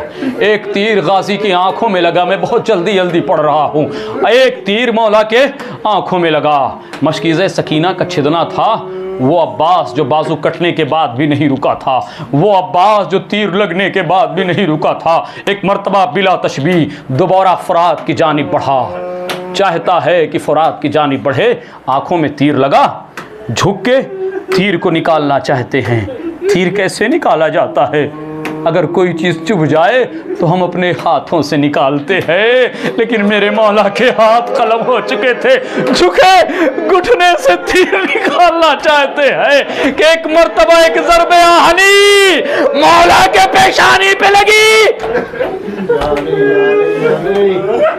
एक तीर गाजी की आंखों में लगा। मैं बहुत जल्दी जल्दी पढ़ रहा हूँ। एक तीर मौला के आंखों में लगा। मशकीज़े सकीना का छिदना था, वो अब्बास जो बाजू कटने के बाद भी नहीं रुका था, वो अब्बास जो तीर लगने के बाद भी नहीं रुका था। एक मर्तबा बिला तशबीह दोबारा फुरात की जानिब बढ़ा, चाहता है कि फुरात की जानिब बढ़े। आंखों में तीर लगा, झुक के तीर को निकालना चाहते हैं। तीर कैसे निकाला जाता है? अगर कोई चीज़ चुभ जाए तो हम अपने हाथों से निकालते हैं, लेकिन मेरे मौला के हाथ कलम हो चुके थे, झुके घुटने से तीर निकालना चाहते हैं कि एक मर्तबा एक ज़रबे आहनी मौला के पेशानी पे लगी।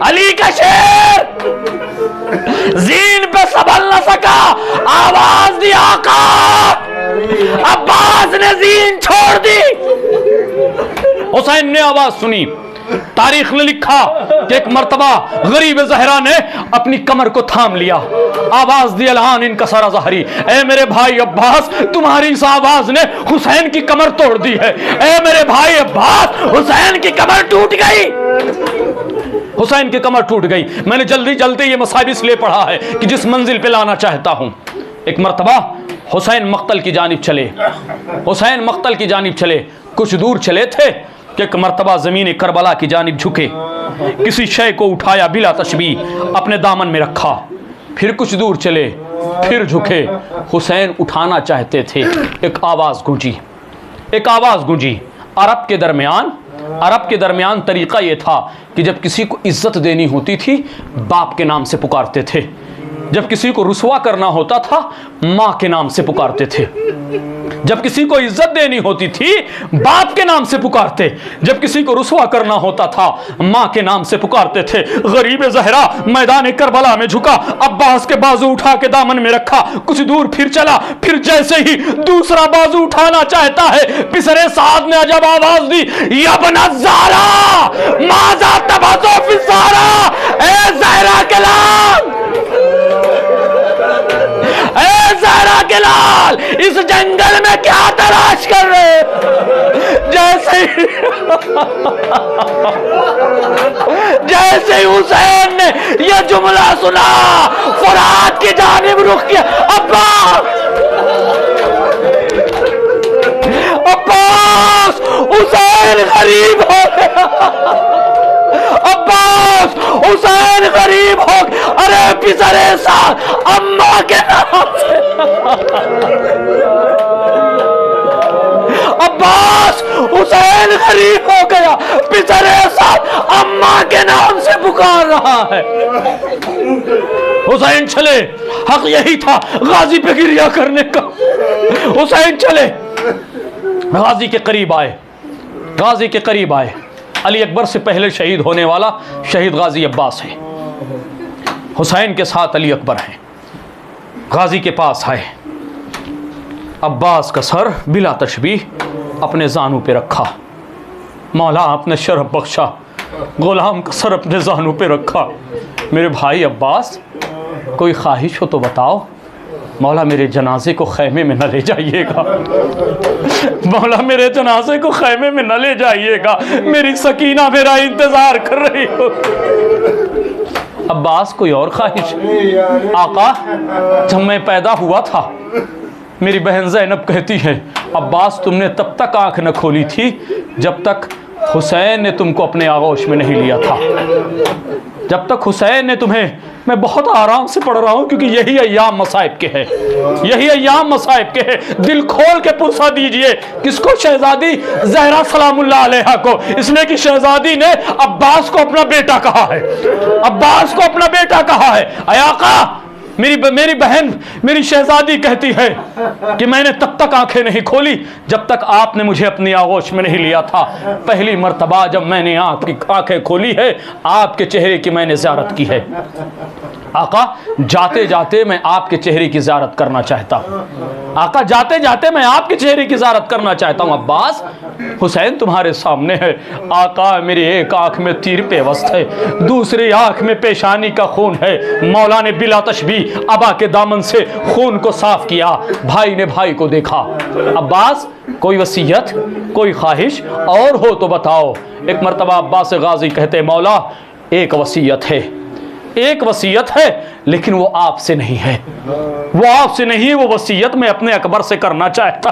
अली का शेर जीन पे संभल न सका, आवाज दी आका। अब्बास ने जीन छोड़ दी। हुसैन ने आवाज सुनी। तारीख ने लिखा कि एक मर्तबा गरीब ज़हरा ने अपनी कमर को थाम लिया, आवाज दी अलहान इनका सारा ज़हरी। ए मेरे भाई अब्बास, तुम्हारी इस आवाज ने हुसैन की कमर तोड़ दी है। ए मेरे भाई अब्बास, हुसैन की कमर टूट गई, हुसैन की कमर टूट गई। मैंने जल्दी जल्दी ये मसाइब इसलिए पढ़ा है कि जिस मंजिल पे लाना चाहता हूं। एक मर्तबा हुसैन मक्तल की जानिब चले, हुसैन मक्तल की जानिब चले। कुछ दूर चले थे कि एक मर्तबा ज़मीन करबला की जानिब झुके, किसी शय को उठाया बिला तशबीह अपने दामन में रखा। फिर कुछ दूर चले, फिर झुके, हुसैन उठाना चाहते थे। एक आवाज़ गूंजी, एक आवाज़ गूंजी। अरब के दरमियान तरीक़ा ये था कि जब किसी को इज़्ज़त देनी होती थी बाप के नाम से पुकारते थे, जब किसी को रुसवा करना होता था माँ के नाम से पुकारते थे, जब किसी को इज्जत देनी होती थी बाप के नाम से पुकारते, जब किसी को रुसवा करना होता था माँ के नाम से पुकारते थे। गरीब ज़हरा मैदान करबला में झुका, अब्बास के बाजू उठा के दामन में रखा। कुछ दूर फिर चला, फिर जैसे ही दूसरा बाजू उठाना चाहता है, पिसरे साद ने अजब आवाज दी, यब्न ज़हरा माज़ा तबज़ु फी ज़हरा। ए ज़हरा के लाल, ए ज़हरा के लाल, इस जंगल में क्या तलाश कर रहे? जैसे हुसैन ने यह जुमला सुना, फुरात की जानिब रुख किया। अब्बास गरीब हो गया, अब्बास हुसैन गरीब हो, अरे पिसरे साथ अम्मा के नाम से, अब्बास हुसैन गरीब हो गया, पिसरे साथ अम्मा के नाम से पुकार रहा है। हुसैन चले, हक यही था गाजी पे गिरिया करने का। हुसैन चले, गाजी के करीब आए, गाजी के करीब आए। अली अकबर से पहले शहीद होने वाला शहीद गाजी अब्बास है। हुसैन के साथ अली अकबर हैं। गाजी के पास आए, अब्बास का सर बिला तशबीह अपने जानू पे रखा। मौला आपने शरफ बख्शा, गुलाम का सर अपने जानू पे रखा। मेरे भाई अब्बास, कोई ख्वाहिश हो तो बताओ। मौला मेरे जनाजे को खैमे में न ले जाइएगा, मौला मेरे जनाजे को खैमे में न ले जाइएगा, मेरी सकीना मेरा इंतजार कर रही हो। अब्बास, कोई और ख्वाहिश? आका, जब मैं पैदा हुआ था मेरी बहन ज़ैनब कहती है, अब्बास तुमने तब तक आंख न खोली थी जब तक हुसैन ने तुमको अपने आगोश में नहीं लिया था। जब तक हुसैन ने तुम्हें, मैं बहुत आराम से पढ़ रहा हूँ क्योंकि यही अय्याम मसाइब के हैं, यही अय्याम मसाइब के हैं। दिल खोल के पुरसा दीजिए। किसको? शहजादी ज़हरा सलामुल्लाह अलैहा को, इसलिए कि शहजादी ने अब्बास को अपना बेटा कहा है, अब्बास को अपना बेटा कहा है। अयाका, मेरी बहन, मेरी शहजादी कहती है कि मैंने तब तक आंखें नहीं खोली जब तक आपने मुझे अपनी आगोश में नहीं लिया था। पहली मर्तबा जब मैंने आपकी आंखें खोली है, आपके चेहरे की मैंने ज़ियारत की है। आका, जाते जाते मैं आपके चेहरे की ज़ियारत करना चाहता हूँ। आका, जाते जाते मैं आपके चेहरे की ज़ियारत करना चाहता हूँ। अब्बास, हुसैन तुम्हारे सामने है। आका, मेरी एक आंख में तीर पेवस्त है, दूसरी आंख में पेशानी का खून है। मौला ने बिला तशबीह अबा के दामन से खून को साफ किया। भाई ने भाई को देखा। अब्बास, कोई वसीयत, कोई ख्वाहिश और हो तो बताओ। एक मर्तबा अब्बास गाजी कहते, मौला एक वसीयत है, एक वसीयत है, लेकिन वो आपसे नहीं है, वो आपसे नहीं है। वो वसीयत मैं अपने अकबर से करना चाहता।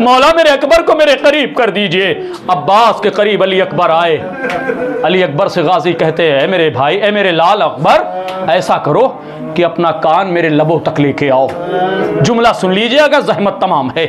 मौला मेरे अकबर को मेरे करीब कर दीजिए। अब्बास के करीब अली अकबर आए। अली अकबर से गाजी कहते हैं, मेरे भाई, ए मेरे लाल अकबर, ऐसा करो कि अपना कान मेरे लबों तक लेके आओ। जुमला सुन लीजिए अगर जहमत तमाम है।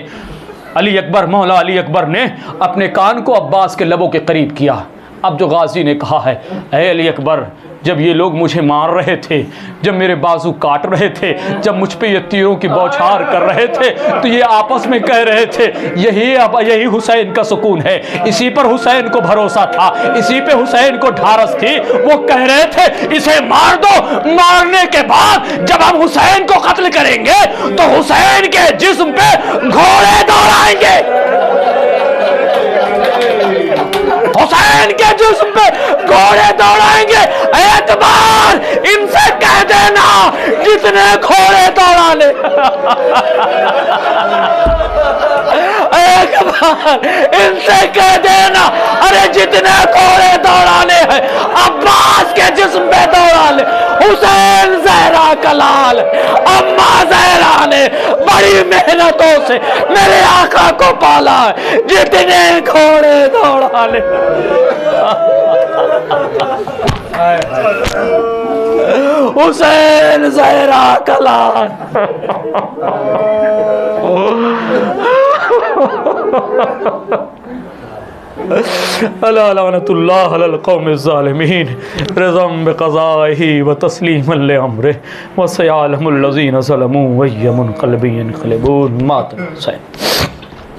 अली अकबर, मौला अली अकबर ने अपने कान को अब्बास के लबों के करीब किया। अब जो गाजी ने कहा है, ए अली अकबर, जब ये लोग मुझे मार रहे थे, जब मेरे बाजू काट रहे थे, जब मुझ पे ये तीरों की बौछार कर रहे थे, तो ये आपस में कह रहे थे यही हुसैन का सुकून है, इसी पर हुसैन को भरोसा था, इसी पे हुसैन को ढारस थी। वो कह रहे थे इसे मार दो, मारने के बाद जब हम हुसैन को कत्ल करेंगे तो हुसैन के जिस्म पे घोड़े दौड़ाएंगे, हुसैन के जिस्म पे घोड़े दौड़ाएंगे। एतबार, इनसे कह देना जितने घोड़े दौड़ाने, एक बार इनसे कह देना, अरे जितने घोड़े दौड़ाने हैं अब्बास के जिस्म पे दौड़ा ले। हुसैन ज़हरा का लाल, अम्मा ज़हरा ने बड़ी मेहनतों से मेरे आका को पाला है, जितने घोड़े दौड़ा ले। हुसैन ज़हरा का लाल। अला लानतुल्लाह अलल कौमिज़ ज़ालिमीन रज़म बिक़ज़ाइही व तस्लीमन लिअम्रिही व सयअलमुल लज़ीना ज़लमू व यमुनक़लिबून मातम हुसैन।